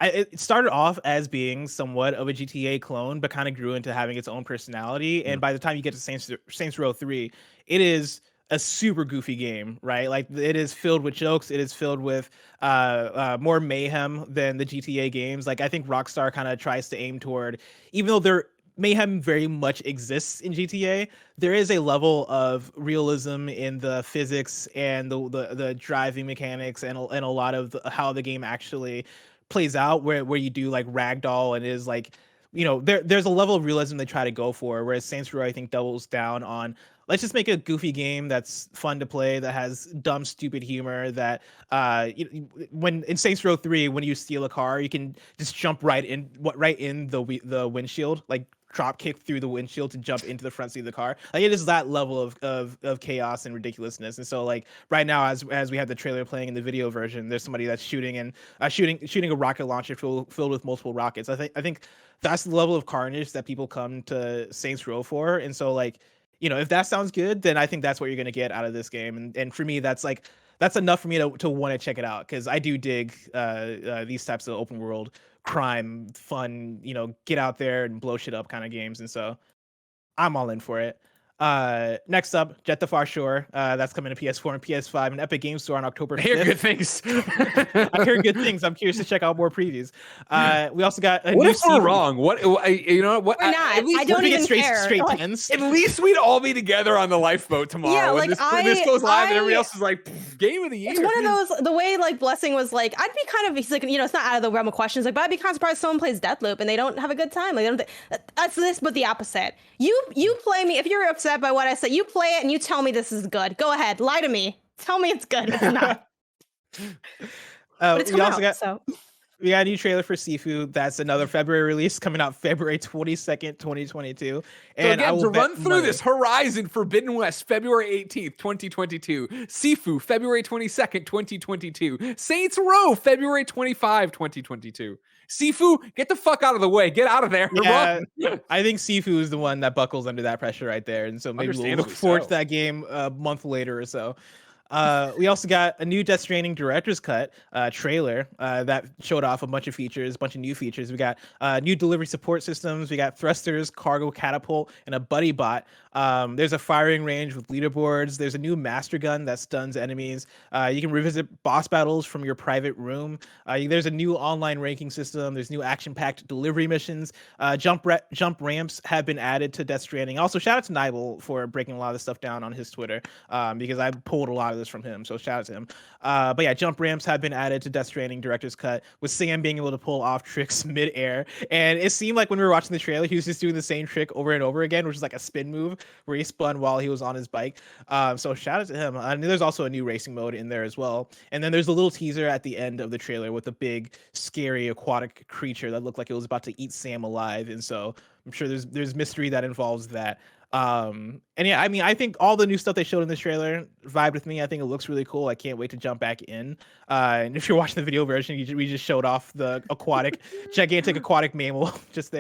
It started off as being somewhat of a GTA clone, but kind of grew into having its own personality. And by the time you get to Saints Row 3, it is a super goofy game, right? Like it is filled with jokes. It is filled with more mayhem than the GTA games. Like I think Rockstar kind of tries to aim toward, even though their mayhem very much exists in GTA, there is a level of realism in the physics and the driving mechanics and a lot of how the game actually plays out, where you do like ragdoll and it is like, there's a level of realism they try to go for, whereas Saints Row I think doubles down on, let's just make a goofy game that's fun to play, that has dumb stupid humor, that when in Saints Row 3 when you steal a car you can just jump right in the windshield, like drop kick through the windshield to jump into the front seat of the car. Like it is that level of chaos and ridiculousness. And so like right now, as we have the trailer playing in the video version, there's somebody that's shooting a rocket launcher filled with multiple rockets. I think that's the level of carnage that people come to Saints Row for. And so like, if that sounds good, then I think that's what you're gonna get out of this game. And for me, that's enough for me to want to check it out, because I do dig these types of open world crime, fun, get out there and blow shit up kind of games. And so I'm all in for it. Next up, Jett the Far Shore. That's coming to PS4 and PS5 and Epic Games Store on October 5th. I hear good things. I hear good things. I'm curious to check out more previews. We also got what if we're wrong? What you know what? We're not. I don't even care. Straight like, tens. At least we'd all be together on the lifeboat tomorrow. Yeah, when like this goes live and everybody else is like, game of the year. It's one of those, the way like Blessing was like, I'd be kind of, he's like, it's not out of the realm of questions, like, but I'd be kind of surprised someone plays Deathloop and they don't have a good time. Like, that's this, but the opposite. You play me, if you're upset by what I said, you play it and you tell me this is good. Go ahead, lie to me. Tell me it's good. It's not. But it's coming out, so. We got a new trailer for Sifu. That's another February release, coming out February 22nd, 2022. And so again, to run through this, Horizon Forbidden West, February 18th, 2022. Sifu, February 22nd, 2022. Saints Row, February 25, 2022. Sifu, get the fuck out of the way. Get out of there. Yeah, I think Sifu is the one that buckles under that pressure right there. And so maybe we'll look forward to that game a month later or so. We also got a new Death Stranding director's cut trailer that showed off a bunch of new features. We got new delivery support systems. We got thrusters, cargo catapult, and a buddy bot. There's a firing range with leaderboards. There's a new master gun that stuns enemies. You can revisit boss battles from your private room. There's a new online ranking system. There's new action-packed delivery missions. Jump ramps have been added to Death Stranding. Also, shout out to Nibel for breaking a lot of this stuff down on his Twitter, because I pulled a lot of this from him, so shout out to him. But yeah, jump ramps have been added to Death Stranding director's cut, with Sam being able to pull off tricks mid-air. And it seemed like when we were watching the trailer, he was just doing the same trick over and over again, which is like a spin move where he spun while he was on his bike. So shout out to him. And there's also a new racing mode in there as well. And then there's a little teaser at the end of the trailer with a big, scary aquatic creature that looked like it was about to eat Sam alive. And so I'm sure there's mystery that involves that. And yeah, I mean, I think all the new stuff they showed in this trailer vibed with me. I think it looks really cool. I can't wait to jump back in. And if you're watching the video version, we just showed off the gigantic aquatic mammal just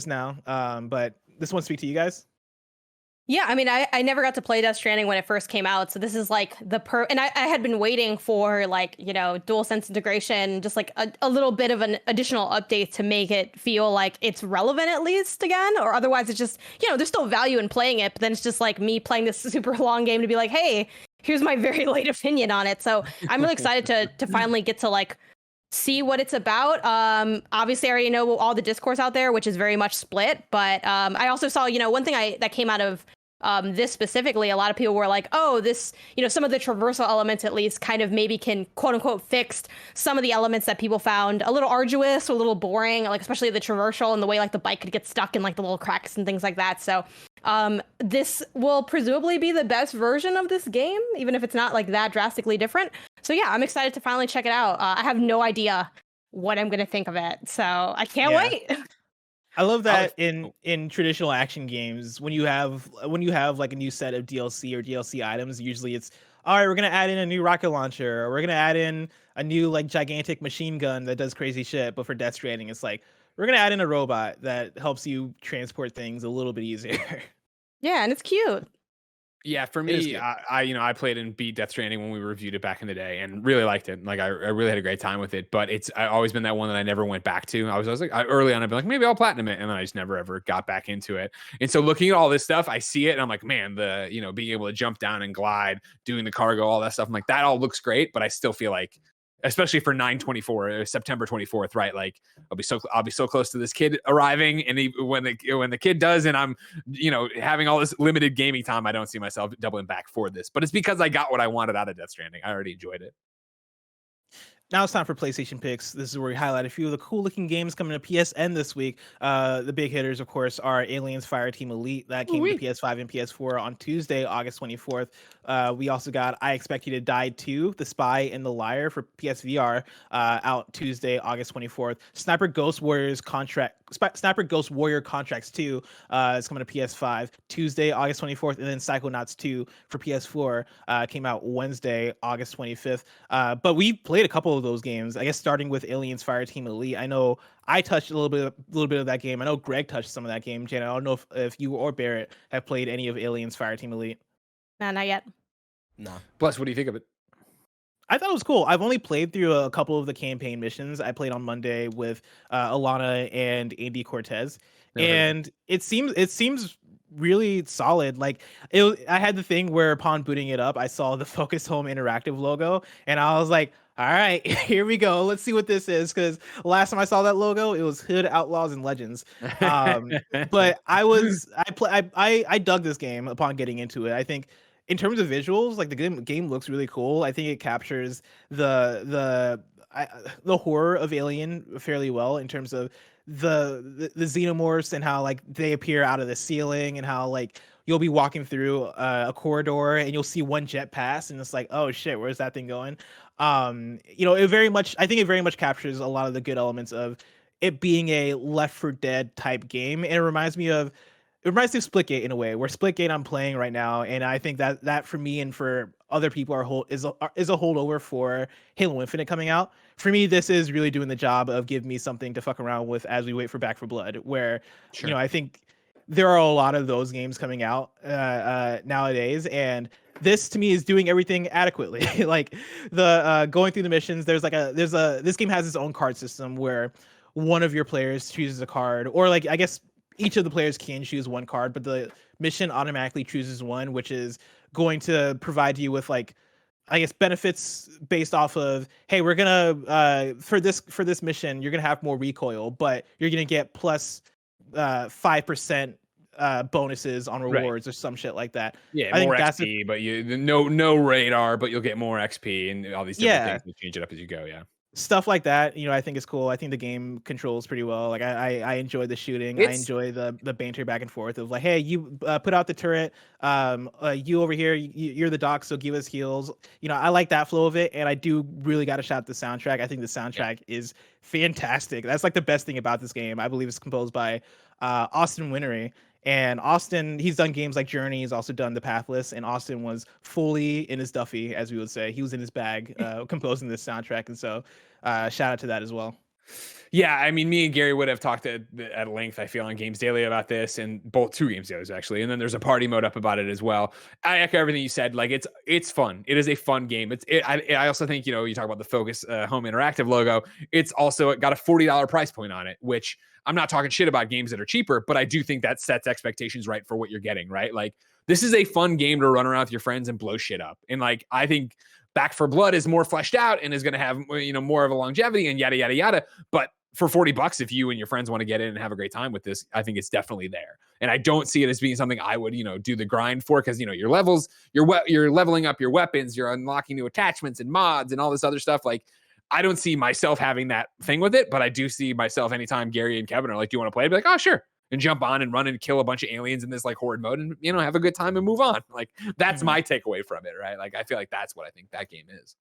now. But this one speak to you guys. Yeah, I mean, I never got to play Death Stranding when it first came out, so this is like and I had been waiting for like, DualSense integration, just like a little bit of an additional update to make it feel like it's relevant at least again, or otherwise it's just, there's still value in playing it, but then it's just like me playing this super long game to be like, hey, here's my very late opinion on it. So I'm really excited to finally get to like see what it's about. Obviously I already know all the discourse out there, which is very much split, but I also saw, one thing that came out of this specifically, a lot of people were like, oh, this, some of the traversal elements at least kind of maybe can quote unquote fix some of the elements that people found a little arduous or a little boring, like especially the traversal and the way like the bike could get stuck in like the little cracks and things like that. So this will presumably be the best version of this game, even if it's not like that drastically different. So yeah, I'm excited to finally check it out. I have no idea what I'm going to think of it, so I can't wait. I love that in traditional action games, when you have like a new set of DLC or DLC items, usually it's, all right, we're going to add in a new rocket launcher, or we're going to add in a new like gigantic machine gun that does crazy shit. But for Death Stranding, it's like, we're going to add in a robot that helps you transport things a little bit easier. Yeah, and it's cute. Yeah, for me, I played and beat Death Stranding when we reviewed it back in the day, and really liked it. Like I really had a great time with it. But I've always been that one that I never went back to. I was like early on, I'd be like, maybe I'll platinum it, and then I just never ever got back into it. And so looking at all this stuff, I see it, and I'm like, man, being able to jump down and glide, doing the cargo, all that stuff, I'm like, that all looks great. But I still feel like, especially for 9/24, September 24th, right? Like I'll be so close to this kid arriving, and when the kid does, and I'm having all this limited gaming time, I don't see myself doubling back for this. But it's because I got what I wanted out of Death Stranding. I already enjoyed it. Now it's time for PlayStation picks. This is where we highlight a few of the cool looking games coming to PSN this week. The big hitters, of course, are Aliens Fireteam Elite. That came to PS5 and PS4 on Tuesday, August 24th. We also got I Expect You to Die 2, The Spy and the Liar for PSVR, out Tuesday, August 24th. Sniper Ghost Warrior Contracts 2 is coming to PS5 Tuesday, August 24th. And then Psychonauts 2 for PS4 came out Wednesday, August 25th. But we played a couple of those games, I guess, starting with Aliens Fireteam Elite. I know I touched a little bit of that game. I know Greg touched some of that game. Jenna, I don't know if you or Barrett have played any of Aliens Fireteam Elite. Nah, not yet. No. Plus, what do you think of it? I thought it was cool. I've only played through a couple of the campaign missions. I played on Monday with Alana and Andy Cortez, and it seems really solid. Like I had the thing where upon booting it up, I saw the Focus Home Interactive logo, and I was like, all right, here we go. Let's see what this is. Because last time I saw that logo, it was Hood, Outlaws, and Legends. But I dug this game upon getting into it. I think in terms of visuals, like the game looks really cool. I think it captures the horror of Alien fairly well in terms of the xenomorphs and how like they appear out of the ceiling, and how like you'll be walking through a corridor and you'll see one jet pass, and it's like, oh shit, where's that thing going? I think it very much captures a lot of the good elements of it being a Left 4 Dead type game. And it reminds me of Splitgate in a way, where Splitgate I'm playing right now, and I think that for me and for other people is a holdover for Halo Infinite coming out. For me, this is really doing the job of giving me something to fuck around with as we wait for Back 4 Blood, where I think there are a lot of those games coming out nowadays, and this to me is doing everything adequately. Like the going through the missions, this game has its own card system where one of your players chooses a card, or like I guess each of the players can choose one card, but the mission automatically chooses one, which is going to provide you with like, I guess, benefits based off of, hey, we're gonna for this mission, you're gonna have more recoil, but you're gonna get plus 5% bonuses on rewards, right, or some shit like that. Yeah, I more think XP, but no radar, but you'll get more XP and all these different things. You change it up as you go. Yeah. Stuff like that, I think is cool. I think the game controls pretty well. Like I enjoy the shooting. I enjoy the banter back and forth of like, hey, you put out the turret. You over here, you're the doc, so give us heals. I like that flow of it, and I do really got to shout the soundtrack. I think the soundtrack is fantastic. That's like the best thing about this game. I believe it's composed by Austin Wintory. And Austin, he's done games like Journey. He's also done The Pathless. And Austin was fully in his Duffy, as we would say. He was in his bag composing this soundtrack. And so shout out to that as well. Yeah, I mean, me and Gary would have talked at length, I feel, on Games Daily about this, and two Games Dailies, actually. And then there's a party mode up about it as well. I echo everything you said. Like, it's fun. It is a fun game. I also think, you talk about the Focus Home Interactive logo. It's also got a $40 price point on it, which I'm not talking shit about games that are cheaper, but I do think that sets expectations right for what you're getting, right? Like, this is a fun game to run around with your friends and blow shit up. And like, I think Back 4 Blood is more fleshed out and is going to have, more of a longevity and yada, yada, yada. But for $40, if you and your friends want to get in and have a great time with this, I think it's definitely there. And I don't see it as being something I would, do the grind for, because, your levels, you're leveling up your weapons, you're unlocking new attachments and mods and all this other stuff. Like, I don't see myself having that thing with it, but I do see myself anytime Gary and Kevin are like, do you want to play? I'd be like, oh, sure. And jump on and run and kill a bunch of aliens in this like horde mode and, have a good time and move on. Like, that's my takeaway from it, right? Like, I feel like that's what I think that game is.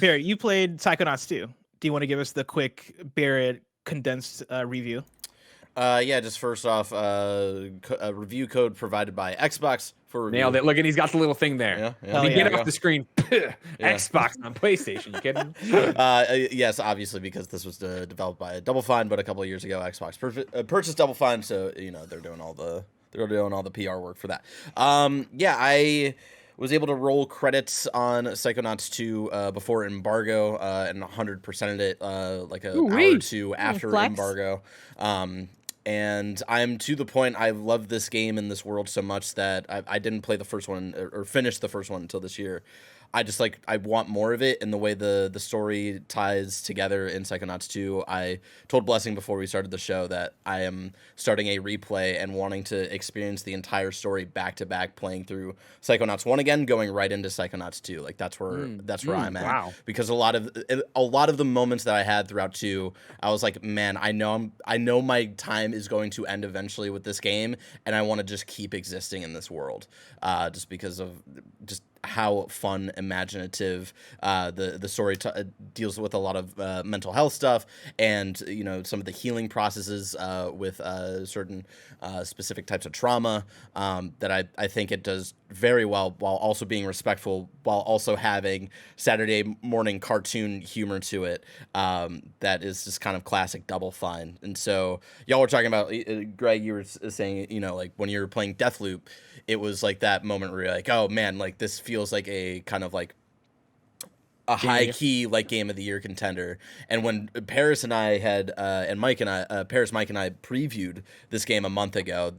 Barrett, you played Psychonauts 2. Do you want to give us the quick Barrett condensed review? Yeah, just first off, a review code provided by Xbox for review. Nailed it. Look, and he's got the little thing there. Yeah. Get off the screen. Xbox on PlayStation. You kidding? Yes, obviously, because this was developed by Double Fine, but a couple of years ago, Xbox purchased Double Fine, so they're doing all the They're doing all the PR work for that. Yeah, I was able to roll credits on Psychonauts 2 before embargo and 100%ed it like an hour or two after flex. embargo. And I'm to the point, I love this game and this world so much that I didn't play the first one or finish the first one until this year. I want more of it, and the way the story ties together in Psychonauts 2. I told Blessing before we started the show that I am starting a replay and wanting to experience the entire story back to back, playing through Psychonauts 1 again, going right into Psychonauts 2. Like that's where I'm at. Wow. Because a lot of the moments that I had throughout 2, I was like, man, I know my time is going to end eventually with this game, and I want to just keep existing in this world, just because of just how fun, imaginative the story deals with a lot of mental health stuff, and some of the healing processes with certain specific types of trauma that I think it does very well, while also being respectful, while also having Saturday morning cartoon humor to it that is just kind of classic Double Fine. And so y'all were talking about, Greg, you were saying, like when you were playing Deathloop, it was like that moment where you're like, oh man, like this feels like a kind of like a high key like game of the year contender. And when Paris and I had Mike and I previewed this game a month ago,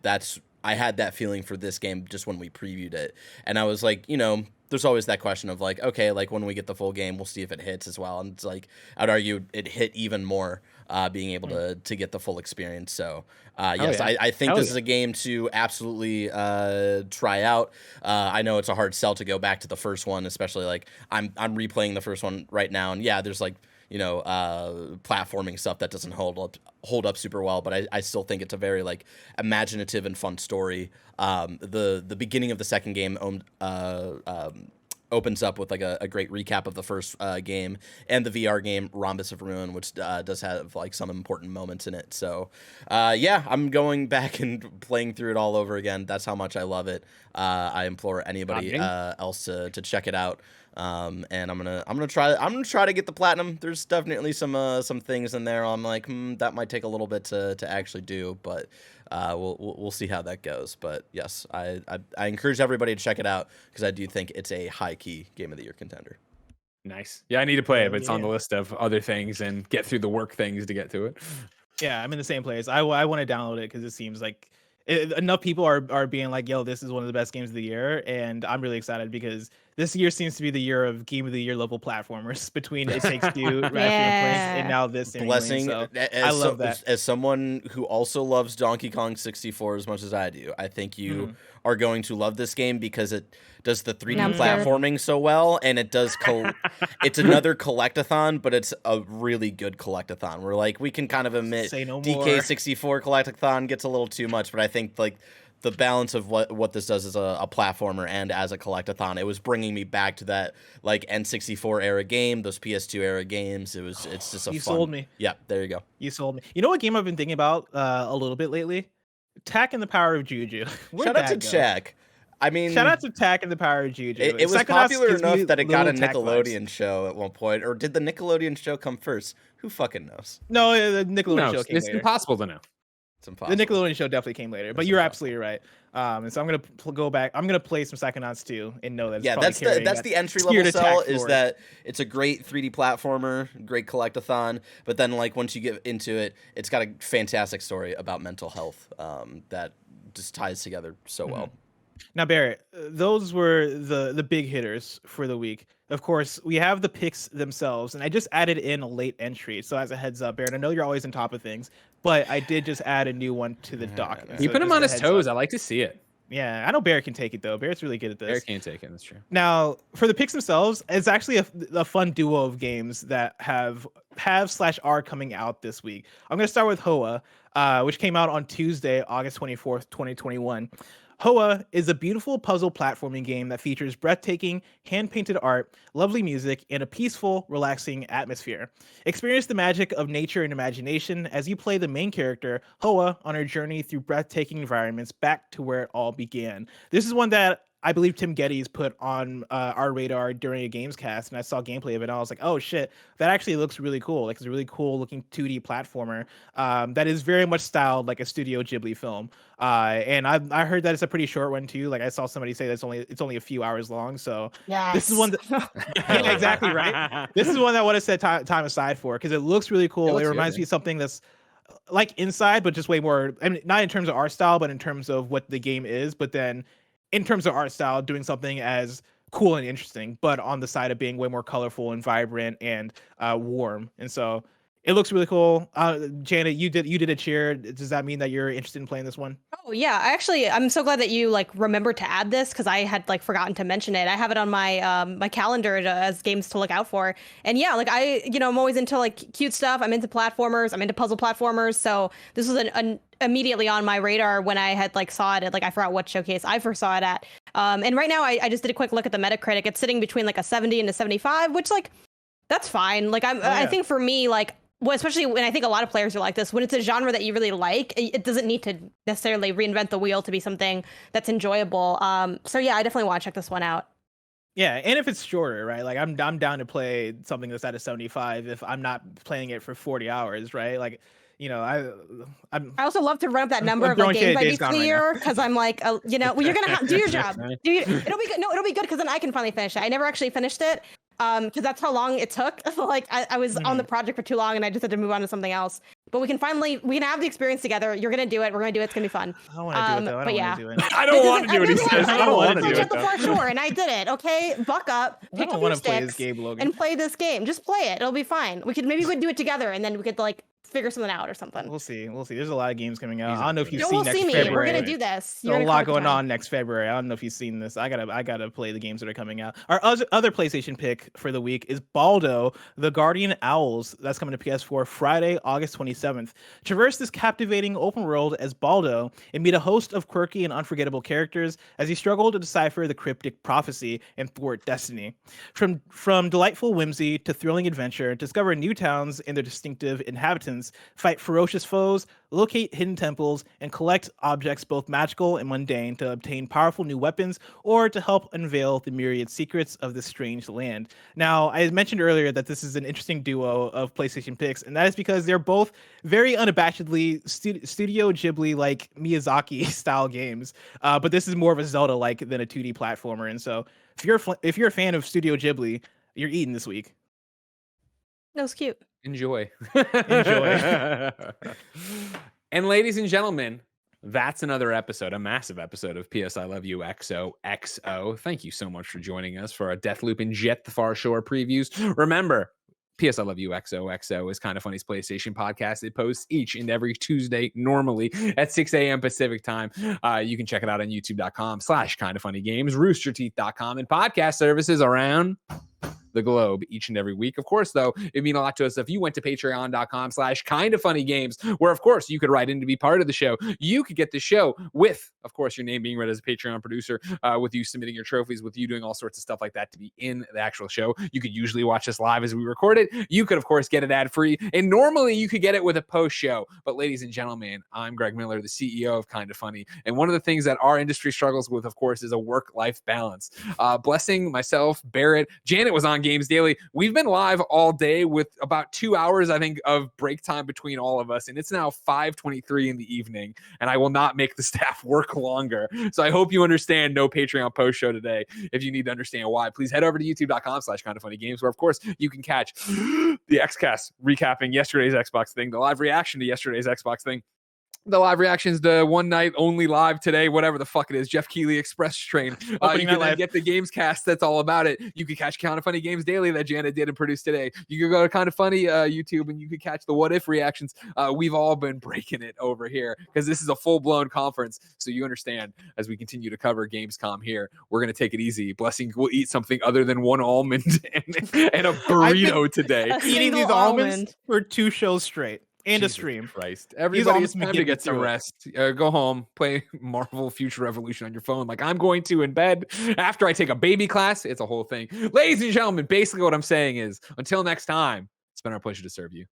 I had that feeling for this game just when we previewed it. And I was like, there's always that question of like, okay, like when we get the full game, we'll see if it hits as well. And it's like, I'd argue it hit even more being able to get the full experience. So yes, yeah. I think this is a game to absolutely try out. I know it's a hard sell to go back to the first one, especially like I'm replaying the first one right now. And yeah, there's like, platforming stuff that doesn't hold up super well, but I still think it's a very like imaginative and fun story. The beginning of the second game opens up with like a great recap of the first game, and the VR game Rhombus of Ruin, which does have like some important moments in it. So yeah, I'm going back and playing through it all over again. That's how much I love it. I implore anybody else to check it out. And I'm gonna try to get the platinum. There's definitely some things in there I'm like, that might take a little bit to actually do, but we'll see how that goes. But yes, I encourage everybody to check it out, because I do think it's a high key game of the year contender. Nice. Yeah, I need to play it, but it's on the list of other things and get through the work things to get to it. Yeah, I'm in the same place. I want to download it because it seems like enough people are being like, yo, this is one of the best games of the year, and I'm really excited because this year seems to be the year of game of the year level platformers between It Takes Two, Ratchet and Clank, and now this. Blessing. So I love that. As someone who also loves Donkey Kong 64 as much as I do, I think you are going to love this game because it does the 3D platforming so well, and it does it's another collectathon, but it's a really good collectathon. Where like we can kind of admit DK64 collectathon gets a little too much, but I think like the balance of what this does as a platformer and as a collectathon, it was bringing me back to that like N64 era game, those PS2 era games. It's just you sold me. Yeah, there you go. You sold me. You know what game I've been thinking about a little bit lately? Tak and the Power of Juju. Shout out to Jack. I mean, shout out to Tak and the Power of Juju. It was popular enough that it got a Nickelodeon show at one point, or did the Nickelodeon show come first? Who fucking knows? No, the Nickelodeon show came later. It's impossible to know. It's impossible. The Nickelodeon show definitely came later, but you're absolutely right. And so I'm gonna go back. I'm gonna play some Psychonauts 2 and know that that's the entry level sell, is that it's a great 3D platformer, great collectathon, but then like once you get into it, it's got a fantastic story about mental health that just ties together so well. Now, Barrett, those were the big hitters for the week. Of course, we have the picks themselves, and I just added in a late entry. So as a heads up, Barrett, I know you're always on top of things, but I did just add a new one to the doc. You put him on his toes. I like to see it. Yeah, I know Barrett can take it, though. Barrett's really good at this. Barrett can't take it. That's true. Now, for the picks themselves, it's actually a fun duo of games that have/are coming out this week. I'm going to start with Hoa, which came out on Tuesday, August 24th, 2021. Hoa is a beautiful puzzle platforming game that features breathtaking, hand-painted art, lovely music, and a peaceful, relaxing atmosphere. Experience the magic of nature and imagination as you play the main character, Hoa, on her journey through breathtaking environments back to where it all began. This is one that I believe Tim Geddes put on our radar during a Gamescast, and I saw gameplay of it, and I was like, oh shit, that actually looks really cool. Like, it's a really cool looking 2D platformer that is very much styled like a Studio Ghibli film. And I heard that it's a pretty short one too. Like, I saw somebody say that it's only a few hours long. So this is one that yeah, exactly right. This is one that I want to set time aside for, because it looks really cool. It reminds me of something that's like Inside, but just way more. I mean, not in terms of art style, but in terms of what the game is. But then, in terms of art style, doing something as cool and interesting, but on the side of being way more colorful and vibrant and warm. And so it looks really cool. Janet, you did a cheer. Does that mean that you're interested in playing this one? Oh yeah, I'm so glad that you like remembered to add this, because I had like forgotten to mention it. I have it on my my calendar as games to look out for. And yeah, like I'm always into like cute stuff. I'm into platformers. I'm into puzzle platformers. So this was an immediately on my radar when I had like saw it at, like, I forgot what showcase I first saw it at. And right now I just did a quick look at the Metacritic. It's sitting between like a 70 and a 75, which like that's fine. Like I think for me, like, well, especially when I think a lot of players are like this, when it's a genre that you really like, it doesn't need to necessarily reinvent the wheel to be something that's enjoyable. So yeah, I definitely want to check this one out. Yeah, and if it's shorter, right? Like I'm down to play something that's at a 75 if I'm not playing it for 40 hours, right? Like, I also love to run up that number of like games I beat the year, because I'm like, well, you're gonna do your job. It'll be good. No, it'll be good, because then I can finally finish it. I never actually finished it, because that's how long it took. Like I was on the project for too long, and I just had to move on to something else. But we can have the experience together. You're gonna do it. We're gonna do it. It's gonna be fun. I want to do it though. I don't want to do it. He says I don't want to do it. For sure, and I did it. Okay, buck up. I don't want to play this game, Logan. And play this game. Just play it. It'll be fine. Maybe we'd do it together, and then we could like figure something out or something. We'll see. There's a lot of games coming out. I don't know if you've seen next me. February. We're gonna do this. There's a lot going on next February. I don't know if you've seen this. I gotta play the games that are coming out. Our other PlayStation pick for the week is Baldo, the Guardian Owls. That's coming to PS4 Friday, August 27th. Traverse this captivating open world as Baldo and meet a host of quirky and unforgettable characters as he struggle to decipher the cryptic prophecy and thwart destiny. From delightful whimsy to thrilling adventure, discover new towns and their distinctive inhabitants, fight ferocious foes, locate hidden temples, and collect objects both magical and mundane to obtain powerful new weapons or to help unveil the myriad secrets of this strange land. Now, I mentioned earlier that this is an interesting duo of PlayStation picks, and that is because they're both very unabashedly Studio Ghibli-like Miyazaki-style games, but this is more of a Zelda-like than a 2D platformer. And so, if you're a fan of Studio Ghibli, you're eating this week. That was cute. Enjoy. Enjoy. And ladies and gentlemen, that's another episode, a massive episode of PS I Love You XOXO. Thank you so much for joining us for our Deathloop and Jett the Far Shore previews. Remember, PS I Love You XOXO is Kinda Funny's PlayStation podcast. It posts each and every Tuesday, normally at 6 a.m. Pacific time. You can check it out on youtube.com/kindafunnygames, roosterteeth.com, and podcast services around the globe each and every week. Of course, though, it means a lot to us if you went to patreon.com/kindafunnygames, where, of course, you could write in to be part of the show. You could get the show with, of course, your name being read as a Patreon producer, with you submitting your trophies, with you doing all sorts of stuff like that to be in the actual show. You could usually watch us live as we record it. You could, of course, get it ad-free, and normally you could get it with a post-show. But ladies and gentlemen, I'm Greg Miller, the CEO of Kinda Funny, and one of the things that our industry struggles with, of course, is a work-life balance. Blessing, myself, Barrett, Janet was on Games Daily. We've been live all day with about 2 hours, I think, of break time between all of us, and it's now 5:23 in the evening, and I will not make the staff work longer. So I hope you understand no Patreon post show today. If you need to understand why, please head over to youtube.com/kindafunnygames, where, of course, you can catch the XCast recapping yesterday's Xbox thing, the live reaction to yesterday's Xbox thing, the live reactions, the one night only live today, whatever the fuck it is, Jeff Keighley Express Train. You can then get the Gamescast that's all about it. You can catch Kinda Funny Games Daily that Janet did and produced today. You can go to Kinda Funny YouTube and you can catch the What If reactions. We've all been breaking it over here because this is a full-blown conference. So you understand, as we continue to cover Gamescom here, we're going to take it easy. Blessing will eat something other than one almond and a burrito today. Eating these almonds for 2 shows straight. And Jesus a stream. Christ. Everybody, it's time to get some rest. Go home, play Marvel Future Revolution on your phone like I'm going to in bed after I take a baby class. It's a whole thing. Ladies and gentlemen, basically what I'm saying is, until next time, it's been our pleasure to serve you.